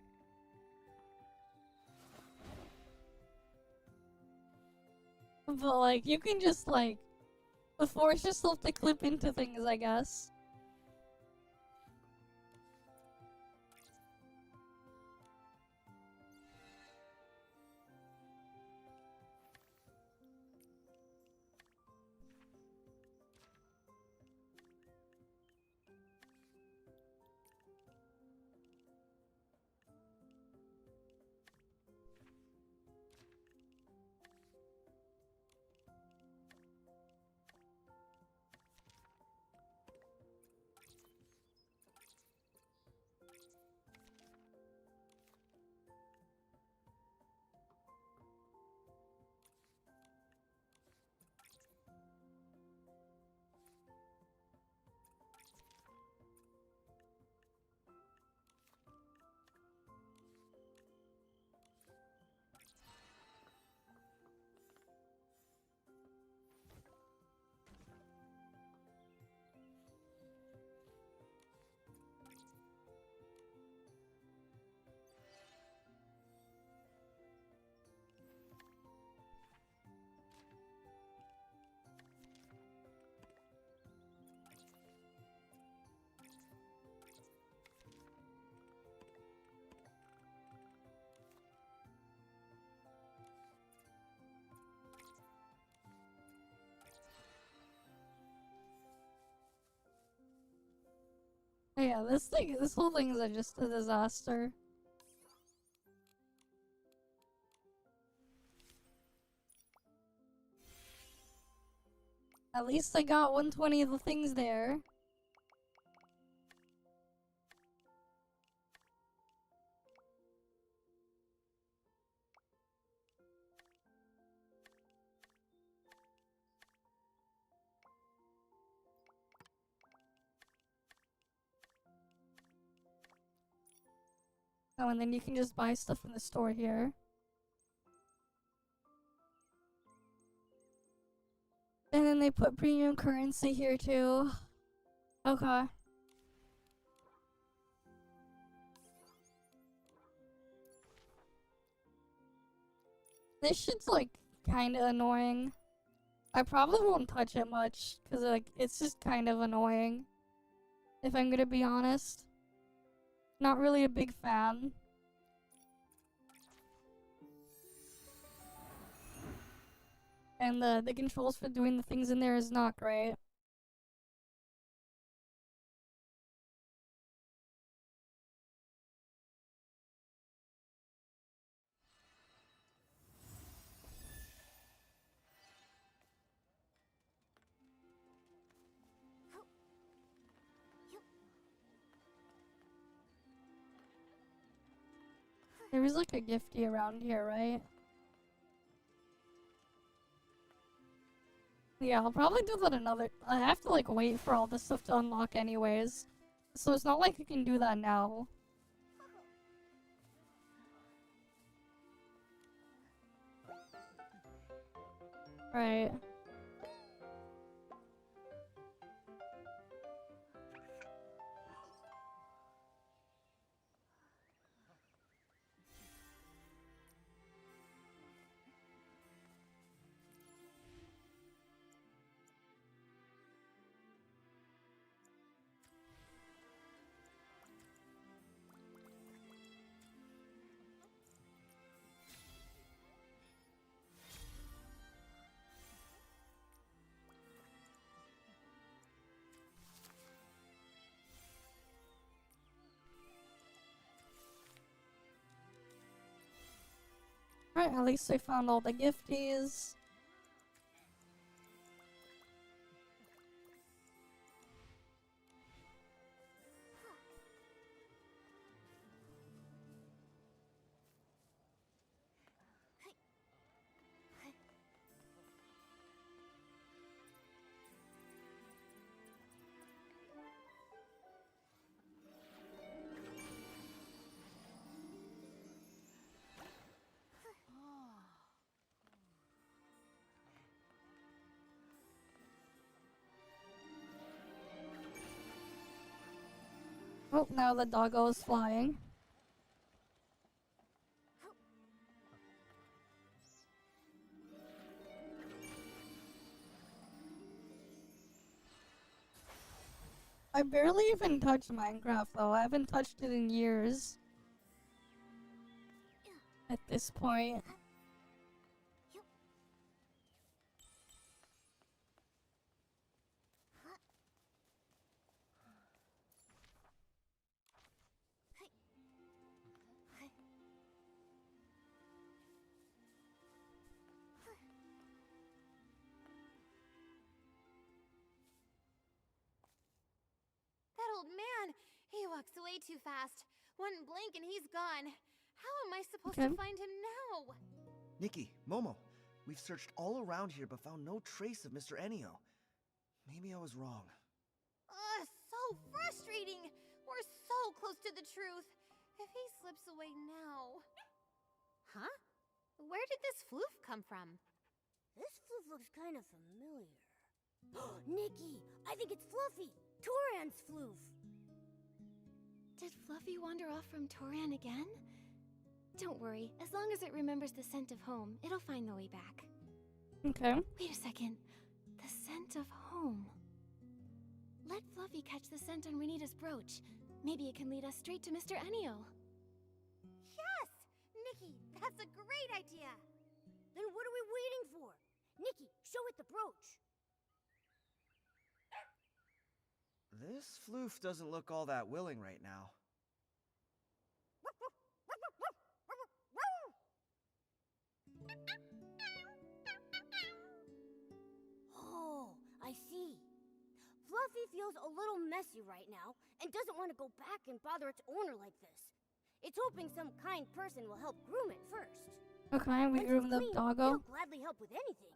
But like, you can just like, force yourself to clip into things, I guess. yeah, this whole thing is just a disaster. At least I got 120 of the things there. Oh, and then you can just buy stuff in the store here. And then they put premium currency here too. Okay. This shit's like kinda annoying. I probably won't touch it much, cause like it's just kind of annoying. If I'm gonna be honest. Not really a big fan. And the controls for doing the things in there is not great. There was like a gifty around here, right? Yeah, I'll probably do that another. I have to like wait for all this stuff to unlock anyways. So it's not like I can do that now. Right. Right, at least I found all the gifties. Oh, now the doggo is flying. I barely even touched Minecraft though. I haven't touched it in years. At this point. That old man, he walks away too fast. One blink and he's gone. How am I supposed to find him now? Nikki, Momo, we've searched all around here but found no trace of Mr. Enio. Maybe I was wrong. So frustrating! We're so close to the truth. If he slips away now... Huh? Where did this floof come from? This floof looks kind of familiar. Nikki, I think it's Fluffy! Toran's floof! Did Fluffy wander off from Toran again? Don't worry, as long as it remembers the scent of home, it'll find the way back. Okay. Wait a second. The scent of home. Let Fluffy catch the scent on Renita's brooch. Maybe it can lead us straight to Mr. Enio. Yes! Nikki, that's a great idea! Then what are we waiting for? Nikki, show it the brooch! This floof doesn't look all that willing right now. Oh, I see. Fluffy feels a little messy right now and doesn't want to go back and bother its owner like this. It's hoping some kind person will help groom it first. Okay, we Once groom it's the clean, doggo. it'll gladly help with anything.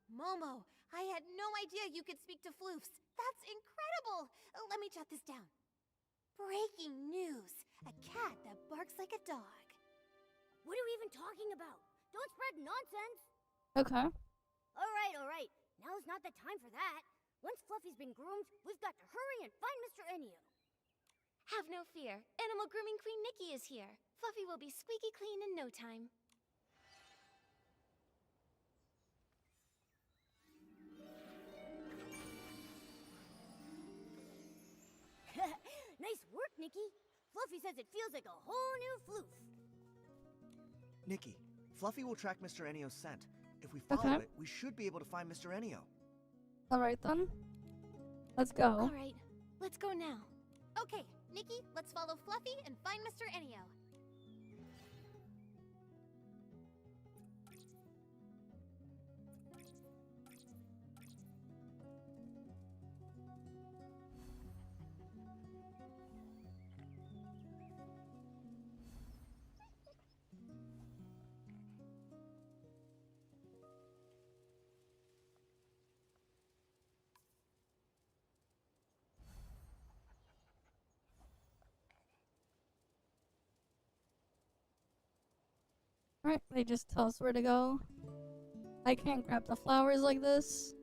Momo, I had no idea you could speak to floofs. That's incredible! Let me jot this down. Breaking news. A cat that barks like a dog. What are we even talking about? Don't spread nonsense! Okay. Alright. Now's not the time for that. Once Fluffy's been groomed, we've got to hurry and find Mr. Enio. Have no fear. Animal Grooming Queen Nikki is here. Fluffy will be squeaky clean in no time. Nice work, Nikki. Fluffy says it feels like a whole new floof. Nikki, Fluffy will track Mr. Enio's scent. If we follow it, we should be able to find Mr. Enio. Alright then. Let's go. Alright, let's go now. Okay, Nikki, let's follow Fluffy and find Mr. Enio. Alright, they just tell us where to go. I can't grab the flowers like this.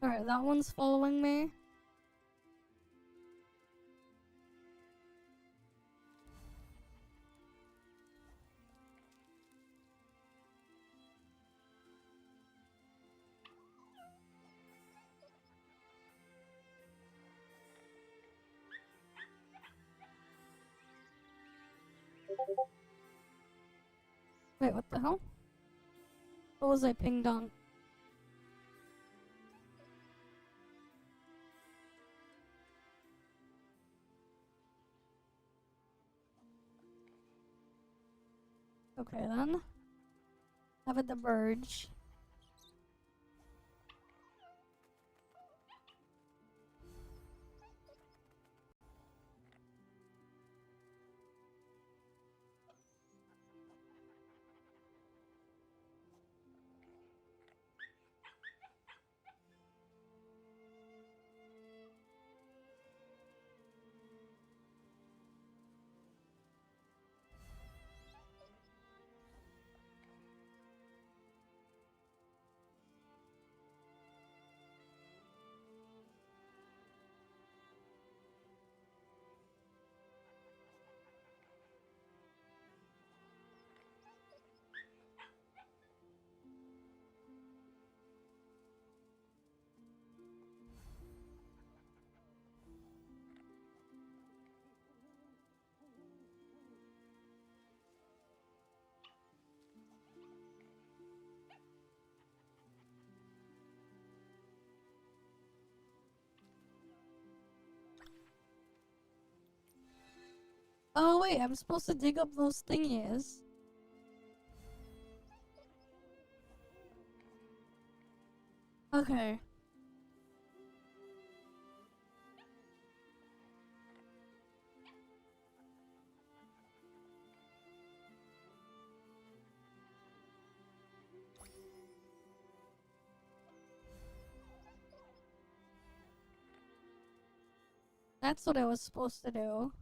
Alright, that one's following me. Wait, what the hell? What was I pinged on? Okay then. Have it the verge. Oh wait, I'm supposed to dig up those thingies. Okay. That's what I was supposed to do.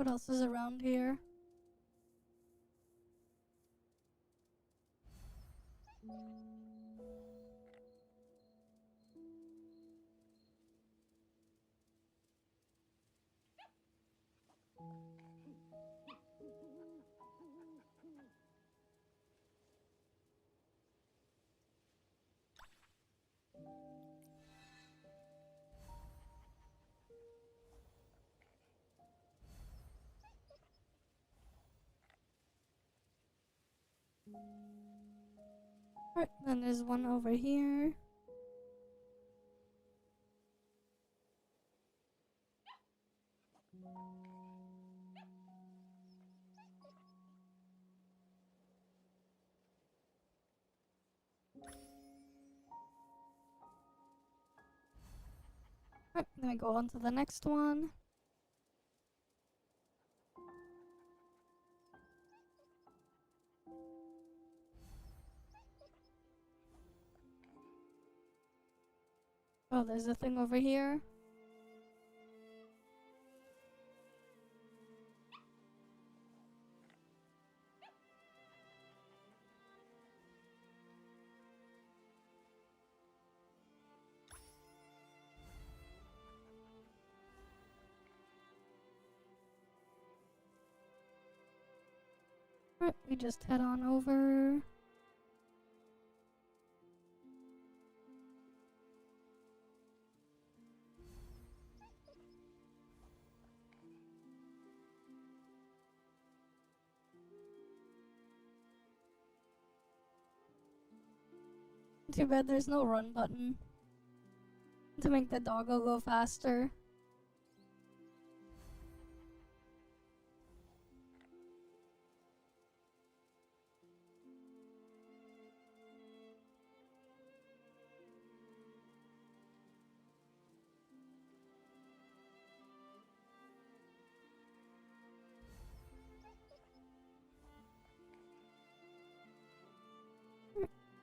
What else is around here? Alright, then there's one over here. Alright, then I go on to the next one. Oh, there's a thing over here. Alright, we just head on over. Too bad there's no run button to make the doggo go faster.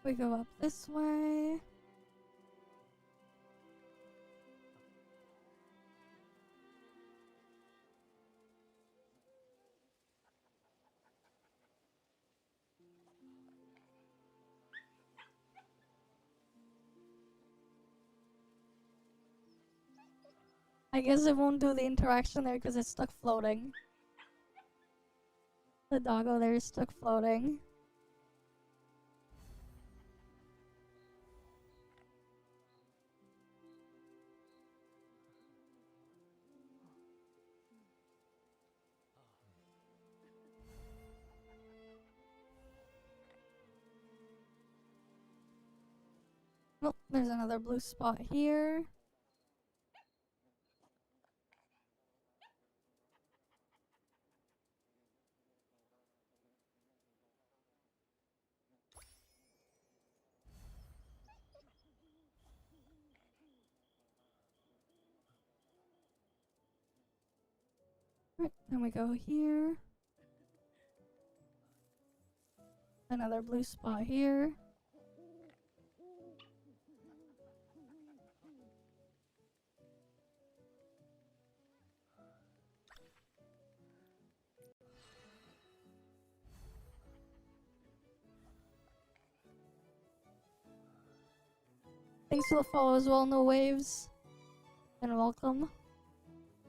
We go up this way. I guess it won't do the interaction there because it's stuck floating. The doggo there is stuck floating. Oh, there's another blue spot here. Right, then we go here. Another blue spot here. Thanks for the follow as well, no waves. And welcome.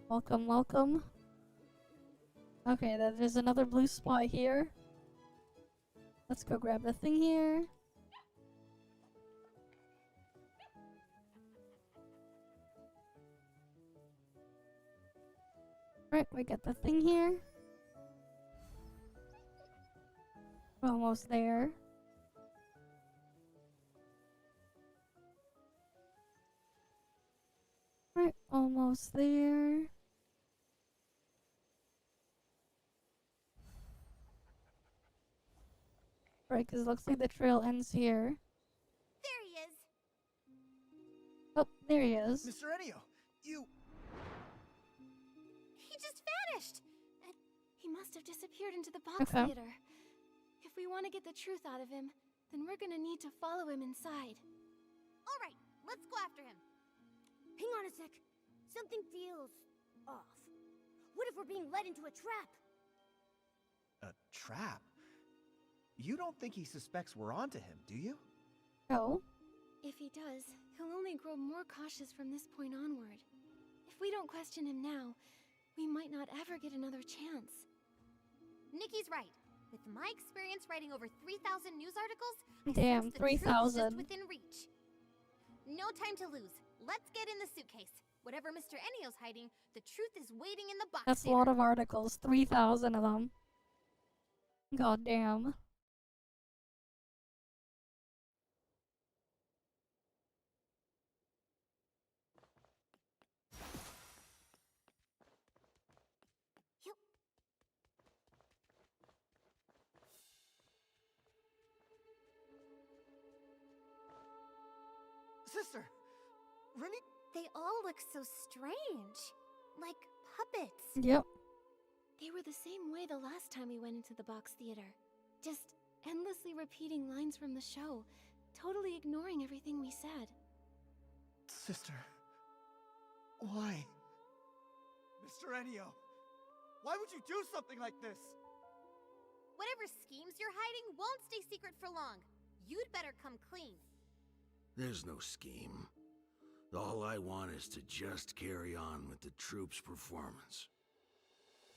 Welcome, welcome. Okay, then there's another blue spot here. Let's go grab the thing here. Right, we got the thing here. We're almost there. Right, almost there. Right, because it looks like the trail ends here. There he is. Oh, there he is. Mr. Enio, you... He just vanished. He must have disappeared into the box Okay. theater. If we want to get the truth out of him, then we're gonna need to follow him inside. All right, let's go after him. Hang on a sec. Something feels off. What if we're being led into a trap? A trap? You don't think he suspects we're onto him, do you? No. If he does, he'll only grow more cautious from this point onward. If we don't question him now, we might not ever get another chance. Nikki's right. With my experience writing over 3,000 news articles, Damn, 3,000. within reach. No time to lose. Let's get in the suitcase. Whatever Mr. Enio's hiding, the truth is waiting in the box. That's a lot of articles. 3,000 of them. God damn. Sister! Rennie? They all look so strange. Like puppets. Yep. They were the same way the last time we went into the box theater. Just endlessly repeating lines from the show, totally ignoring everything we said. Sister. Why? Mr. Enio, why would you do something like this? Whatever schemes you're hiding won't stay secret for long. You'd better come clean. There's no scheme. All I want is to just carry on with the troupe's performance.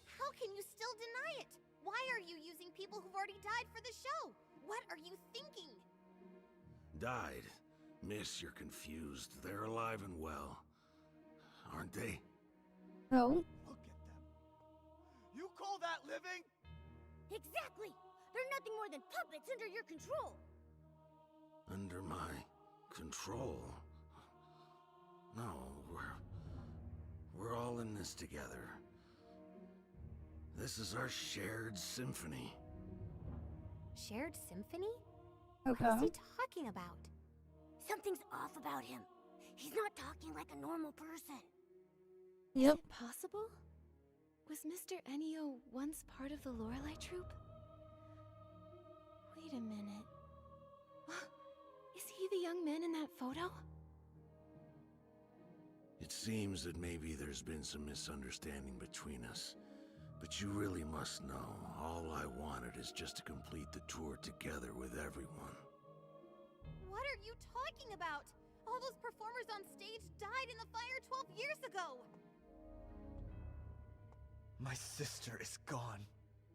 How can you still deny it? Why are you using people who've already died for the show? What are you thinking? Died? Miss, you're confused. They're alive and well. Aren't they? No. Look at them. You call that living? Exactly! They're nothing more than puppets under your control! Under my control? No, we're all in this together. This is our shared symphony. Shared symphony? Okay. What is he talking about? Something's off about him. He's not talking like a normal person. Yep. Is it possible? Was Mr. Enio once part of the Lorelei troupe? Wait a minute. Is he the young man in that photo? It seems that maybe there's been some misunderstanding between us. But you really must know, all I wanted is just to complete the tour together with everyone. What are you talking about? All those performers on stage died in the fire 12 years ago! My sister is gone.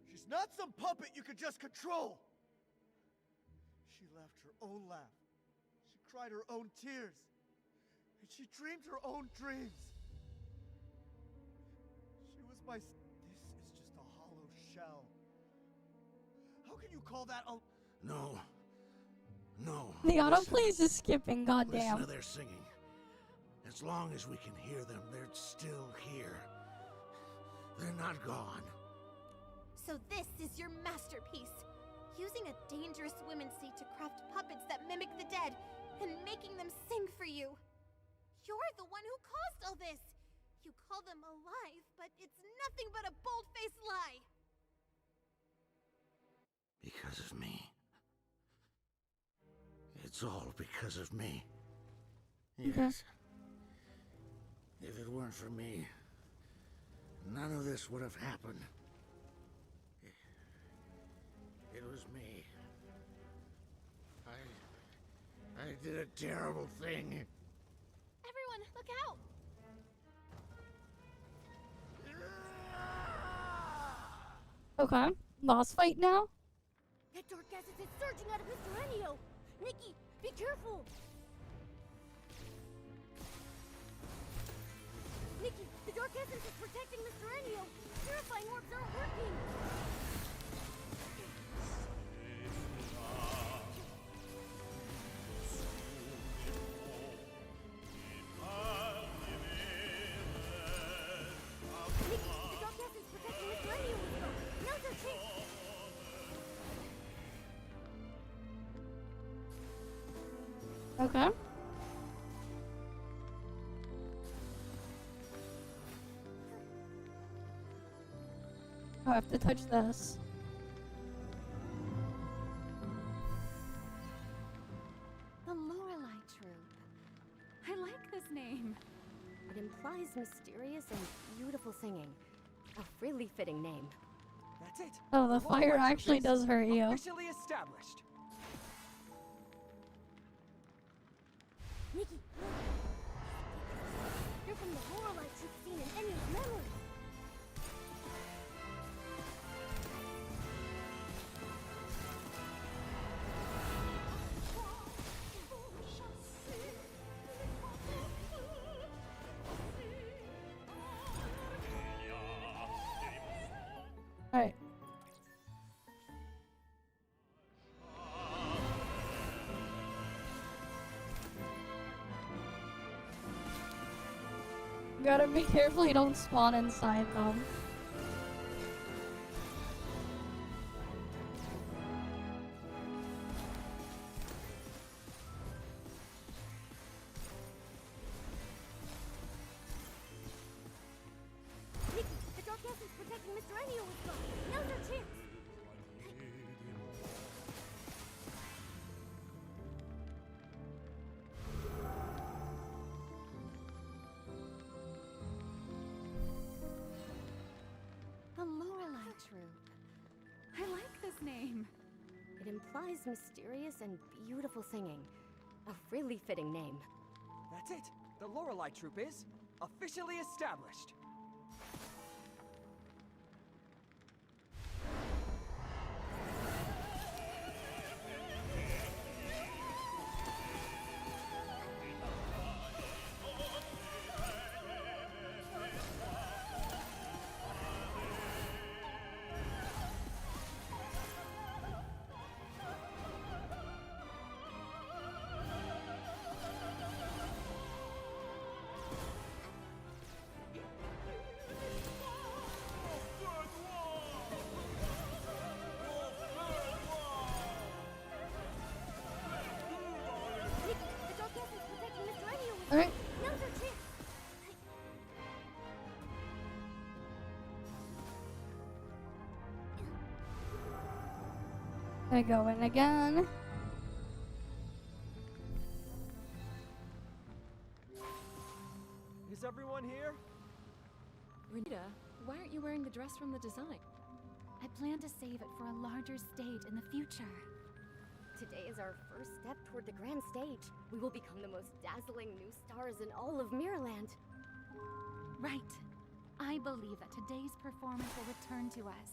She's not some puppet you could just control! She left her own laugh. She cried her own tears. And she dreamed her own dreams. She was my... This is just a hollow shell. How can you call that a... No. No. The auto listen. plays is skipping, Listen goddamn. to their singing. As long as we can hear them, they're still here. They're not gone. So this is your masterpiece. Using a dangerous women's seat to craft puppets that mimic the dead, and making them sing for you. You're the one who caused all this. You call them alive, but it's nothing but a bold-faced lie. Because of me. It's all because of me. Yes. If it weren't for me, none of this would have happened. It was me. I did a terrible thing. Everyone, look out! Okay. Boss fight now? That dark gas is surging out of Mr. Enio! Nikki, be careful! Nikki, the dark essence is protecting Mr. Enio! Purifying orbs aren't working! Nikki, the dark essence protecting Mr. Enio! Now's our chance! Okay. I have to touch this. The Lorelei troupe. I like this name. It implies mysterious and beautiful singing. Oh, really fitting name. That's it. Oh, the Lorelei fire Troop actually is does hurt you. Officially established. Nikki, look. You're from the Lorelei Troop scene in Enyo's memory. Alright. Gotta be careful you don't spawn inside them. Nikki, the dark essence protecting Mr. Enyo is gone. Now's our chance. The Lorelei Troop. I like this name. It implies mysterious and beautiful singing. A really fitting name. That's it. The Lorelei Troop is officially established. Nikki, the dark essence protecting Mr. Enyo is Alright. gone. Now's our chance. I go in again. Is everyone here? Renita, why aren't you wearing the dress from the design? I plan to save it for a larger stage in the future. Today is our first step toward the grand stage. We will become the most dazzling new stars in all of Mirrorland. Right. I believe that today's performance will return to us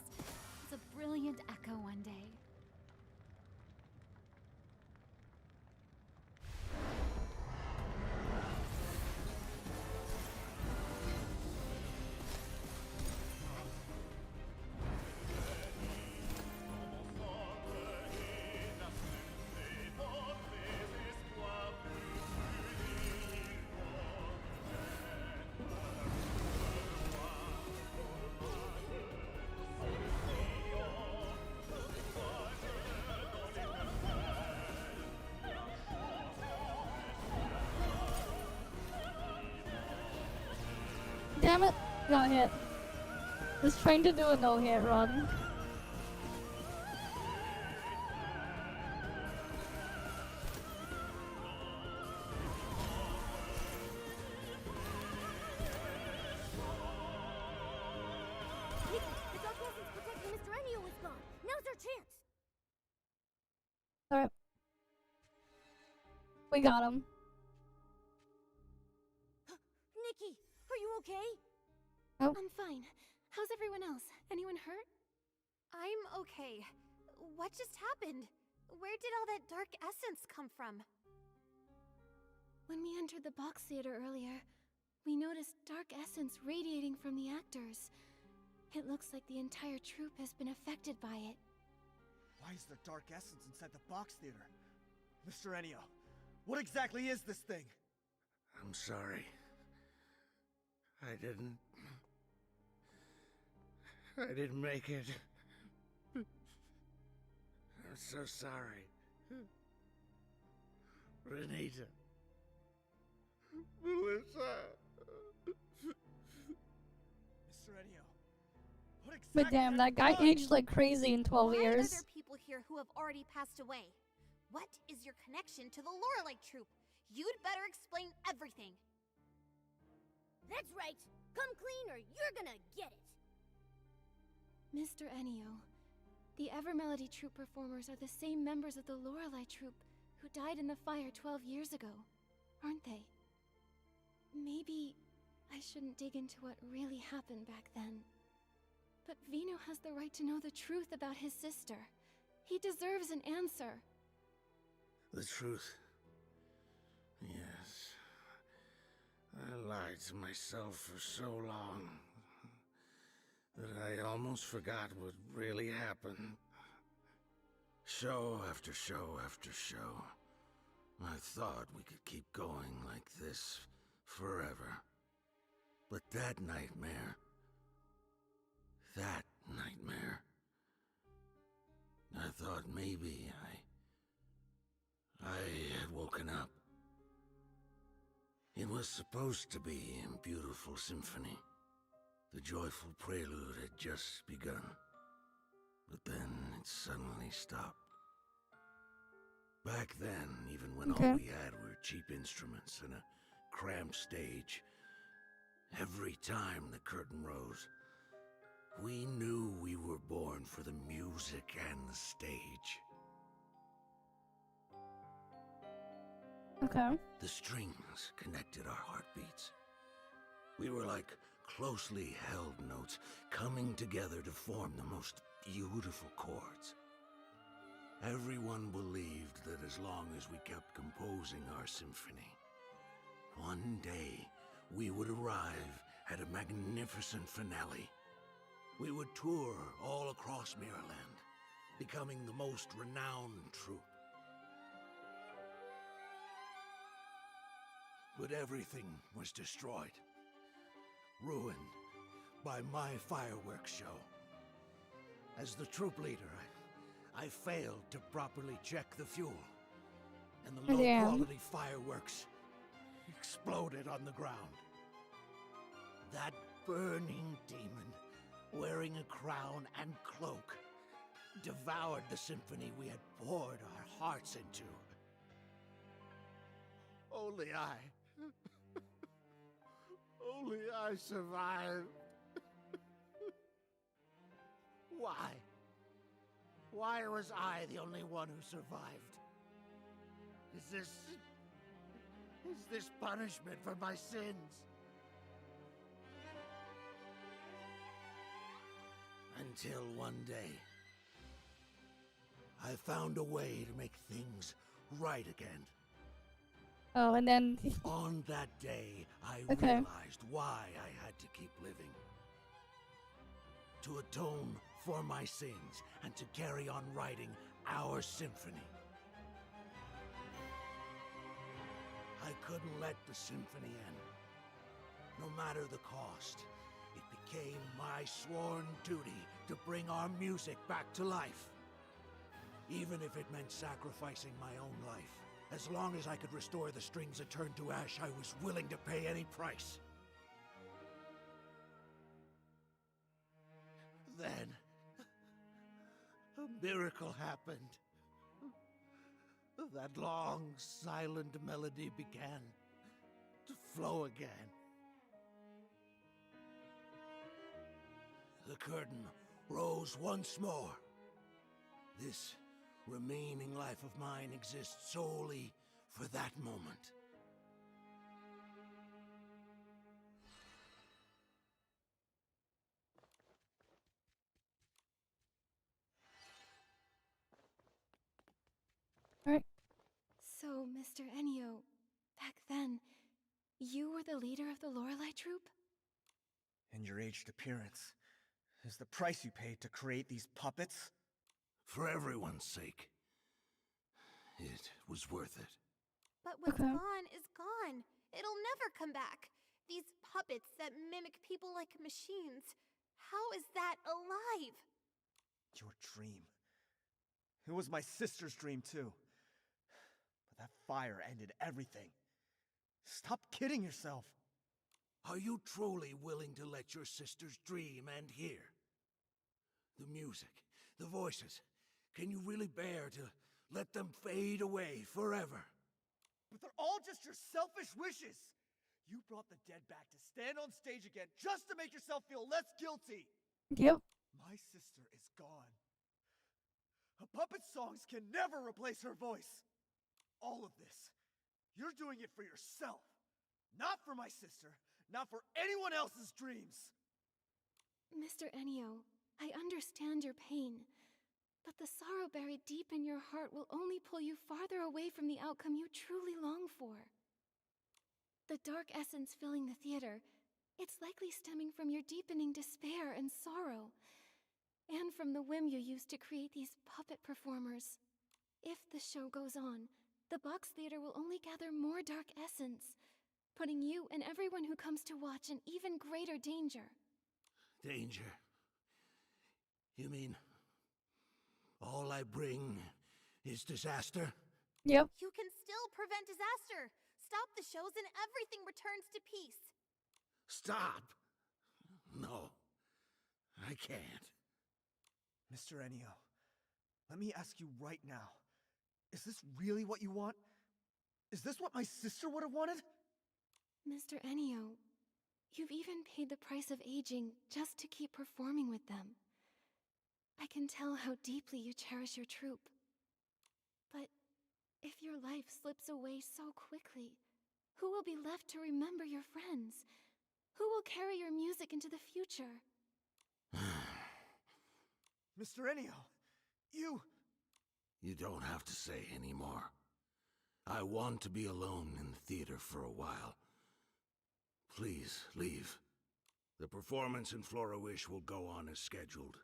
as a brilliant echo one day. Damn it! Got hit. Was trying to do a no-hit run. Nikki, the dark essence protecting Mr. Enyo is gone. Now's our chance. Alright. We got him. Nikki, are you okay? Oh. I'm fine. How's everyone else? Anyone hurt? I'm okay. What just happened? Where did all that dark essence come from? When we entered the box theater earlier, we noticed dark essence radiating from the actors. It looks like the entire troupe has been affected by it. Why is there dark essence inside the box theater? Mr. Enyo, what exactly is this thing? I'm sorry. I didn't make it. I'm so sorry. Renita. Melissa. Mr. Enyo, what exactly But damn, that guy aged like crazy in 12 Why years. are there people here who have already passed away? What is your connection to the Lorelei Troop? You'd better explain everything. That's right. Come clean or you're gonna get it. Mr. Enio, the Evermelody Troupe performers are the same members of the Lorelei Troupe who died in the fire 12 years ago, aren't they? Maybe I shouldn't dig into what really happened back then. But Vino has the right to know the truth about his sister. He deserves an answer. The truth? Yes. I lied to myself for so long that I almost forgot what really happened. Show after show after show. I thought we could keep going like this forever. But that nightmare... I thought maybe I had woken up. It was supposed to be a beautiful symphony. The joyful prelude had just begun. But then it suddenly stopped. Back then, even when all we had were cheap instruments and a cramped stage, every time the curtain rose, we knew we were born for the music and the stage. Okay. The strings connected our heartbeats. We were like closely held notes coming together to form the most beautiful chords. Everyone believed that as long as we kept composing our symphony, one day we would arrive at a magnificent finale. We would tour all across Mirrorland, becoming the most renowned troupe. But everything was destroyed, ruined by my fireworks show. As the troop leader, I failed to properly check the fuel, and the low-quality fireworks exploded on the ground. That burning demon, wearing a crown and cloak, devoured the symphony we had poured our hearts into. Only I survived. Why? Why was I the only one who survived? Is this punishment for my sins? Until one day, I found a way to make things right again. Oh, and then... On that day, I realized why I had to keep living. To atone for my sins and to carry on writing our symphony. I couldn't let the symphony end. No matter the cost, it became my sworn duty to bring our music back to life. Even if it meant sacrificing my own life. As long as I could restore the strings that turned to ash, I was willing to pay any price. Then, a miracle happened. That long, silent melody began to flow again. The curtain rose once more. This remaining life of mine exists solely for that moment. Alright. So, Mr. Enio, back then, you were the leader of the Lorelei Troupe? And your aged appearance is the price you paid to create these puppets? For everyone's sake, it was worth it. But what's gone is gone. It'll never come back. These puppets that mimic people like machines. How is that alive? Your dream. It was my sister's dream, too. But that fire ended everything. Stop kidding yourself. Are you truly willing to let your sister's dream end here? The music, the voices. Can you really bear to let them fade away forever? But they're all just your selfish wishes. You brought the dead back to stand on stage again just to make yourself feel less guilty. Yep. My sister puppet songs can never replace her voice. All of this, you're doing it for yourself. Not for my sister, not for anyone else's dreams. Mr. Enio, I understand your pain, but the sorrow buried deep in your heart will only pull you farther away from the outcome you truly long for. The dark essence filling the theater, it's likely stemming from your deepening despair and sorrow, and from the whim you used to create these puppet performers. If the show goes on, the box theater will only gather more dark essence, putting you and everyone who comes to watch in even greater danger. Danger? You mean all I bring is disaster? Yep. You can still prevent disaster. Stop the shows and everything returns to peace. Stop! No, I can't. Mr. Enio, let me ask you right now. Is this really what you want? Is this what my sister would have wanted? Mr. Enio, you've even paid the price of aging just to keep performing with them. I can tell how deeply you cherish your troupe. But if your life slips away so quickly, who will be left to remember your friends? Who will carry your music into the future? Mr. Enio, you... You don't have to say anymore. I want to be alone in the theater for a while. Please, leave. The performance in Flora Wish will go on as scheduled.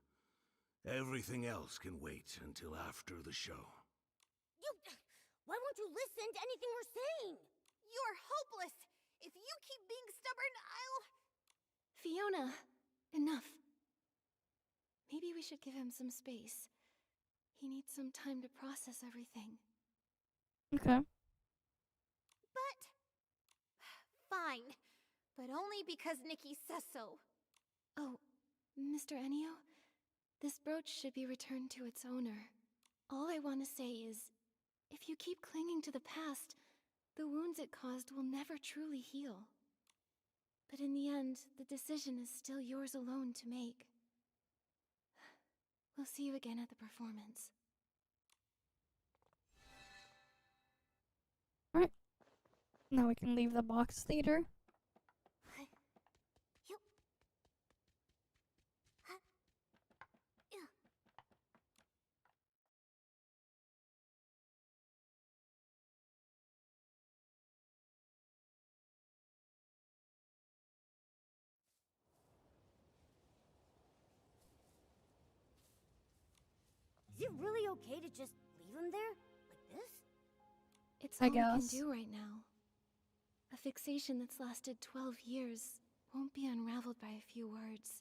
Everything else can wait until after the show. Why won't you listen to anything we're saying? You're hopeless! If you keep being stubborn, I'll... Fiona, enough. Maybe we should give him some space. He needs some time to process everything. Okay. But... Fine. But only because Nikki says so. Oh, Mr. Enio? This brooch should be returned to its owner. All I want to say is, if you keep clinging to the past, the wounds it caused will never truly heal. But in the end, the decision is still yours alone to make. We'll see you again at the performance. Alright. Now we can leave the box theater. Is it really okay to just leave him there? Like this? It's I all we can guess. do right now. A fixation that's lasted 12 years won't be unraveled by a few words.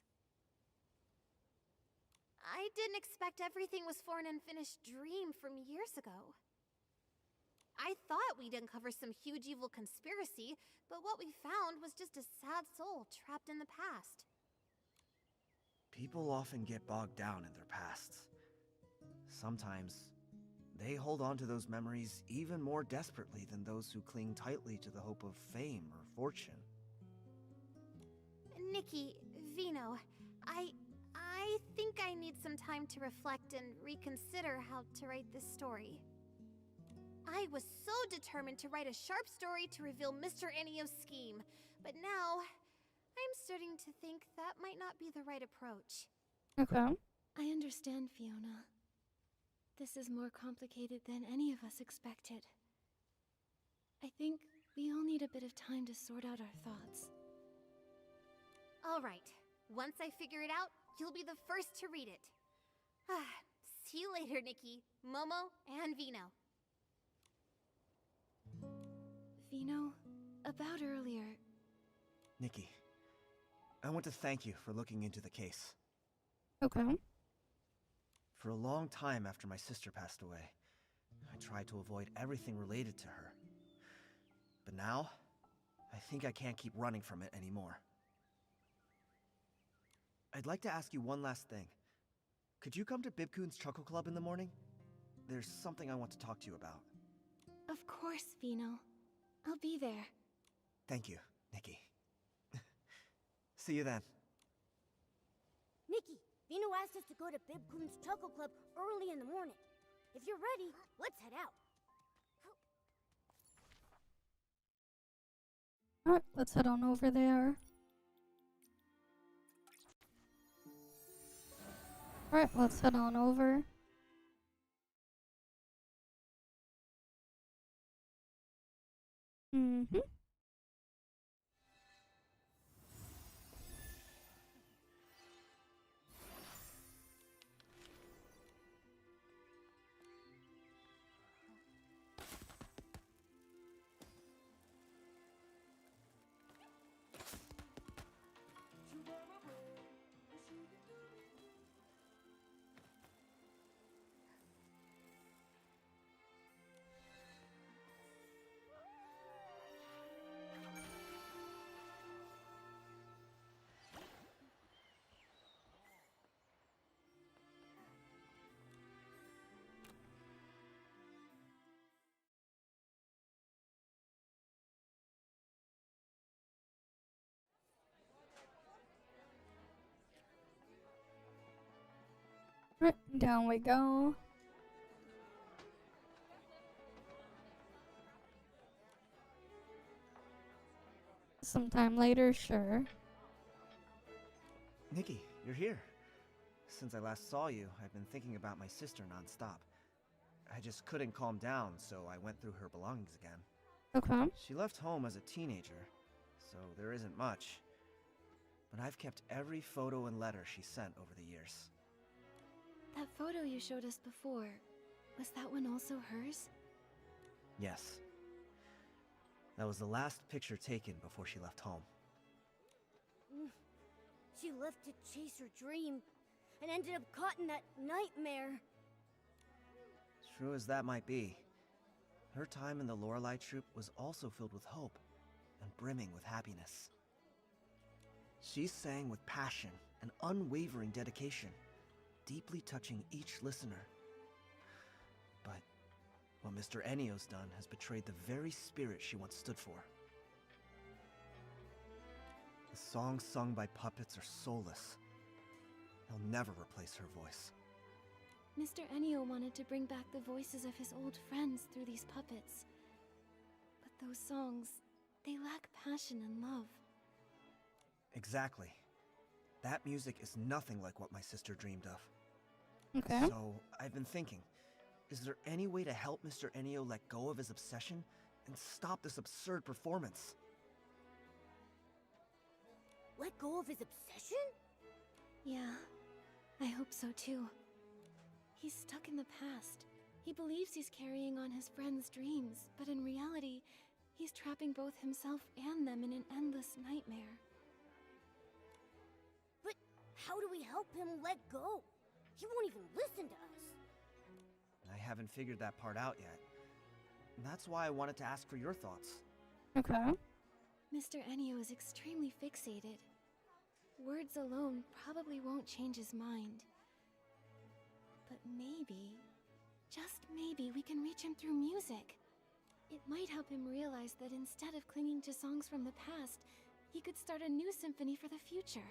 I didn't expect everything was for an unfinished dream from years ago. I thought we'd uncover some huge evil conspiracy, but what we found was just a sad soul trapped in the past. People often get bogged down in their pasts. Sometimes, they hold on to those memories even more desperately than those who cling tightly to the hope of fame or fortune. Nikki, Vino, I think I need some time to reflect and reconsider how to write this story. I was so determined to write a sharp story to reveal Mr. Enio's scheme, but now I'm starting to think that might not be the right approach. Okay. I understand, Fiona. This is more complicated than any of us expected. I think we all need a bit of time to sort out our thoughts. All right. Once I figure it out, you'll be the first to read it. See you later, Nikki, Momo, and Vino. Vino, about earlier... Nikki, I want to thank you for looking into the case. Okay. For a long time after my sister passed away, I tried to avoid everything related to her. But now, I think I can't keep running from it anymore. I'd like to ask you one last thing. Could you come to Bibcoon's Chuckle Club in the morning? There's something I want to talk to you about. Of course, Vino. I'll be there. Thank you, Nikki. See you then. Nikki, Vino asked us to go to Bibcoon's Chuckle Club early in the morning. If you're ready, let's head out. Alright, let's head on over there. Alright, let's head on over. Mm-hmm. Right, down we go. Sometime later, sure. Nikki, you're here. Since I last saw you, I've been thinking about my sister nonstop. I just couldn't calm down, so I went through her belongings again. Okay. She left home as a teenager, so there isn't much. But I've kept every photo and letter she sent over the years. That photo you showed us before, was that one also hers? Yes. That was the last picture taken before she left home. She left to chase her dream, and ended up caught in that nightmare. True as that might be, her time in the Lorelei troupe was also filled with hope, and brimming with happiness. She sang with passion and unwavering dedication, deeply touching each listener. But what Mr. Enio's done has betrayed the very spirit she once stood for. The songs sung by puppets are soulless. They'll never replace her voice. Mr. Enio wanted to bring back the voices of his old friends through these puppets. But those songs, they lack passion and love. Exactly. That music is nothing like what my sister dreamed of. Okay. So, I've been thinking, is there any way to help Mr. Enio let go of his obsession and stop this absurd performance? Let go of his obsession? Yeah, I hope so too. He's stuck in the past. He believes he's carrying on his friends' dreams, but in reality, he's trapping both himself and them in an endless nightmare. But how do we help him let go? He won't even listen to us. I haven't figured that part out yet. That's why I wanted to ask for your thoughts. Okay. Mr. Enio is extremely fixated. Words alone probably won't change his mind. But maybe, just maybe, we can reach him through music. It might help him realize that instead of clinging to songs from the past, he could start a new symphony for the future.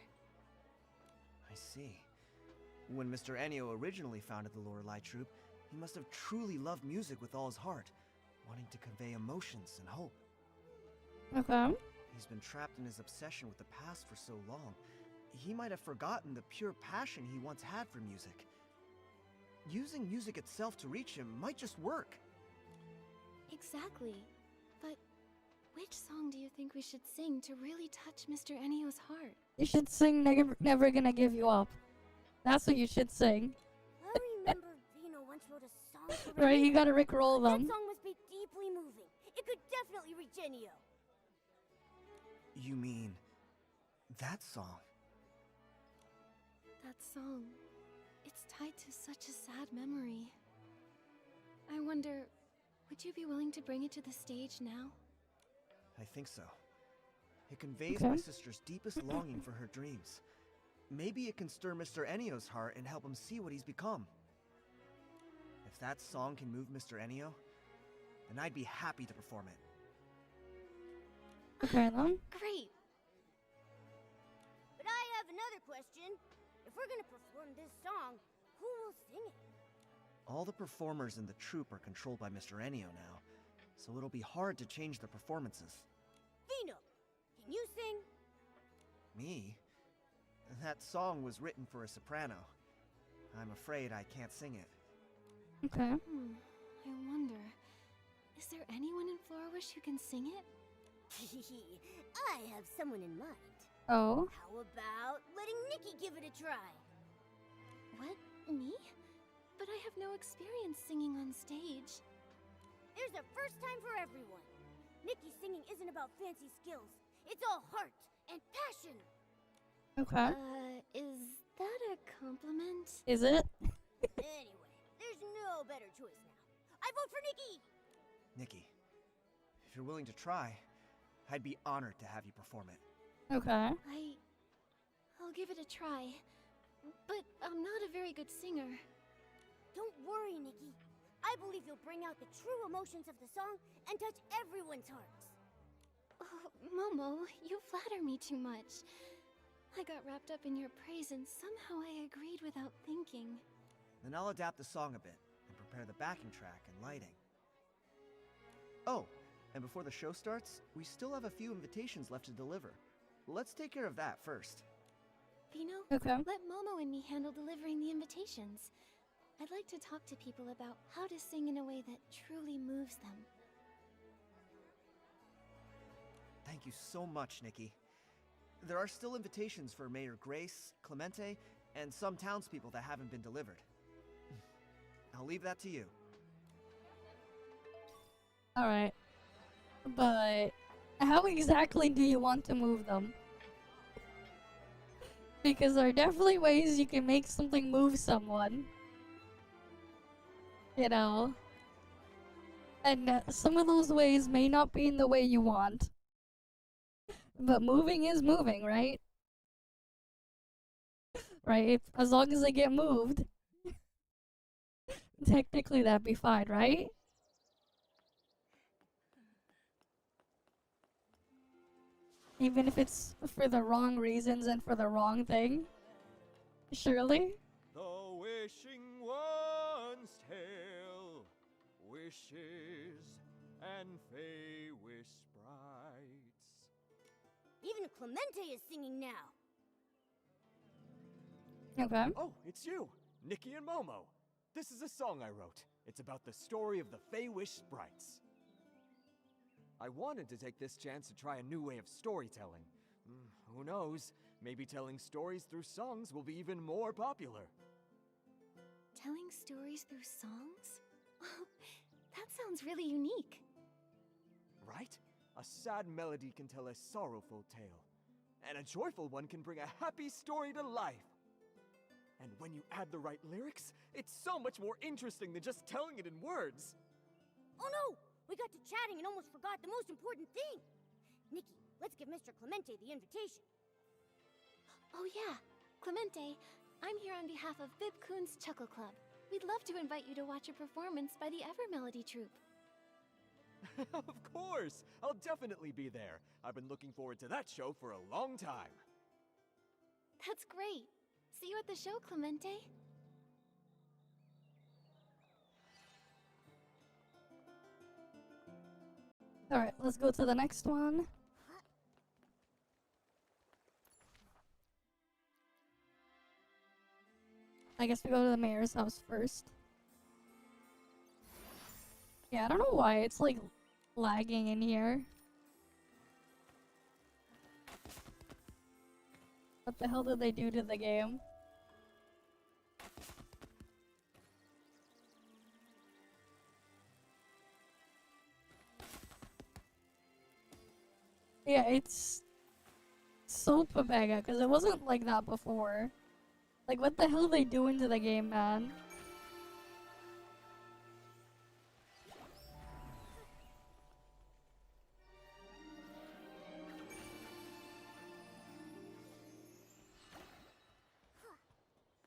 I see. When Mr. Enio originally founded the Lorelei troupe, he must have truly loved music with all his heart, wanting to convey emotions and hope. Okay. He's been trapped in his obsession with the past for so long, he might have forgotten the pure passion he once had for music. Using music itself to reach him might just work. Exactly. But which song do you think we should sing to really touch Mr. Enio's heart? You should sing Never Gonna Give You Up. That's what you should sing. I remember Vino once wrote a song for Right, you gotta rickroll them. That song must be deeply moving. It could definitely reach Enio. You mean that song? That song, it's tied to such a sad memory. I wonder, would you be willing to bring it to the stage now? I think so. It conveys my sister's deepest longing for her dreams. Maybe it can stir Mr. Enio's heart and help him see what he's become. If that song can move Mr. Enio, then I'd be happy to perform it. Okay, then. Great! But I have another question. If we're gonna perform this song, who will sing it? All the performers in the troupe are controlled by Mr. Ennio now, so it'll be hard to change their performances. Vino, can you sing? Me? That song was written for a soprano. I'm afraid I can't sing it. Okay. I wonder, is there anyone in Florawish who can sing it? I have someone in mind. Oh. How about letting Nikki give it a try? What? Me? But I have no experience singing on stage. There's a first time for everyone. Nikki's singing isn't about fancy skills. It's all heart and passion. Okay. Is that a compliment? Is it? Anyway, there's no better choice now. I vote for Nikki! Nikki, if you're willing to try, I'd be honored to have you perform it. Okay. I'll give it a try. But I'm not a very good singer. Don't worry, Nikki. I believe you'll bring out the true emotions of the song and touch everyone's hearts. Oh, Momo, you flatter me too much. I got wrapped up in your praise and somehow I agreed without thinking. Then I'll adapt the song a bit and prepare the backing track and lighting. Oh, and before the show starts, we still have a few invitations left to deliver. Let's take care of that first. Vino, okay. Let Momo and me handle delivering the invitations. I'd like to talk to people about how to sing in a way that truly moves them. Thank you so much, Nikki. There are still invitations for Mayor Grace, Clemente, and some townspeople that haven't been delivered. I'll leave that to you. Alright. But how exactly do you want to move them? Because there are definitely ways you can make something move someone. You know? And some of those ways may not be in the way you want. But moving is moving, right? Right? As long as they get moved. Technically that'd be fine, right? Even if it's for the wrong reasons and for the wrong thing. Surely? The wishing one's tale, wishes and fey wish sprites. Even Clemente is singing now. Okay. Oh, it's you, Nikki and Momo. This is a song I wrote. It's about the story of the Fey Wish sprites. I wanted to take this chance to try a new way of storytelling. Who knows? Maybe telling stories through songs will be even more popular. Telling stories through songs? That sounds really unique. Right? A sad melody can tell a sorrowful tale, and a joyful one can bring a happy story to life. And when you add the right lyrics, it's so much more interesting than just telling it in words. Oh no! We got to chatting and almost forgot the most important thing. Nikki, let's give Mr. Clemente the invitation. Oh yeah, Clemente, I'm here on behalf of Vipcoon's Chuckle Club. We'd love to invite you to watch a performance by the Evermelody Troupe. Of course! I'll definitely be there. I've been looking forward to that show for a long time. That's great. See you at the show, Clemente. Alright, let's go to the next one. I guess we go to the mayor's house first. Yeah, I don't know why it's like lagging in here. What the hell did they do to the game? Yeah, it's so Pabega, because it wasn't like that before. Like, what the hell are they doing to the game, man?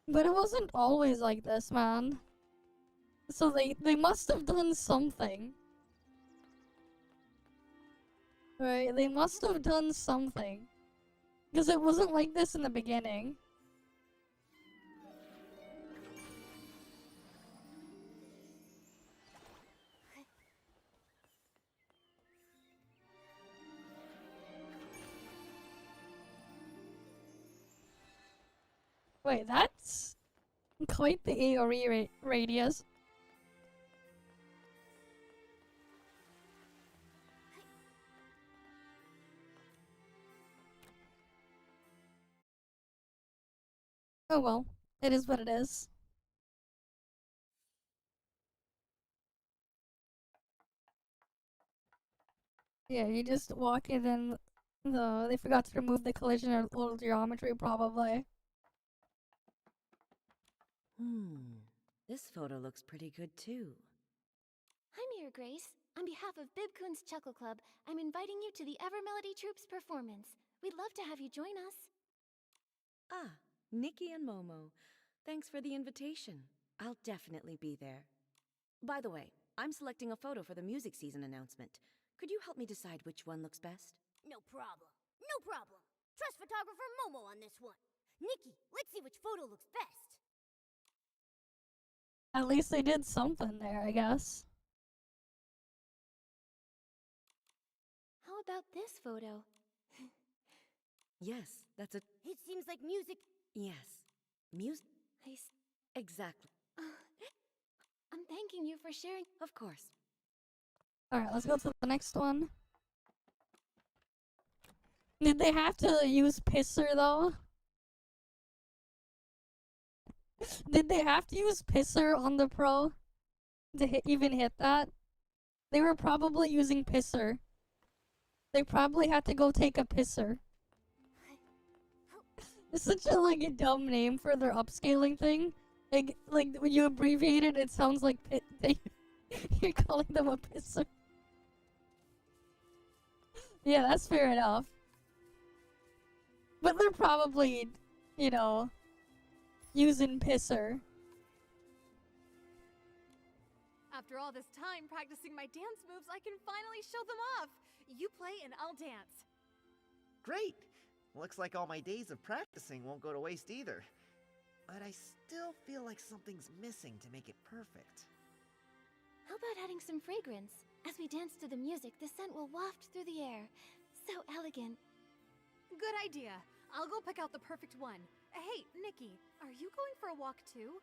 But it wasn't always like this, man. So they must have done something. Right, they must have done something. Because it wasn't like this in the beginning. Wait, that's quite the AoE radius. Oh well, it is what it is. Yeah, you just walk it and they forgot to remove the collision or little geometry probably. This photo looks pretty good too. I'm here, Grace. On behalf of Bibcoon's Chuckle Club, I'm inviting you to the Evermelody Troupe's performance. We'd love to have you join us. Ah, Nikki and Momo. Thanks for the invitation. I'll definitely be there. By the way, I'm selecting a photo for the music season announcement. Could you help me decide which one looks best? No problem. No problem. Trust photographer Momo on this one. Nikki, let's see which photo looks best. At least they did something there, I guess. How about this photo? Yes, that's a... It seems like music... Yes. Music? Exactly. I'm thanking you for sharing. Of course. Alright, let's go to the next one. Did they have to use Pisser though? Did they have to use Pisser on the Pro to even hit that? They were probably using Pisser. They probably had to go take a Pisser. It's such a like a dumb name for their upscaling thing. Like when you abbreviate it, it sounds like you're calling them a Pisser. Yeah, that's fair enough. But they're probably, you know, using Pisser. After all this time practicing my dance moves, I can finally show them off. You play and I'll dance. Great! Looks like all my days of practicing won't go to waste either. But I still feel like something's missing to make it perfect. How about adding some fragrance? As we dance to the music, the scent will waft through the air. So elegant. Good idea. I'll go pick out the perfect one. Hey, Nikki, are you going for a walk too?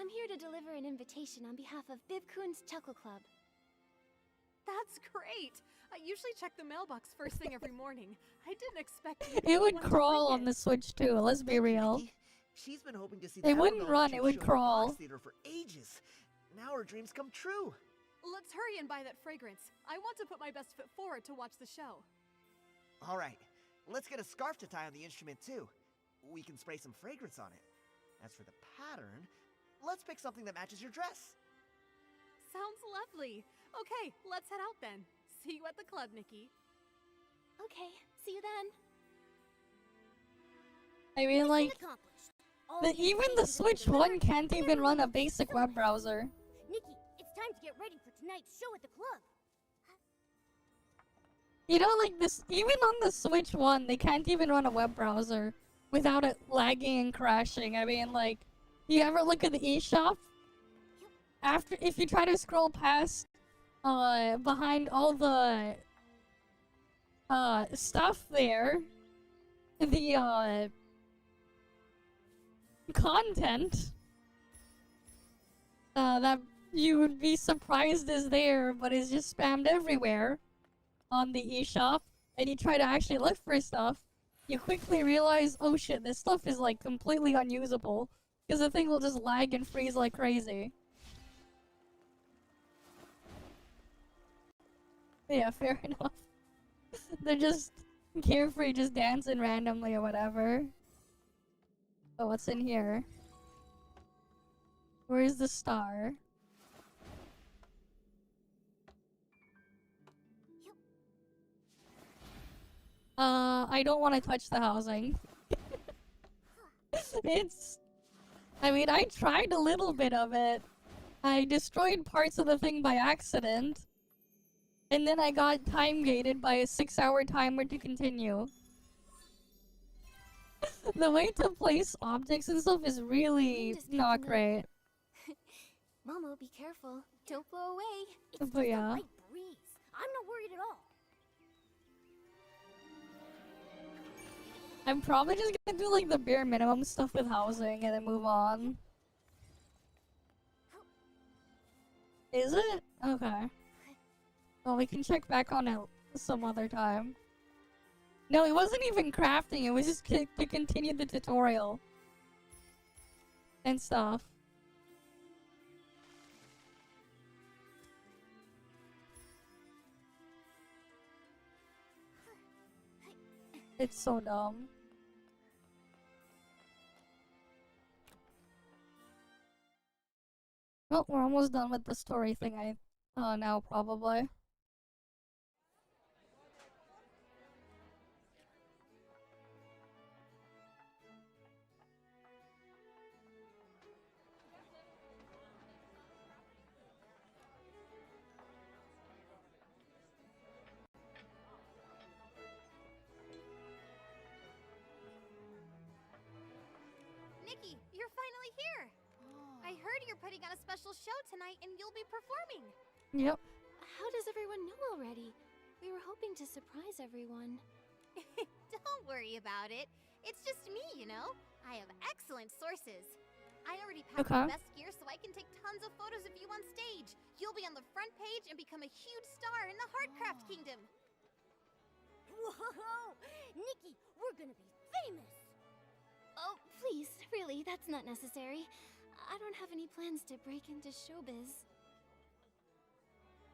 I'm here to deliver an invitation on behalf of Bibcoon's Chuckle Club. That's great! I usually check the mailbox first thing every morning. I didn't expect It would crawl on the Switch too, let's be real. She's been hoping to see It wouldn't run, it would crawl. Theater for ages. Now her dreams come true. Let's hurry and buy that fragrance. I want to put my best foot forward to watch the show. All right, let's get a scarf to tie on the instrument too. We can spray some fragrance on it. As for the pattern, let's pick something that matches your dress. Sounds lovely. Okay, let's head out then. See you at the club, Nikki. Okay, see you then. I mean, like, even the Switch 1 can't even run a basic web browser. Nikki, it's time to get ready for tonight's show at the club. You know, like this, even on the Switch 1, they can't even run a web browser without it lagging and crashing. I mean, like, you ever look at the eShop? If you try to scroll past, behind all the, stuff there, the, content, that you would be surprised is there, but is just spammed everywhere on the eShop, and you try to actually look for stuff, you quickly realize, oh shit, this stuff is like completely unusable, because the thing will just lag and freeze like crazy. Yeah, fair enough. They're just carefree, just dancing randomly or whatever. Oh, what's in here? Where's the star? I don't want to touch the housing. I mean, I tried a little bit of it. I destroyed parts of the thing by accident. And then I got time gated by a 6-hour timer to continue. The way to place objects and stuff is really not great. Momo, be careful. Don't blow away. It's But yeah. a light breeze. I'm not worried at all. I'm probably just gonna do like the bare minimum stuff with housing and then move on. Is it? Okay. Well, we can check back on it some other time. No, it wasn't even crafting, it was just to continue the tutorial. And stuff. It's so dumb. Well, we're almost done with the story thing, now probably. Nikki, you're finally here! I heard you're putting on a special show tonight and you'll be performing! Yep. How does everyone know already? We were hoping to surprise everyone. Don't worry about it. It's just me, you know? I have excellent sources. I already packed the best gear so I can take tons of photos of you on stage. You'll be on the front page and become a huge star in the Heartcraft Kingdom. Whoa! Nikki, we're gonna be famous! Oh, please, really, that's not necessary. I don't have any plans to break into showbiz.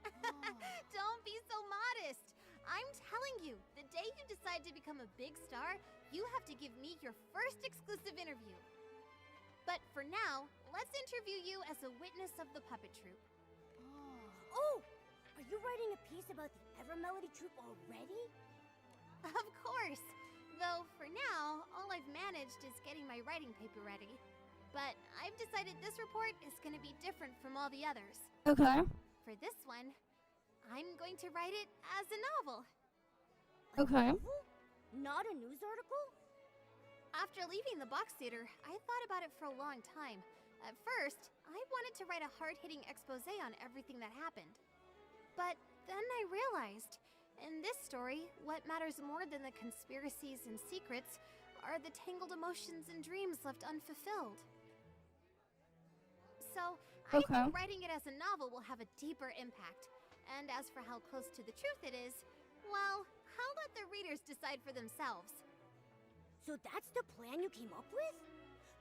Don't be so modest. I'm telling you, the day you decide to become a big star, you have to give me your first exclusive interview. But for now, let's interview you as a witness of the puppet troupe. Oh! Are you writing a piece about the Ever Melody troupe already? Of course! Though, for now, all I've managed is getting my writing paper ready. But I've decided this report is going to be different from all the others. Okay. For this one, I'm going to write it as a novel. Okay. Not a news article? After leaving the box theater, I thought about it for a long time. At first, I wanted to write a hard-hitting expose on everything that happened. But then I realized, in this story, what matters more than the conspiracies and secrets are the tangled emotions and dreams left unfulfilled. So, I think writing it as a novel will have a deeper impact. And as for how close to the truth it is, well, I'll let the readers decide for themselves. So that's the plan you came up with?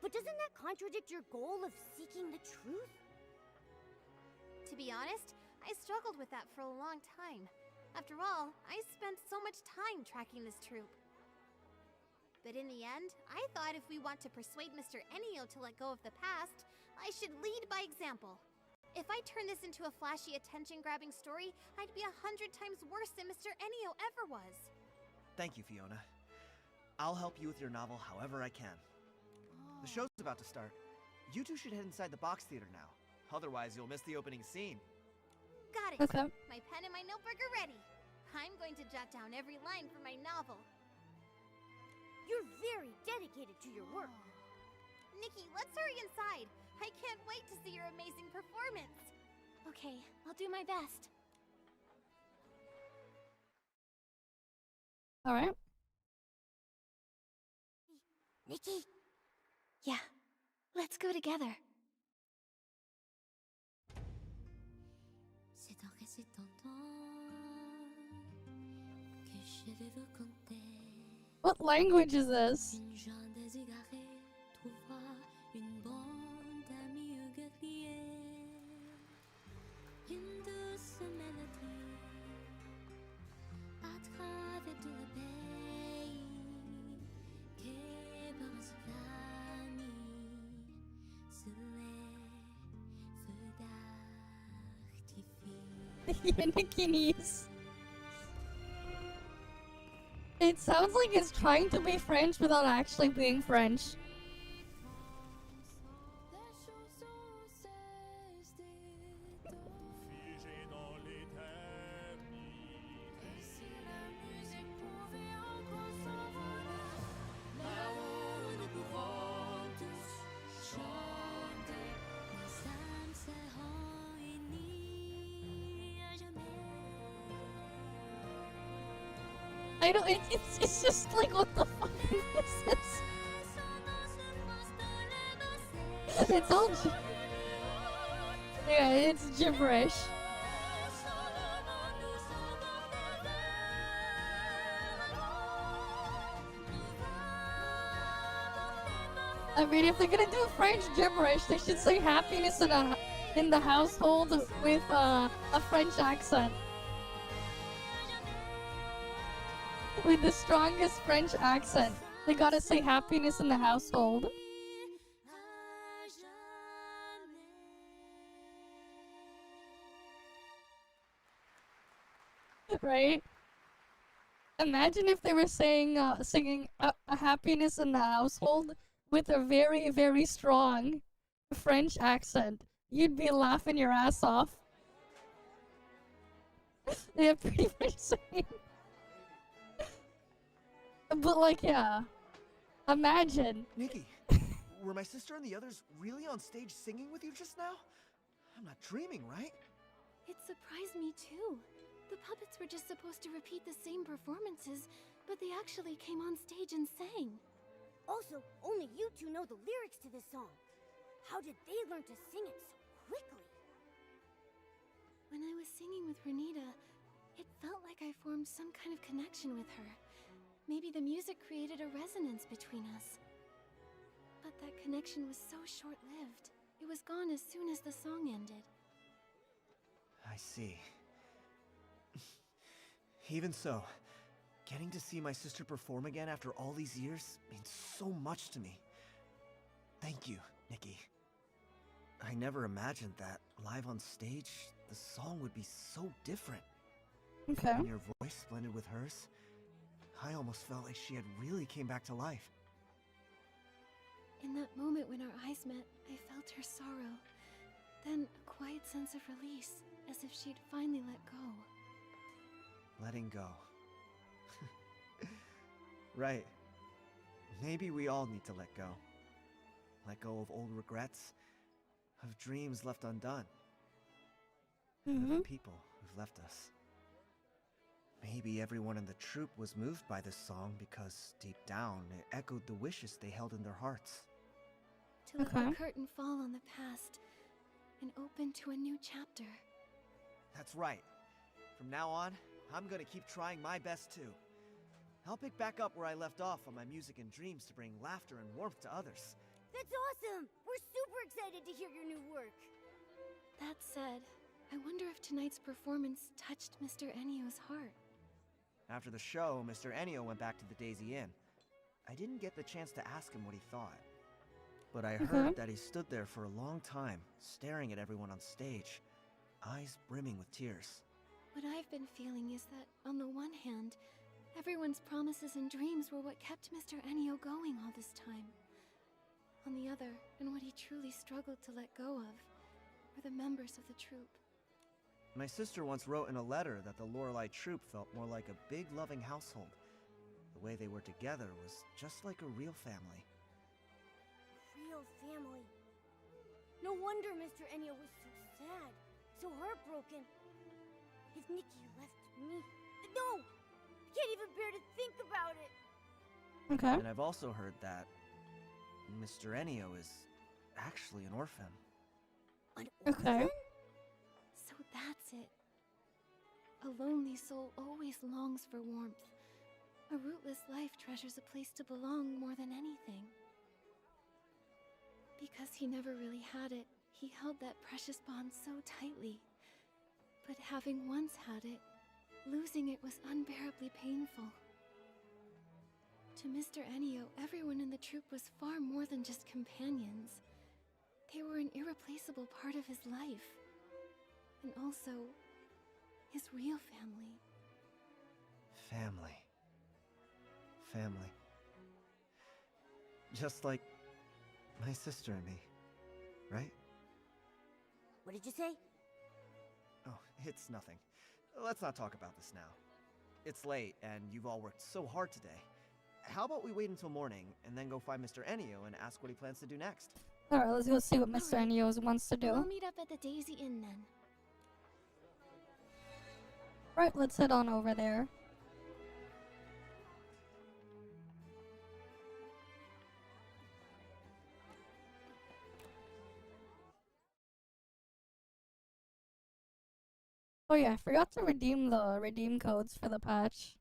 But doesn't that contradict your goal of seeking the truth? To be honest, I struggled with that for a long time. After all, I spent so much time tracking this troupe. But in the end, I thought if we want to persuade Mr. Enio to let go of the past, I should lead by example. If I turn this into a flashy, attention-grabbing story, I'd be 100 times worse than Mr. Enio ever was. Thank you, Fiona. I'll help you with your novel however I can. The show's about to start. You two should head inside the box theater now. Otherwise, you'll miss the opening scene. Got it. Okay. My pen and my notebook are ready. I'm going to jot down every line from my novel. You're very dedicated to your work. Nikki, let's hurry inside. I can't wait to see your amazing performance. Okay, I'll do my best. Alright. Nikki? Yeah, let's go together. C'est un récit tentant que je vais vous conter. What language is this? Une jeune déségarée trouva une bande d'amis guerriers. Une douce mélodie à travers tout le pays que par un ami sous les feux d'artifice. Yannickies. It sounds like it's trying to be French without actually being French. I don't. It's just like what the fuck is this? It's all. Yeah, it's gibberish. I mean, if they're gonna do French gibberish, they should say happiness in the household with a French accent. With the strongest French accent. They gotta say happiness in the household. Right? Imagine if they were saying, singing a happiness in the household with a very, very strong French accent. You'd be laughing your ass off. Yeah, pretty much saying. But like, yeah. Imagine. Nikki, were my sister and the others really on stage singing with you just now? I'm not dreaming, right? It surprised me too. The puppets were just supposed to repeat the same performances, but they actually came on stage and sang. Also, only you two know the lyrics to this song. How did they learn to sing it so quickly? When I was singing with Renita, it felt like I formed some kind of connection with her. Maybe the music created a resonance between us. But that connection was so short-lived. It was gone as soon as the song ended. I see. Even so, getting to see my sister perform again after all these years means so much to me. Thank you, Nikki. I never imagined that, live on stage, the song would be so different. Okay. When your voice blended with hers, I almost felt like she had really came back to life. In that moment when our eyes met, I felt her sorrow. Then a quiet sense of release, as if she'd finally let go. Letting go. Right. Maybe we all need to let go. Let go of old regrets, of dreams left undone, and of the people who've left us. Maybe everyone in the troupe was moved by this song because, deep down, it echoed the wishes they held in their hearts. To let the curtain fall on the past and open to a new chapter. That's right. From now on, I'm gonna keep trying my best too. I'll pick back up where I left off on my music and dreams to bring laughter and warmth to others. That's awesome! We're super excited to hear your new work. That said, I wonder if tonight's performance touched Mr. Ennio's heart. After the show, Mr. Ennio went back to the Daisy Inn. I didn't get the chance to ask him what he thought. But I heard that he stood there for a long time, staring at everyone on stage, eyes brimming with tears. What I've been feeling is that, on the one hand, everyone's promises and dreams were what kept Mr. Ennio going all this time. On the other, and what he truly struggled to let go of, were the members of the troupe. My sister once wrote in a letter that the Lorelei troupe felt more like a big, loving household. The way they were together was just like a real family. Real family. No wonder Mr. Ennio was so sad, so heartbroken. If Nikki left me... No! I can't even bear to think about it! Okay. And I've also heard that Mr. Ennio is actually an orphan. An orphan? So that's it. A lonely soul always longs for warmth. A rootless life treasures a place to belong more than anything. Because he never really had it, he held that precious bond so tightly. But having once had it, losing it was unbearably painful. To Mr. Ennio, everyone in the troupe was far more than just companions. They were an irreplaceable part of his life. And also, his real family. Family. Family. Just like my sister and me, right? What did you say? Oh, it's nothing. Let's not talk about this now. It's late, and you've all worked so hard today. How about we wait until morning, and then go find Mr. Ennio and ask what he plans to do next? Alright, let's go see what Mr. Ennio wants to do. We'll meet up at the Daisy Inn then. Right, let's head on over there. Oh yeah, I forgot to redeem the redeem codes for the patch.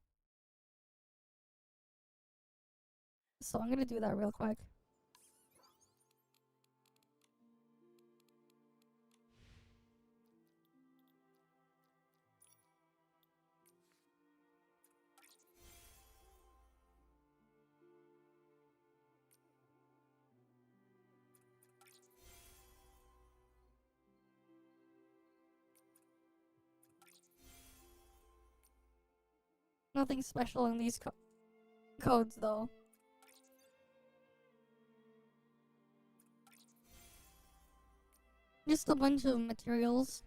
So I'm gonna do that real quick. Nothing special in these codes though. Just a bunch of materials.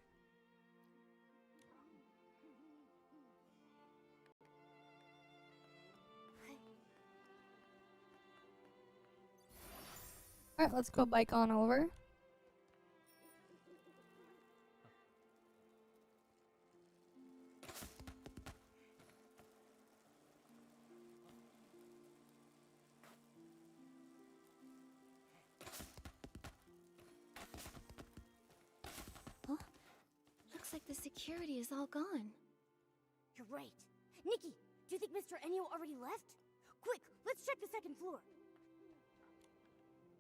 Alright, let's go bike on over. Huh? Looks like the security is all gone. You're right. Nikki, do you think Mr. Enio already left? Quick, let's check the second floor.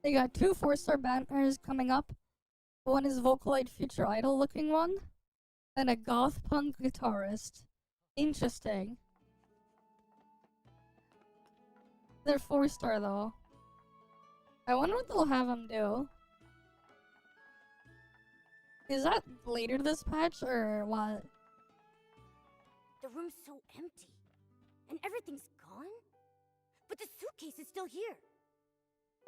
They got 2 4-star banners coming up. One is Vocaloid Future Idol looking one, and a goth punk guitarist. Interesting. They're 4-star though. I wonder what they'll have them do. Is that later this patch or what? The room's so empty. And everything's gone? But the suitcase is still here.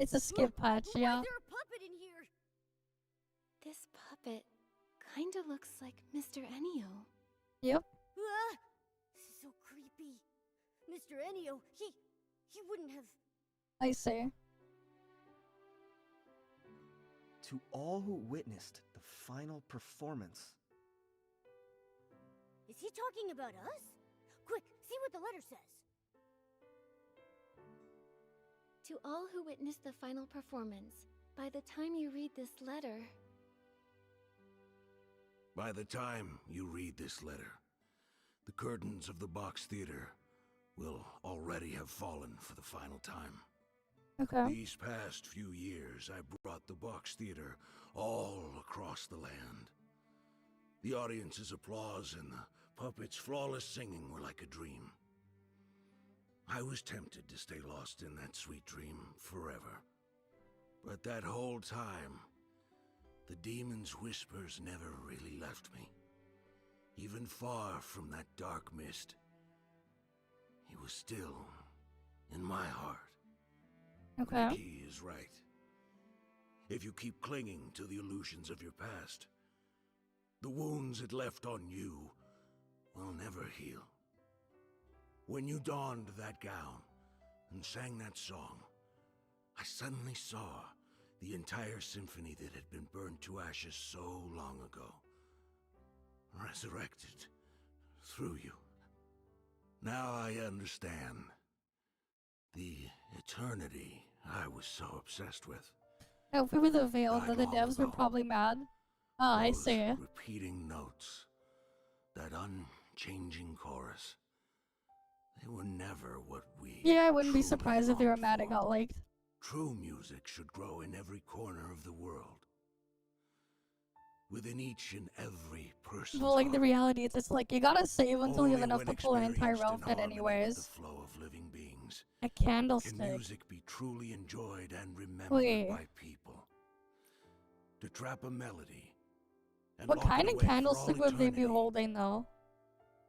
It's a skip patch, yeah. Why is there a puppet in here? This puppet kinda looks like Mr. Enio. Yep. Ah, this is so creepy. Mr. Enio, he wouldn't have... I see. To all who witnessed the final performance. Is he talking about us? Quick, see what the letter says. To all who witnessed the final performance, by the time you read this letter... By the time you read this letter, the curtains of the box theater will already have fallen for the final time. Okay. These past few years, I brought the box theater all across the land. The audience's applause and the puppets' flawless singing were like a dream. I was tempted to stay lost in that sweet dream forever. But that whole time, the demon's whispers never really left me. Even far from that dark mist, he was still in my heart. Okay. Nikki is right. If you keep clinging to the illusions of your past, the wounds it left on you will never heal. When you donned that gown and sang that song, I suddenly saw the entire symphony that had been burned to ashes so long ago, resurrected through you. Now I understand the eternity I was so obsessed with. Oh, if we were the Veil, then the devs were probably mad. Oh, I see. Repeating notes, that unchanging chorus, they were never what we... Yeah, I wouldn't be surprised if they were mad it got liked. True music should grow in every corner of the world. Within each and every person. Well, like the reality is, it's like you gotta save until you have enough to pull an entire outfit, anyways. The flow of living beings. A candlestick. Can music be truly enjoyed and remembered by people? To trap a melody. And What lock kind it of away for candlestick all would they be eternity holding, though?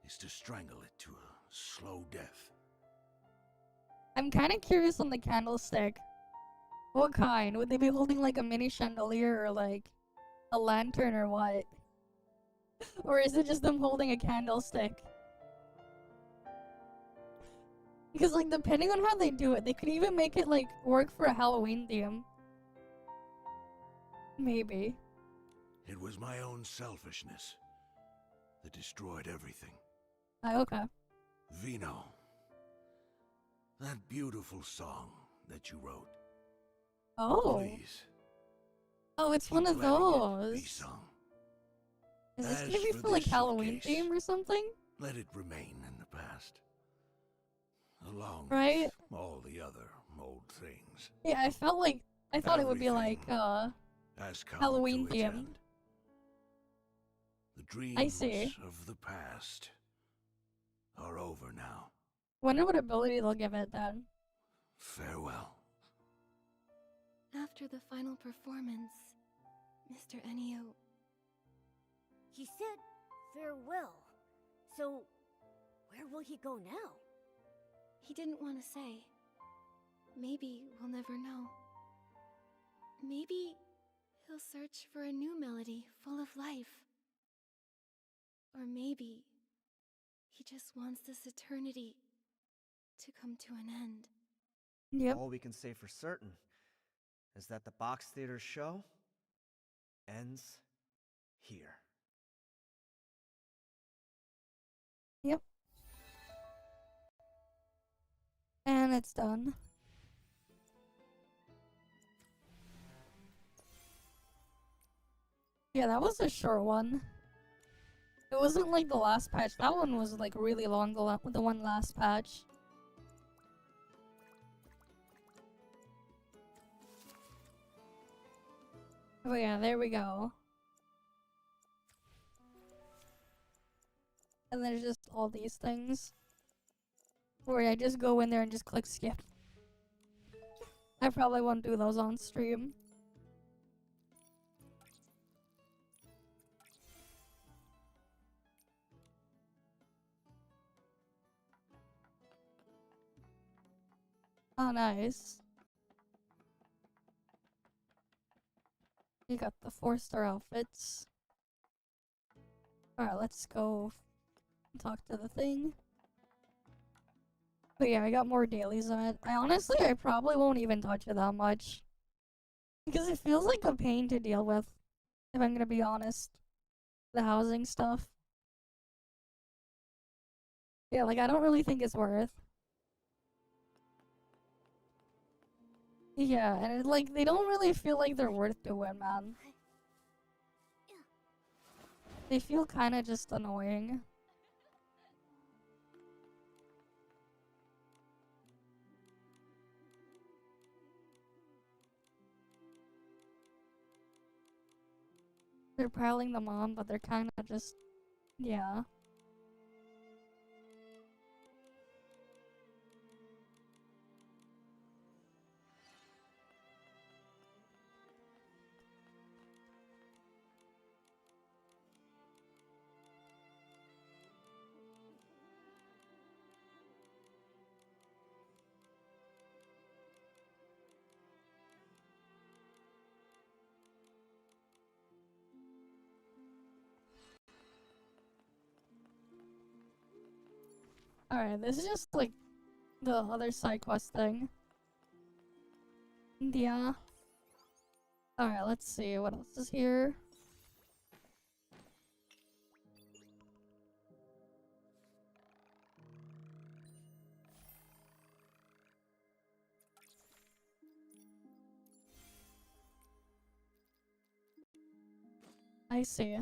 is to strangle it to a slow death. I'm kind of curious on the candlestick. What kind? Would they be holding like a mini chandelier or like a lantern or what? Or is it just them holding a candlestick? Because like depending on how they do it, they could even make it like work for a Halloween theme. Maybe. It was my own selfishness that destroyed everything. Okay. Vino. That beautiful song that you wrote. Oh. Please. Oh, it's one of letting it be those. sung. Is this As gonna be for for like this Halloween suitcase, theme or something? let it remain in the past. Along Right? with all the other old things. Yeah, I thought it would be like Has come Halloween to its themed. end. The dreams I see. of the past are over now. Wonder what ability they'll give it then. Farewell. After the final performance, Mr. Enio... He said farewell. So, where will he go now? He didn't want to say. Maybe we'll never know. Maybe he'll search for a new melody full of life. Or maybe he just wants this eternity to come to an end. Yep. All we can say for certain is that the Box Theater show ends here. Yep. And it's done. Yeah, that was a short one. It wasn't like the last patch. That one was like really long, the one last patch. Oh yeah, there we go. And there's just all these things. Where I just go in there and just click skip. I probably won't do those on stream. Oh, nice. You got the 4-star outfits. Alright, let's go talk to the thing. But yeah, I got more dailies on it. I probably won't even touch it that much. Because it feels like a pain to deal with, if I'm gonna be honest. The housing stuff. Yeah, like I don't really think it's worth. Yeah, and it, like they don't really feel like they're worth doing, man. They feel kind of just annoying. They're piling them on, but they're kind of just, yeah. Alright, this is just like the other side quest thing. Yeah. Alright, let's see what else is here. I see.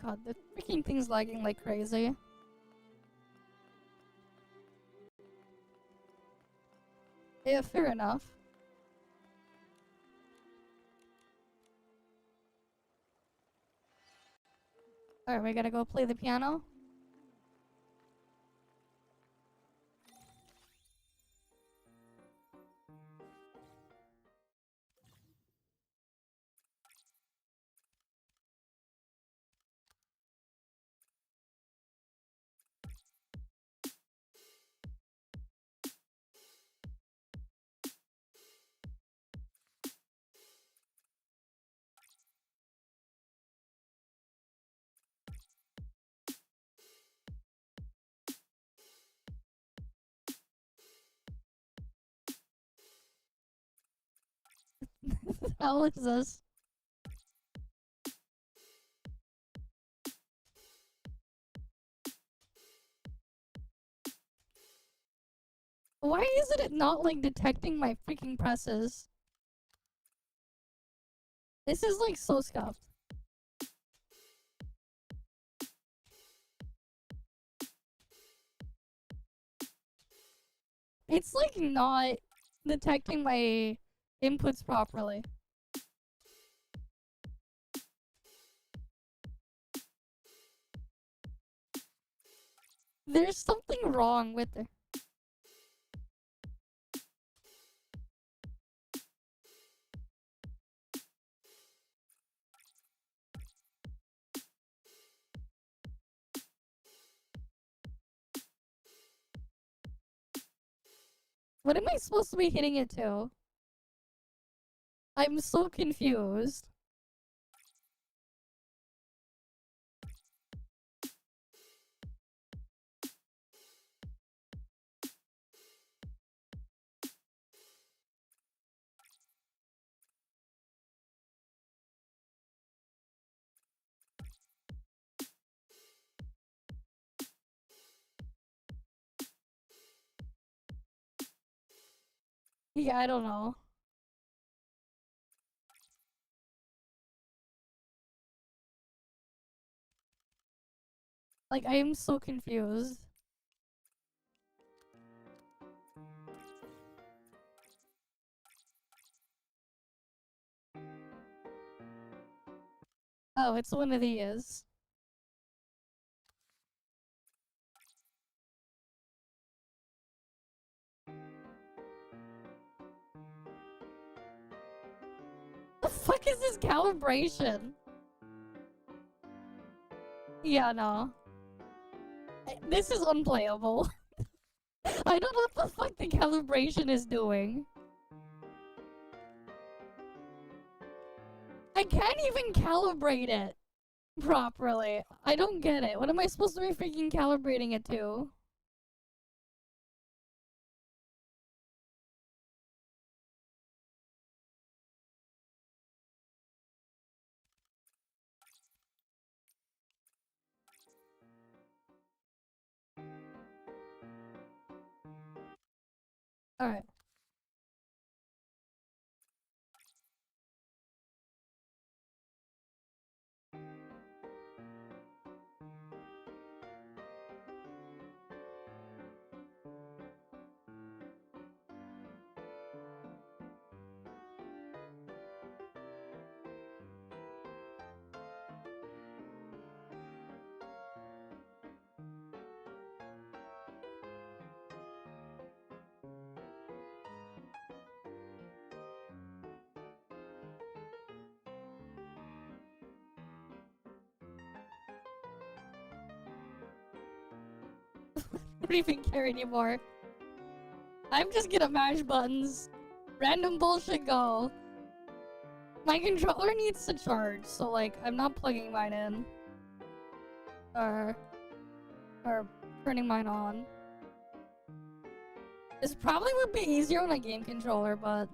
God, the freaking thing's lagging like crazy. Yeah, fair enough. Alright, we gotta go play the piano. How is this? Why isn't it not, like, detecting my freaking presses? This is, like, so scuffed. It's, like, not detecting my inputs properly. There's something wrong with it. What am I supposed to be hitting it to? I'm so confused. Yeah, I don't know. Like, I am so confused. Oh, it's one of these. The fuck is this calibration? Yeah, no. This is unplayable. I don't know what the fuck the calibration is doing. I can't even calibrate it properly. I don't get it. What am I supposed to be freaking calibrating it to? Alright. I don't even care anymore. I'm just gonna mash buttons. Random bullshit go. My controller needs to charge, so like I'm not plugging mine in. Or turning mine on. This probably would be easier on a game controller, but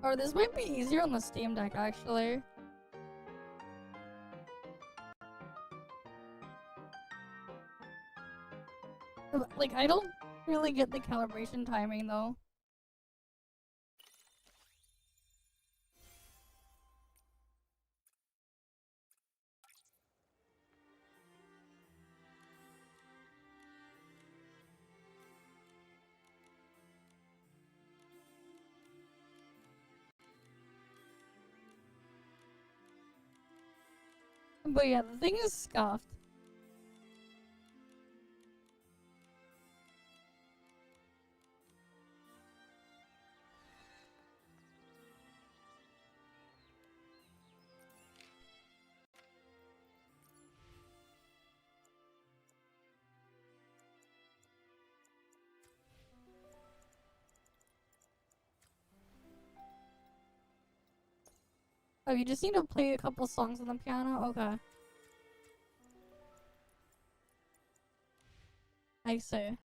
or this might be easier on the Steam Deck actually. Like I don't really get the calibration timing though. But yeah, the thing is scuffed. Oh, you just need to play a couple songs on the piano? Okay. I see.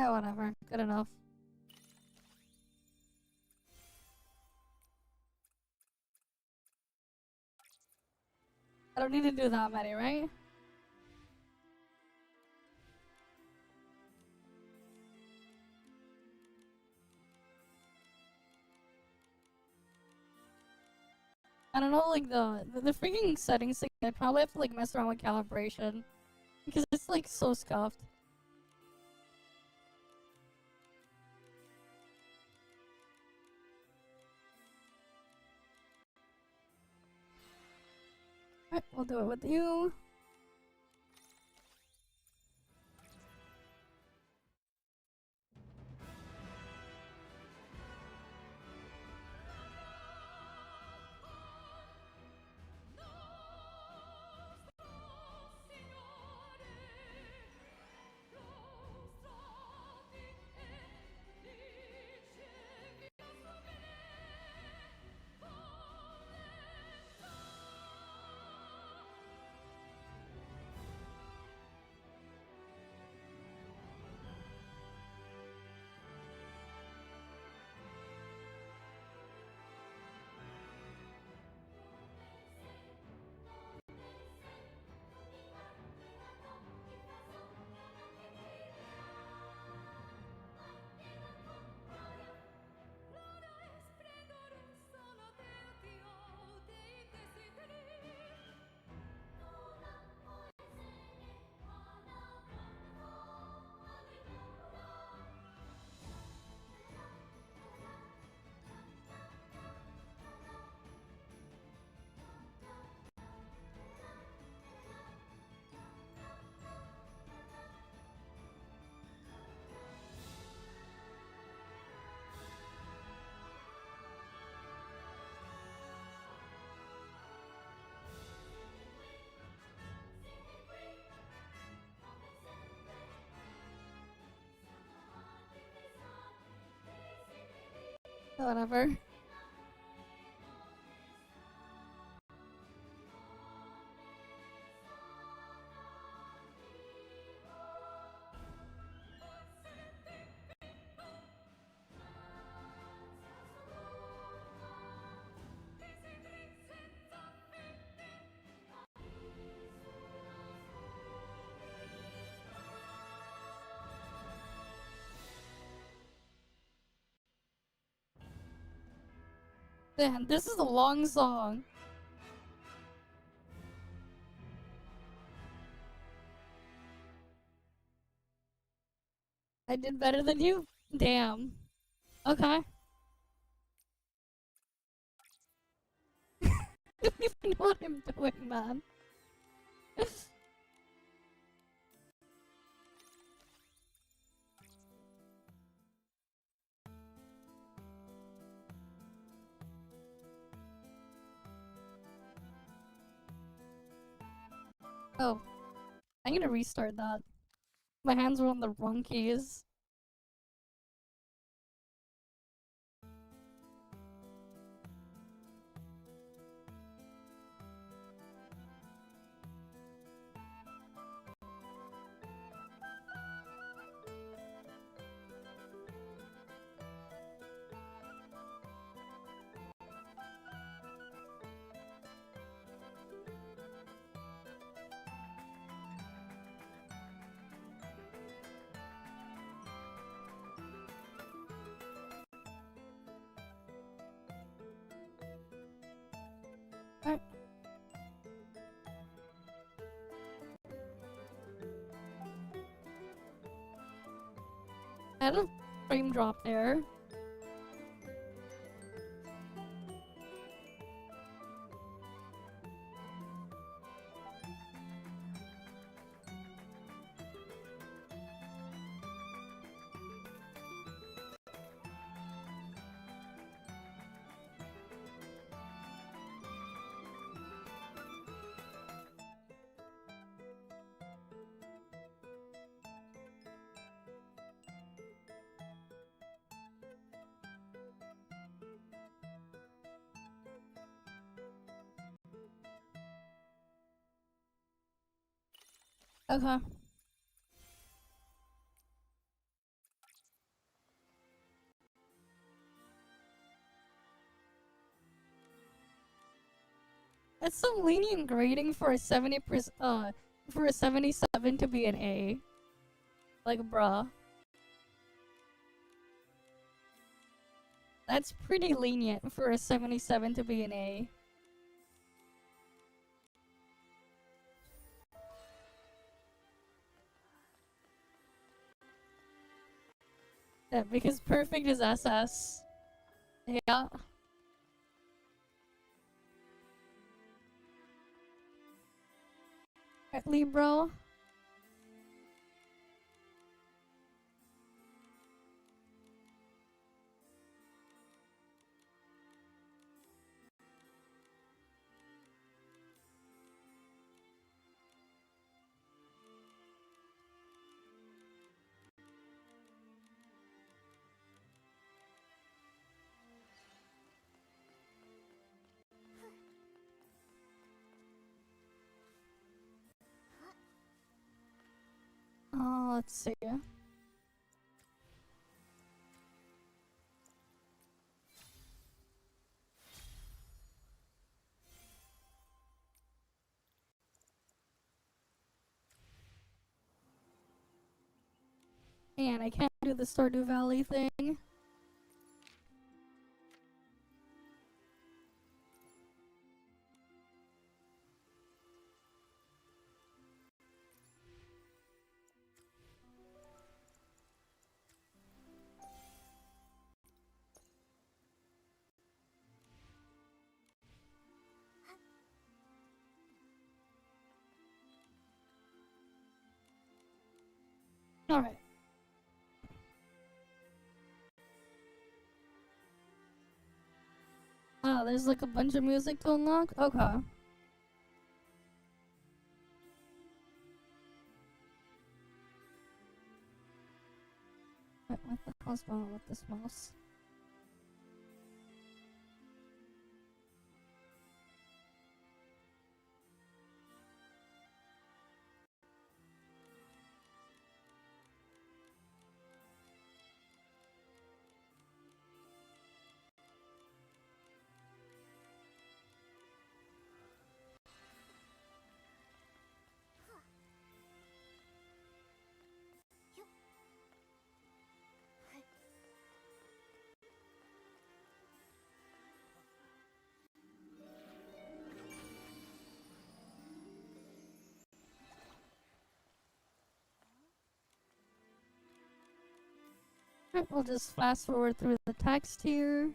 Oh, whatever. Good enough. I don't need to do that many, right? I don't know, like the freaking settings thing. I probably have to like mess around with calibration because it's like so scuffed. Alright, we'll do it with you. Whatever. Damn, this is a long song. I did better than you? Damn. Okay. I don't even know what I'm doing, man. Oh, I'm gonna restart that. My hands were on the wrong keys. Alright. I had a frame drop there. Okay. That's some lenient grading for a 70%, for a 77 to be an A. Like, bruh. That's pretty lenient for a 77 to be an A. Yeah, because perfect is SS. Yeah. Right, Libro. Let's see. And I can't do the Stardew Valley thing. Alright. Oh, there's like a bunch of music to unlock? Okay. Wait, what the hell's going on with this mouse? Alright, we'll just fast forward through the text here.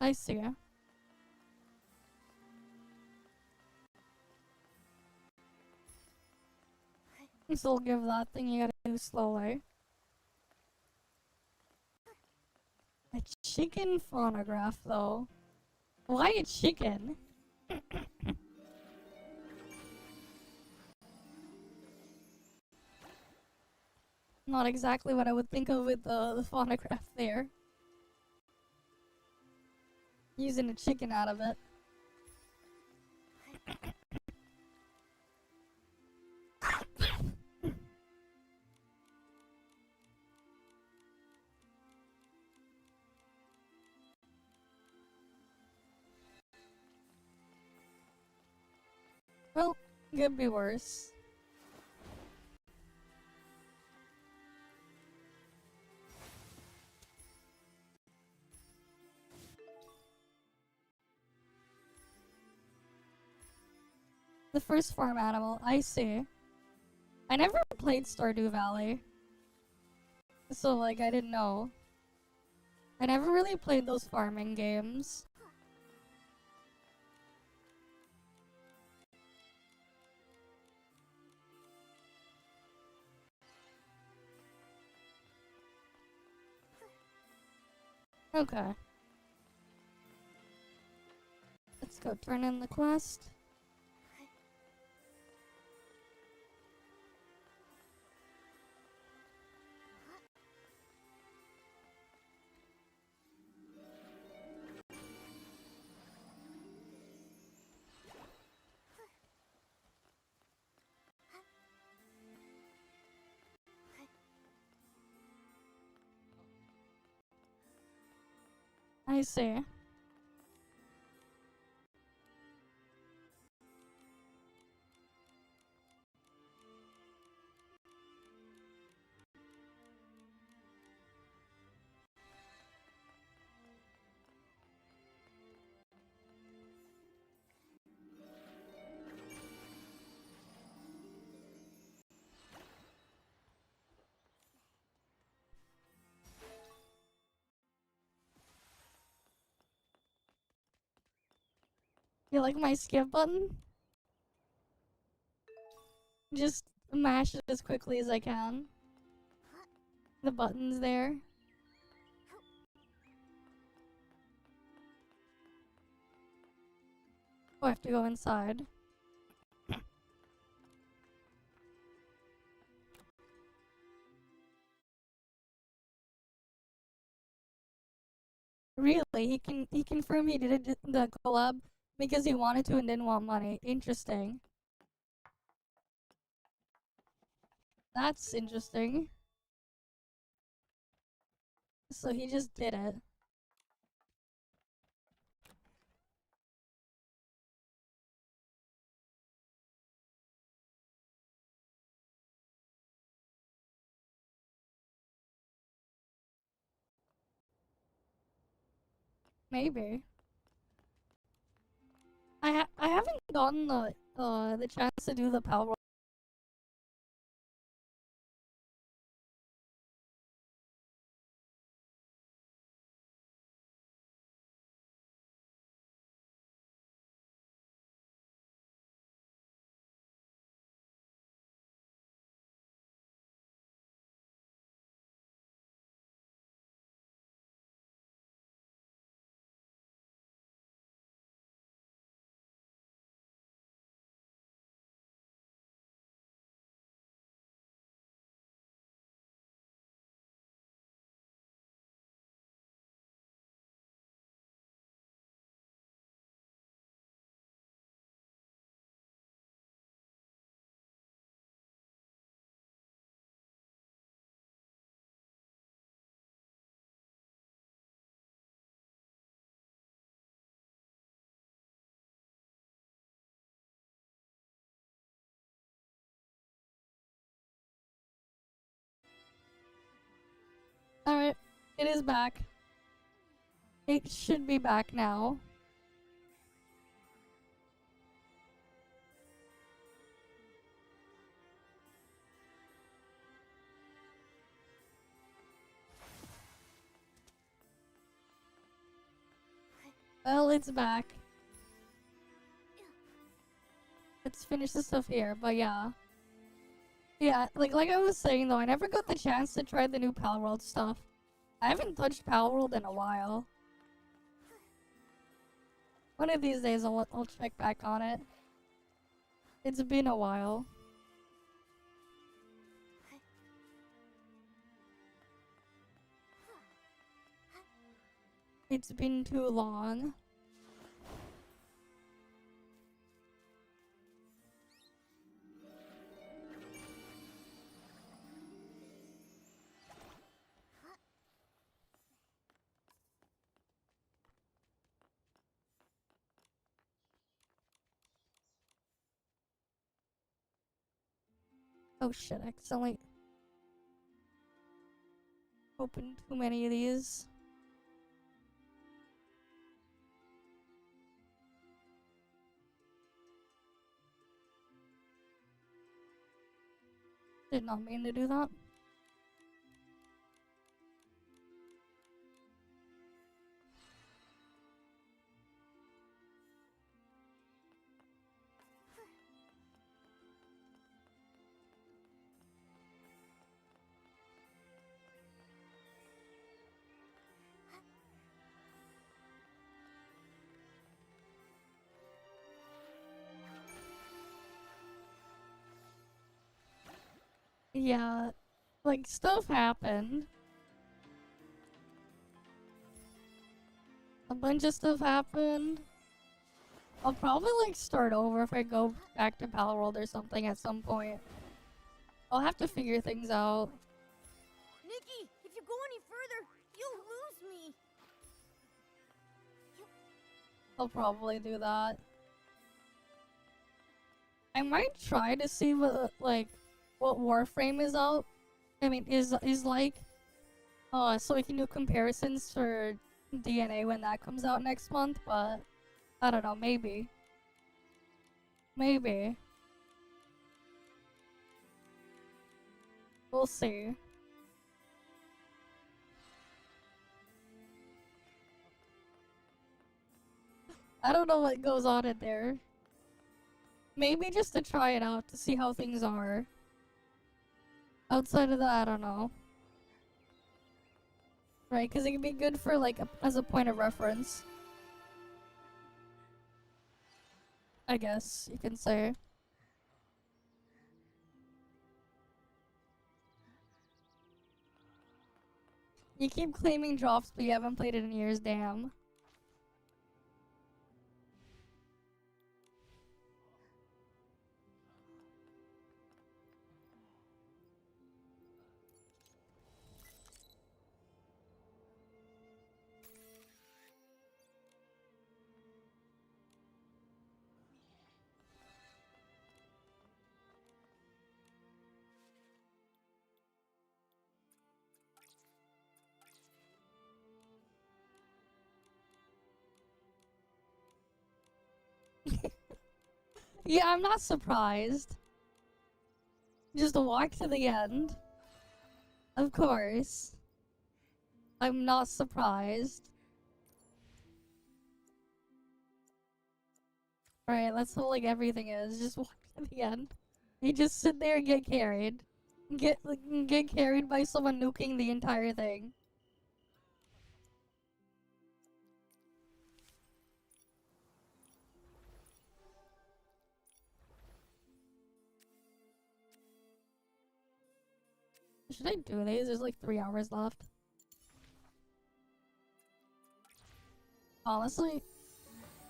I see. Still give that thing you gotta do slowly. A chicken phonograph, though. Why a chicken? Not exactly what I would think of with the phonograph there. Using a chicken out of it. Well, could be worse. The first farm animal, I see. I never played Stardew Valley. So, like, I didn't know. I never really played those farming games. Okay. Let's go turn in the quest. I see. You like my skip button? Just mash it as quickly as I can. The button's there. Oh, I have to go inside. Really? He confirmed he did the collab because he wanted to and didn't want money. Interesting. That's interesting. So he just did it. Maybe. I haven't gotten the chance to do the power. Alright, it is back. It should be back now. Well, it's back. Let's finish the stuff here, but yeah. Yeah, like I was saying though, I never got the chance to try the new Palworld stuff. I haven't touched Palworld in a while. One of these days I'll check back on it. It's been a while. It's been too long. Oh shit, I accidentally opened too many of these. Did not mean to do that. Yeah, like stuff happened. A bunch of stuff happened. I'll probably like start over if I go back to Palworld or something at some point. I'll have to figure things out. Nikki, if you go any further, you'll lose me. I'll probably do that. I might try to see what what Warframe is out. I mean, is like. So we can do comparisons for DNA when that comes out next month. But I don't know. Maybe. Maybe. We'll see. I don't know what goes on in there. Maybe just to try it out to see how things are. Outside of that, I don't know. Right, because it can be good for like as a point of reference. I guess you can say. You keep claiming drops, but you haven't played it in years, damn. Yeah, I'm not surprised. Just walk to the end. Of course. I'm not surprised. Alright, that's how like everything is. Just walk to the end. You just sit there and get carried. Get carried by someone nuking the entire thing. Should I do these? There's like 3 hours left. Honestly,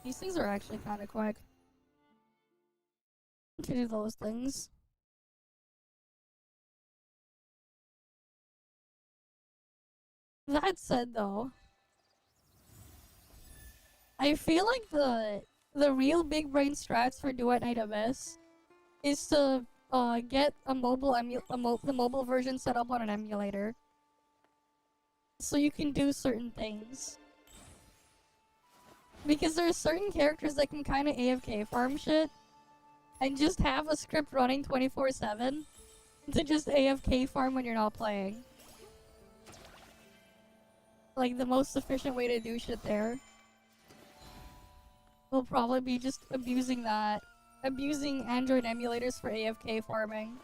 these things are actually kind of quick. To do those things. That said, though, I feel like the real big brain strats for Duet Night Abyss is to get a the mobile version set up on an emulator, so you can do certain things. Because there are certain characters that can kind of AFK farm shit, and just have a script running 24/7 to just AFK farm when you're not playing. Like the most efficient way to do shit there. will probably be just abusing that. Abusing Android emulators for AFK farming.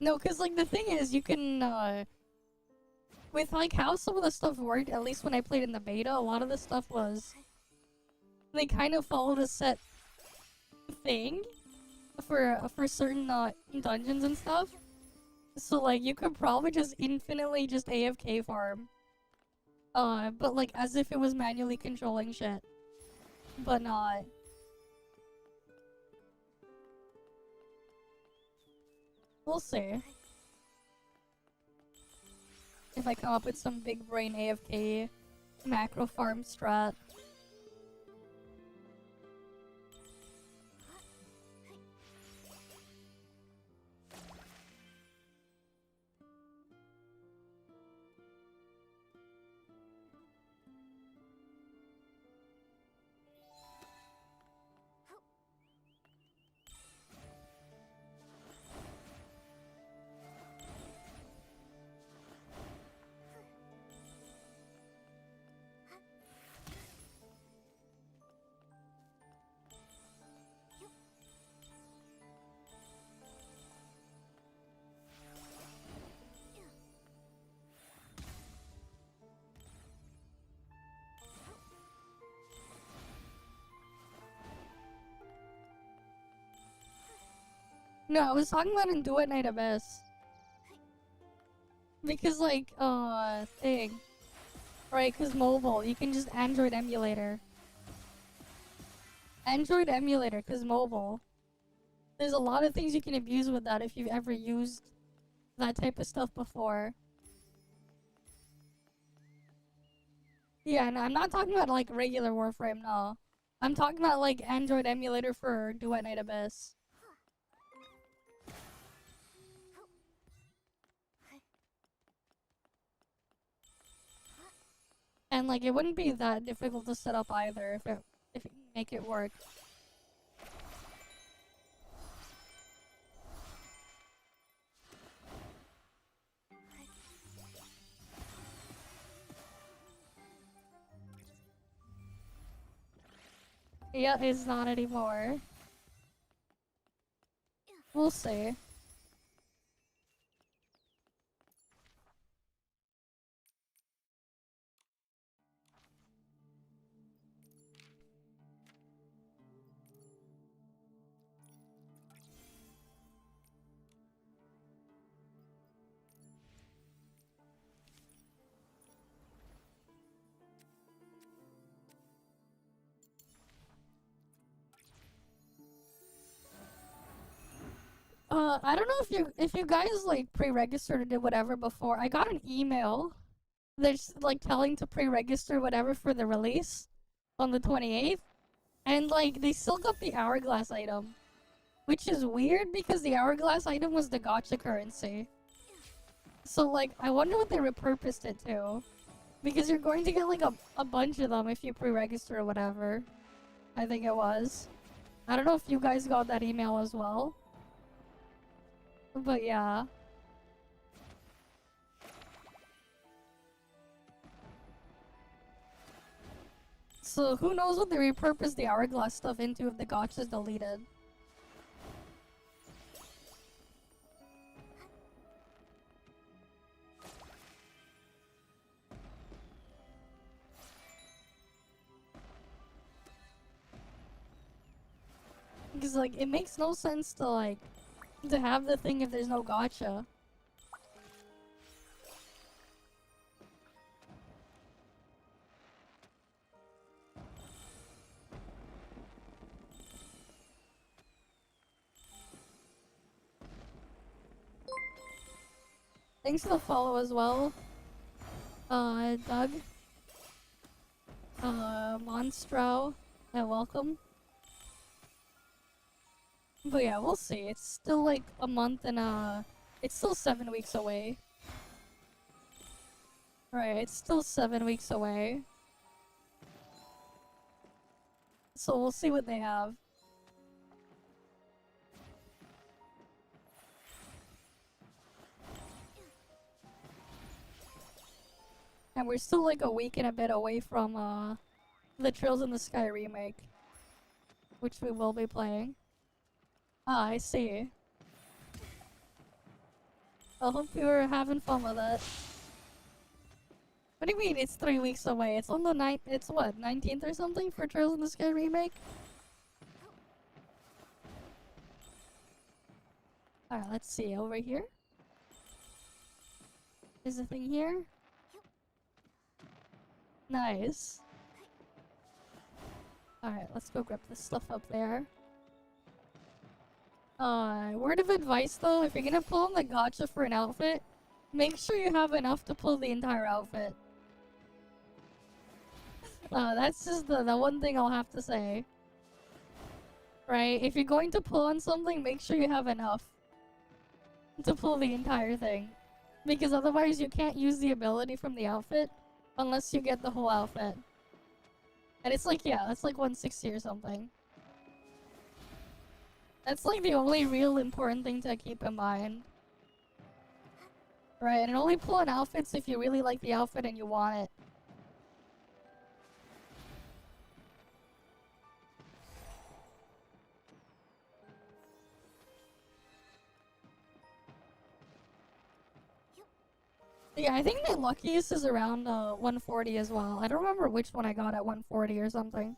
No, cause like the thing is, you can with like how some of the stuff worked, at least when I played in the beta, a lot of the stuff was they kind of followed a set thing for certain dungeons and stuff. So like you could probably just infinitely just AFK farm. But like as if it was manually controlling shit. But not. We'll see. If I come up with some big brain AFK macro farm strat. No, I was talking about in Duet Night Abyss. Because like, thing. Right, cause mobile, you can just Android emulator. Android emulator, cause mobile. There's a lot of things you can abuse with that if you've ever used that type of stuff before. Yeah, no, I'm not talking about like regular Warframe, no. I'm talking about like Android emulator for Duet Night Abyss. And like it wouldn't be that difficult to set up either if you make it work. Yeah, it's not anymore. We'll see. I don't know if you guys like pre-registered or did whatever before. I got an email that's like telling to pre-register whatever for the release on the 28th, and like they still got the hourglass item, which is weird because the hourglass item was the gacha currency. So like I wonder what they repurposed it to, because you're going to get like a bunch of them if you pre-register or whatever. I think it was. I don't know if you guys got that email as well. But yeah. So who knows what they repurposed the hourglass stuff into if the gacha's deleted. Because like it makes no sense to have the thing if there's no gacha. Thanks for the follow as well. Doug. Monstro. Welcome. But yeah, we'll see. It's still like a month and it's still 7 weeks away. Right, it's still 7 weeks away. So we'll see what they have. And we're still like a week and a bit away from the Trails in the Sky remake, which we will be playing. Ah, I see. I hope you're having fun with it. What do you mean it's 3 weeks away? It's on the it's what, 19th or something for Trails in the Sky remake? Alright, let's see. Over here? Is the thing here? Nice. Alright, let's go grab this stuff up there. Word of advice though, if you're gonna pull on the gacha for an outfit, make sure you have enough to pull the entire outfit. That's just the one thing I'll have to say. Right? If you're going to pull on something, make sure you have enough to pull the entire thing. Because otherwise you can't use the ability from the outfit unless you get the whole outfit. And it's like, yeah, that's like 160 or something. That's like the only real important thing to keep in mind. Right, and only pull on outfits if you really like the outfit and you want it. Yeah, I think the luckiest is around 140 as well. I don't remember which one I got at 140 or something.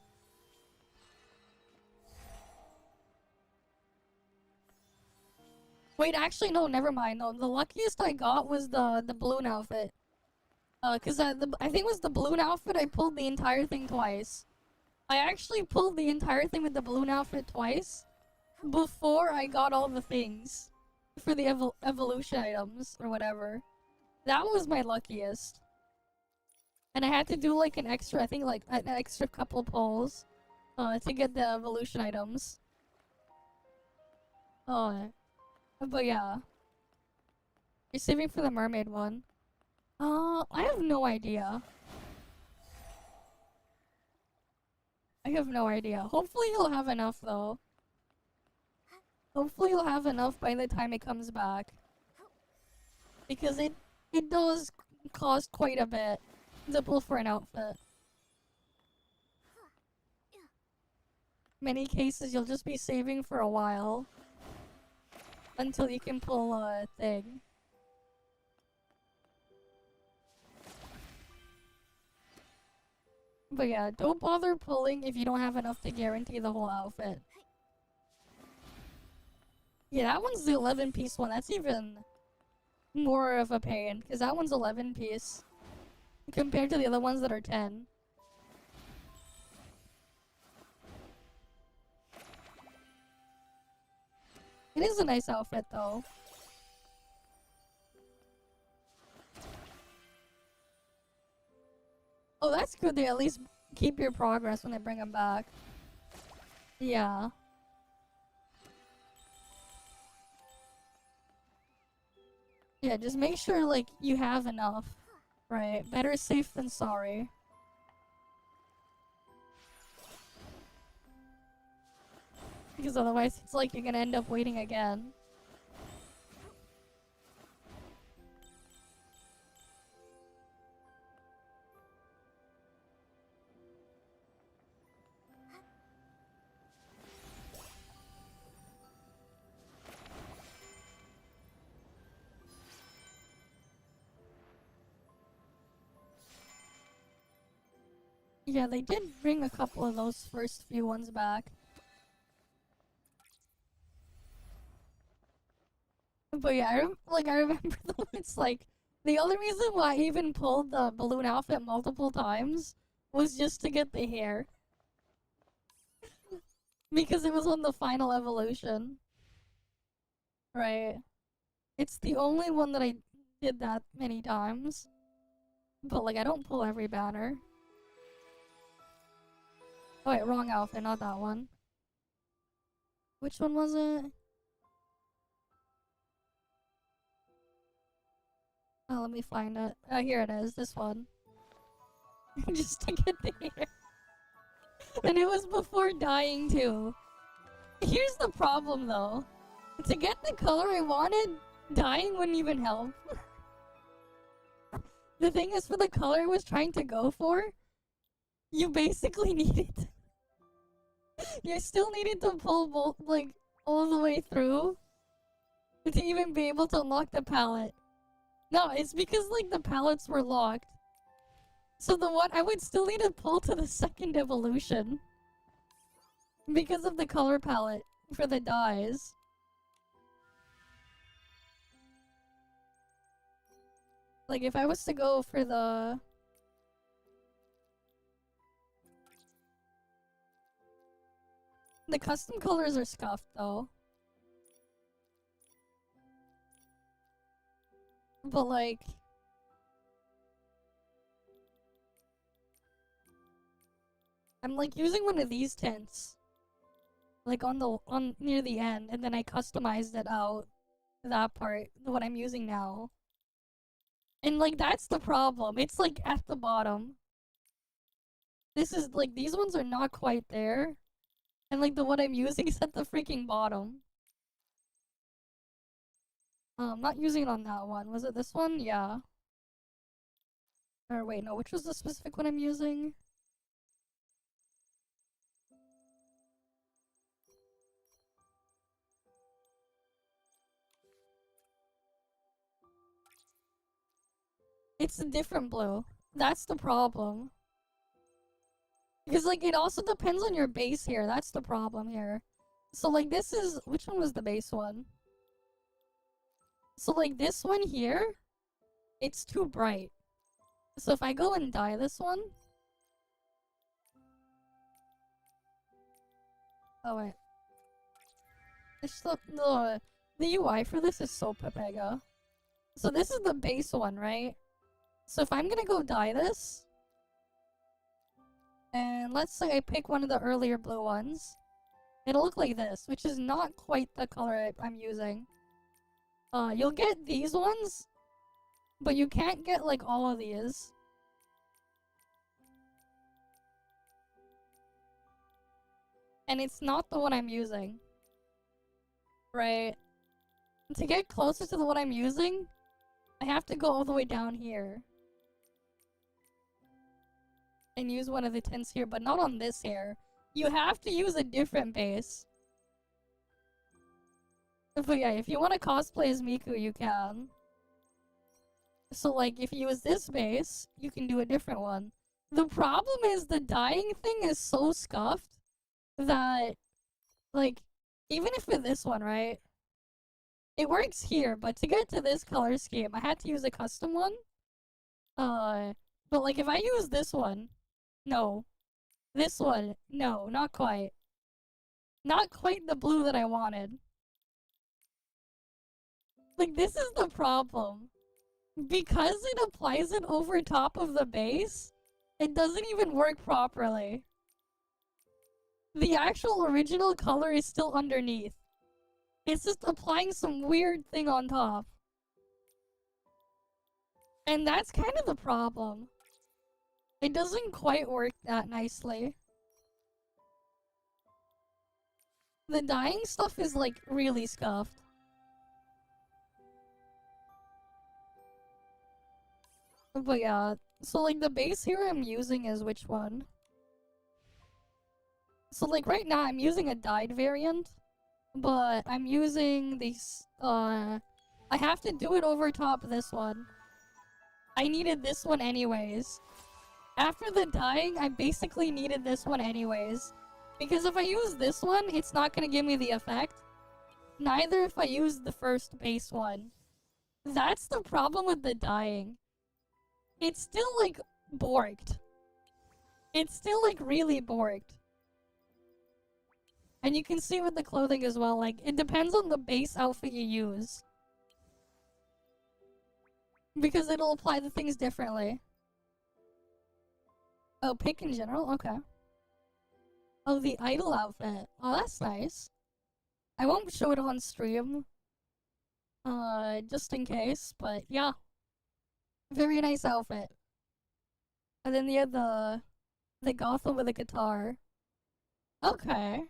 Wait, actually no, never mind. No, the luckiest I got was the balloon outfit. Cause I think it was the balloon outfit. I pulled the entire thing twice. I actually pulled the entire thing with the balloon outfit twice before I got all the things for the evolution items or whatever. That was my luckiest. And I had to do like an extra, I think like an extra couple pulls to get the evolution items. But yeah. You're saving for the mermaid one. I have no idea. I have no idea. Hopefully you'll have enough though. Hopefully you'll have enough by the time it comes back. Because it does cost quite a bit to pull for an outfit. Many cases you'll just be saving for a while until you can pull a thing. But yeah, don't bother pulling if you don't have enough to guarantee the whole outfit. Yeah, that one's the 11-piece one. That's even more of a pain, because that one's 11-piece compared to the other ones that are 10. It is a nice outfit, though. Oh, that's good. They at least keep your progress when they bring them back. Yeah. Yeah, just make sure, like, you have enough. Right? Better safe than sorry. Because otherwise, it's like you're gonna end up waiting again. Yeah, they did bring a couple of those first few ones back. But yeah, I remember the ones, like, the only reason why I even pulled the balloon outfit multiple times was just to get the hair. Because it was on the final evolution. Right. It's the only one that I did that many times. But, like, I don't pull every banner. Oh wait, wrong outfit, not that one. Which one was it? Oh, let me find it. Oh, here it is, this one. Just to get the hair. And it was before dyeing too. Here's the problem though. To get the color I wanted, dyeing wouldn't even help. The thing is, for the color I was trying to go for, you basically needed... you still needed to pull both, like, all the way through to even be able to unlock the palette. No, it's because, like, the palettes were locked. So the one, I would still need to pull to the second evolution. Because of the color palette for the dyes. Like, if I was to go for the... The custom colors are scuffed, though. But, like... I'm, like, using one of these tints. Like, near the end, and then I customized it out. That part, what I'm using now. And, like, that's the problem. It's, like, at the bottom. This is, like, these ones are not quite there. And, like, the one I'm using is at the freaking bottom. I'm not using it on that one. Was it this one? Yeah. Or wait, no, which was the specific one I'm using? It's a different blue. That's the problem. Because, like, it also depends on your base here. That's the problem here. So, like, this is... Which one was the base one? So, like, this one here, it's too bright. So if I go and dye this one... Oh, wait. It's the UI for this is so Pepega. So this is the base one, right? So if I'm gonna go dye this... And let's say I pick one of the earlier blue ones. It'll look like this, which is not quite the color I'm using. You'll get these ones, but you can't get, like, all of these. And it's not the one I'm using. Right? To get closer to the one I'm using, I have to go all the way down here. And use one of the tints here, but not on this here. You have to use a different base. But yeah, if you want to cosplay as Miku, you can. So, like, if you use this base, you can do a different one. The problem is the dyeing thing is so scuffed that, like, even if with this one, right? It works here, but to get to this color scheme, I had to use a custom one. But, like, if I use this one, no. This one, no, not quite. Not quite the blue that I wanted. Like, this is the problem. Because it applies it over top of the base, it doesn't even work properly. The actual original color is still underneath. It's just applying some weird thing on top. And that's kind of the problem. It doesn't quite work that nicely. The dyeing stuff is, like, really scuffed. But yeah, so, like, the base here I'm using is which one? So, like, right now I'm using a dyed variant, but I'm using these, I have to do it over top of this one. I needed this one anyways. After the dyeing, I basically needed this one anyways. Because if I use this one, it's not gonna give me the effect. Neither if I use the first base one. That's the problem with the dyeing. It's still, like, borked. It's still, like, really borked. And you can see with the clothing as well, like, it depends on the base outfit you use. Because it'll apply the things differently. Oh, pick in general? Okay. Oh, the idol outfit. Oh, that's nice. I won't show it on stream. Just in case, but yeah. Very nice outfit. And then you have the Gotham with a guitar. Okay.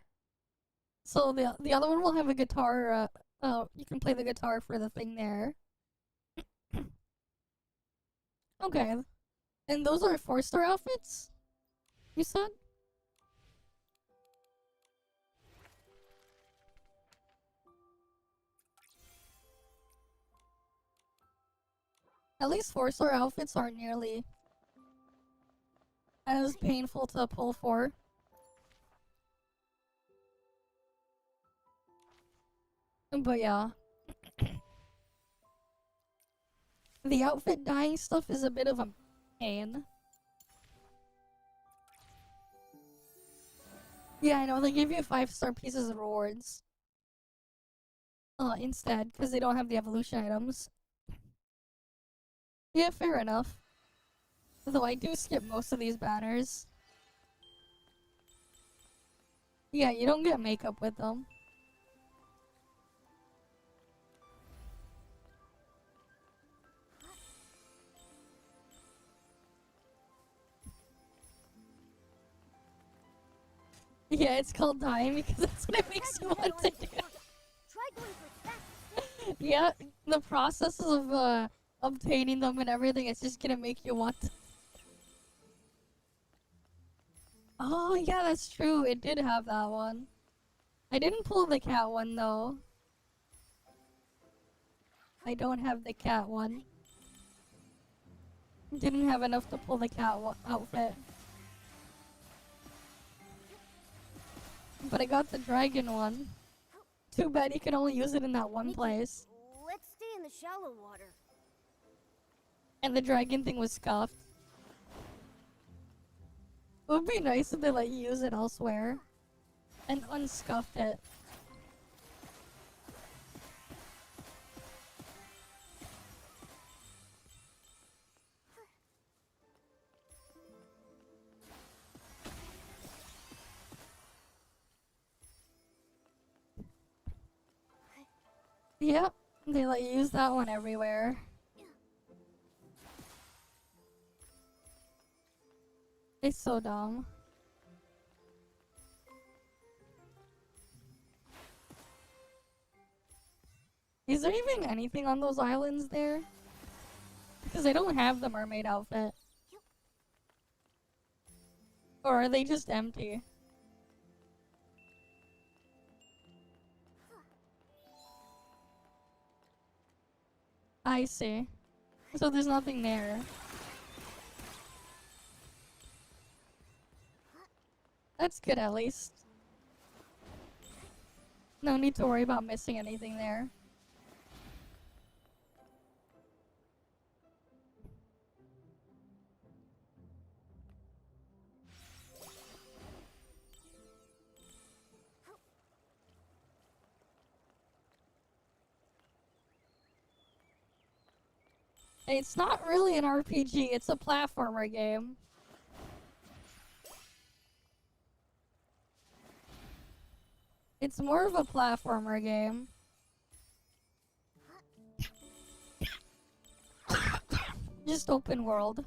So the other one will have a guitar, you can play the guitar for the thing there. Okay. And those are 4-star outfits? You said? At least 4-star outfits aren't nearly as painful to pull for. But yeah. The outfit dyeing stuff is a bit of a pain. Yeah, I know, they give you 5-star pieces of rewards. Instead, because they don't have the evolution items. Yeah, fair enough. Though I do skip most of these banners. Yeah, you don't get makeup with them. Yeah, it's called dying because that's what it makes you want to do. Yeah, the process of obtaining them and everything, it's just gonna make you want to. Oh yeah, that's true. It did have that one. I didn't pull the cat one though. I don't have the cat one. Didn't have enough to pull the cat outfit. But I got the dragon one. Too bad you can only use it in that one place. Let's stay in the shallow water. And the dragon thing was scuffed. It would be nice if they let you use it elsewhere. And unscuffed it. Yep, they let you use that one everywhere. It's so dumb. Is there even anything on those islands there? Because I don't have the mermaid outfit. Or are they just empty? I see. So there's nothing there. That's good at least. No need to worry about missing anything there. It's not really an RPG, it's a platformer game. It's more of a platformer game. Just open world.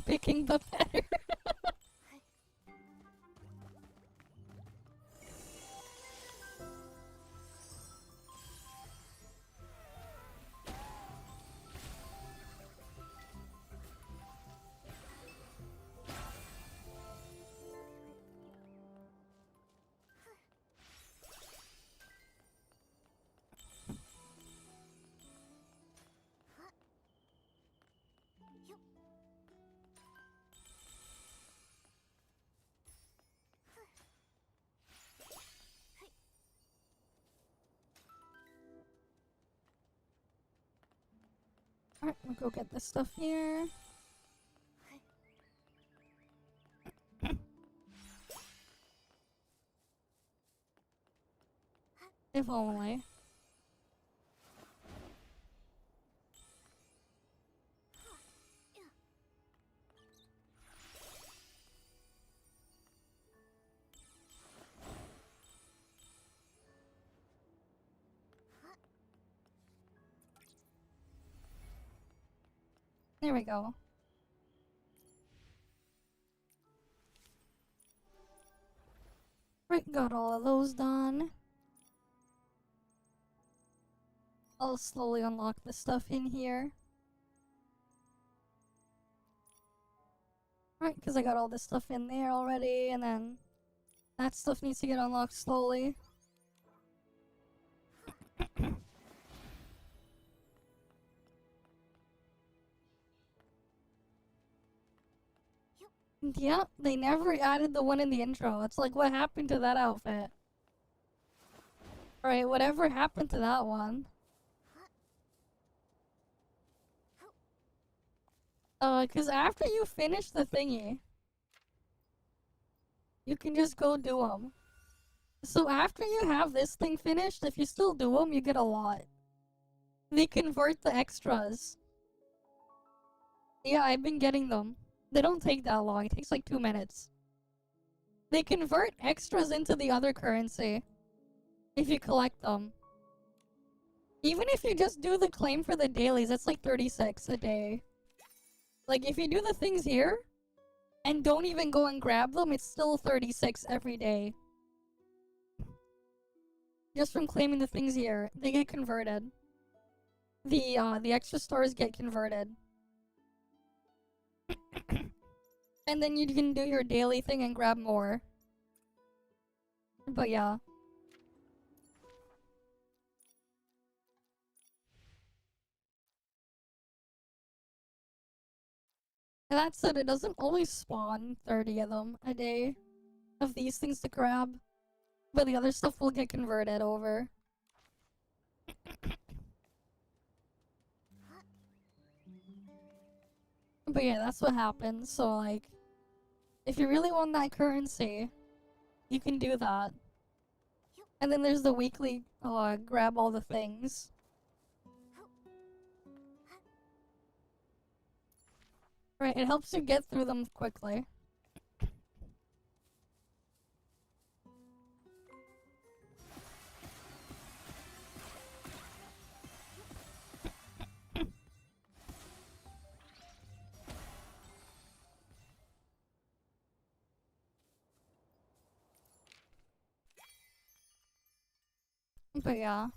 Picking the better. Alright, we'll go get this stuff here. If only. There we go. Right, got all of those done. I'll slowly unlock the stuff in here. Right, because I got all this stuff in there already, and then that stuff needs to get unlocked slowly. Yeah, they never added the one in the intro. It's like, what happened to that outfit? Right, whatever happened to that one? Cause after you finish the thingy, you can just go do them. So after you have this thing finished, if you still do them, you get a lot. They convert the extras. Yeah, I've been getting them. They don't take that long. It takes like 2 minutes. They convert extras into the other currency if you collect them. Even if you just do the claim for the dailies, that's like 36 a day. Like, if you do the things here and don't even go and grab them, it's still 36 every day. Just from claiming the things here, they get converted. The extra stores get converted. And then you can do your daily thing and grab more. But yeah. And that said, it doesn't always spawn 30 of them a day of these things to grab. But the other stuff will get converted over. But yeah, that's what happens. So like, if you really want that currency, you can do that. And then there's the weekly grab all the things. Right, it helps you get through them quickly. But yeah.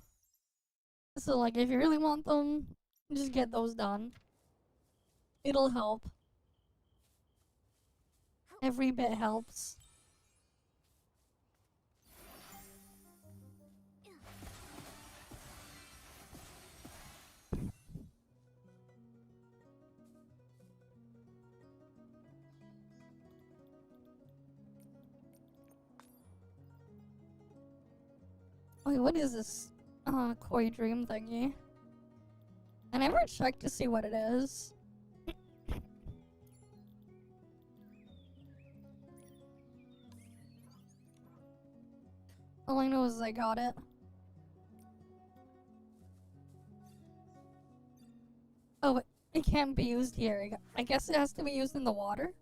So like, if you really want them, just get those done. It'll help. Every bit helps. Wait, what is this? Koi dream thingy? I never checked to see what it is. All I know is I got it. Oh, it can't be used here. I guess it has to be used in the water?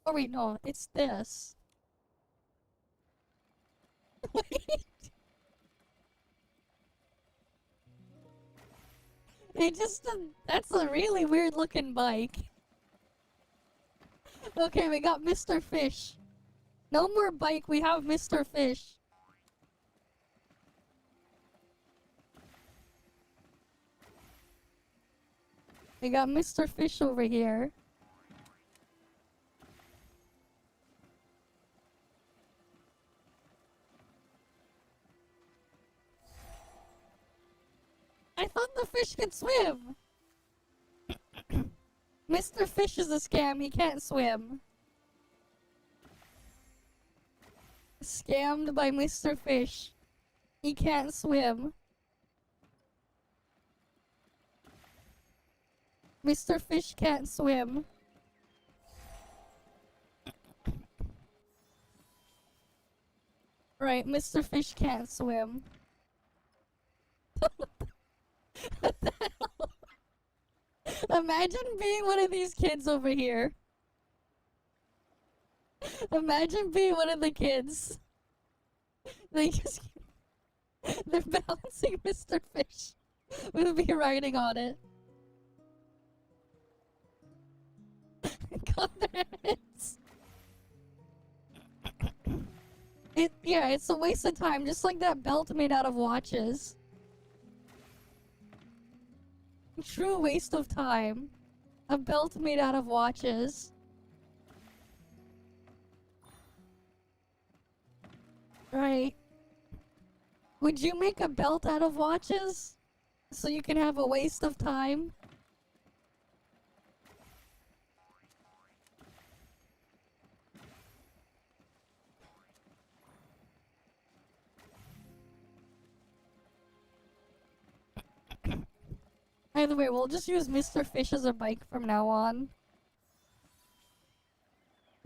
Oh wait, no, it's this. Wait. It just, that's a really weird looking bike. Okay, we got Mr. Fish. No more bike, we have Mr. Fish. We got Mr. Fish over here. I thought the fish could swim! Mr. Fish is a scam, he can't swim. Scammed by Mr. Fish. He can't swim. Mr. Fish can't swim. Right, Mr. Fish can't swim. What the hell? Imagine being one of these kids over here. Imagine being one of the kids. They just... They're balancing Mr. Fish with me riding on it. Got their heads. Yeah, it's a waste of time, just like that belt made out of watches. True waste of time. A belt made out of watches. Right. Would you make a belt out of watches? So you can have a waste of time? Either way, we'll just use Mr. Fish as a bike from now on.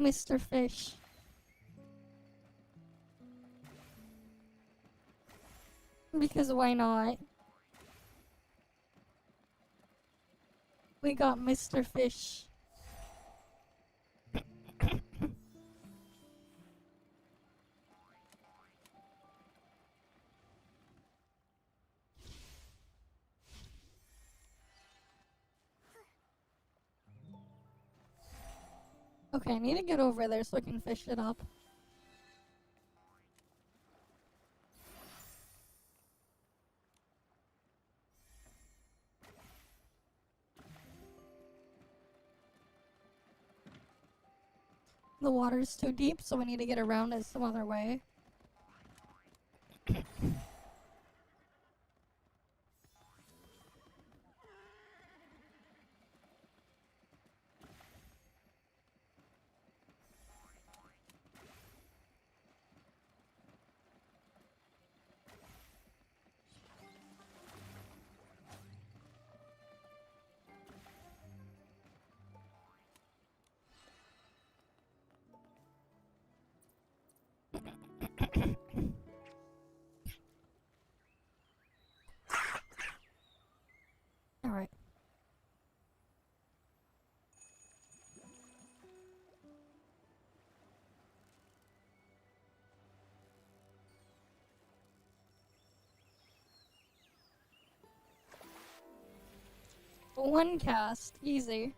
Mr. Fish. Because why not? We got Mr. Fish. Okay, I need to get over there so I can fish it up. The water's too deep, so we need to get around it some other way. Alright. One cast. Easy.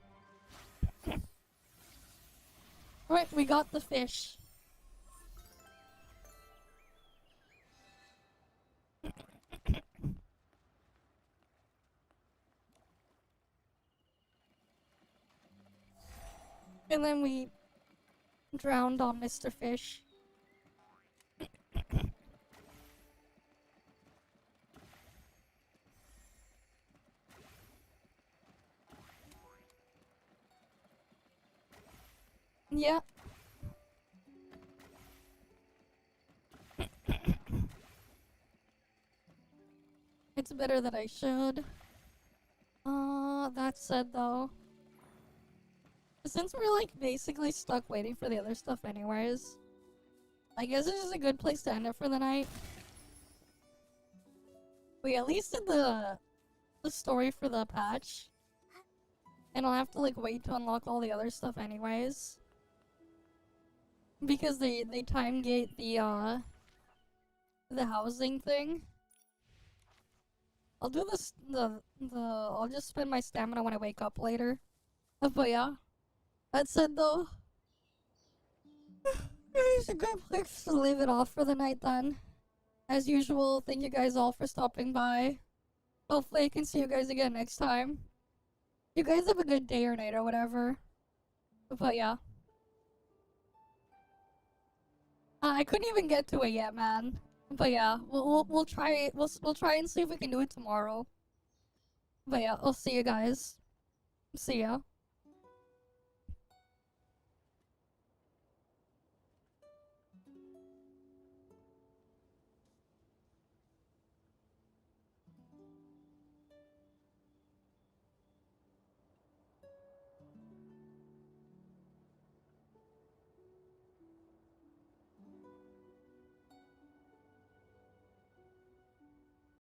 Alright, we got the fish. And then we drowned on Mr. Fish. Yeah. It's better that I should. That said though, since we're like basically stuck waiting for the other stuff anyways, I guess this is a good place to end it for the night. We at least did the story for the patch. And I'll have to like wait to unlock all the other stuff anyways. Because they time gate the housing thing. I'll do this I'll just spend my stamina when I wake up later. But yeah. That said though, it's a good place to leave it off for the night then. As usual, thank you guys all for stopping by. Hopefully I can see you guys again next time. You guys have a good day or night or whatever. But yeah. I couldn't even get to it yet, man. But yeah, we'll try and see if we can do it tomorrow. But yeah, I'll see you guys. See ya.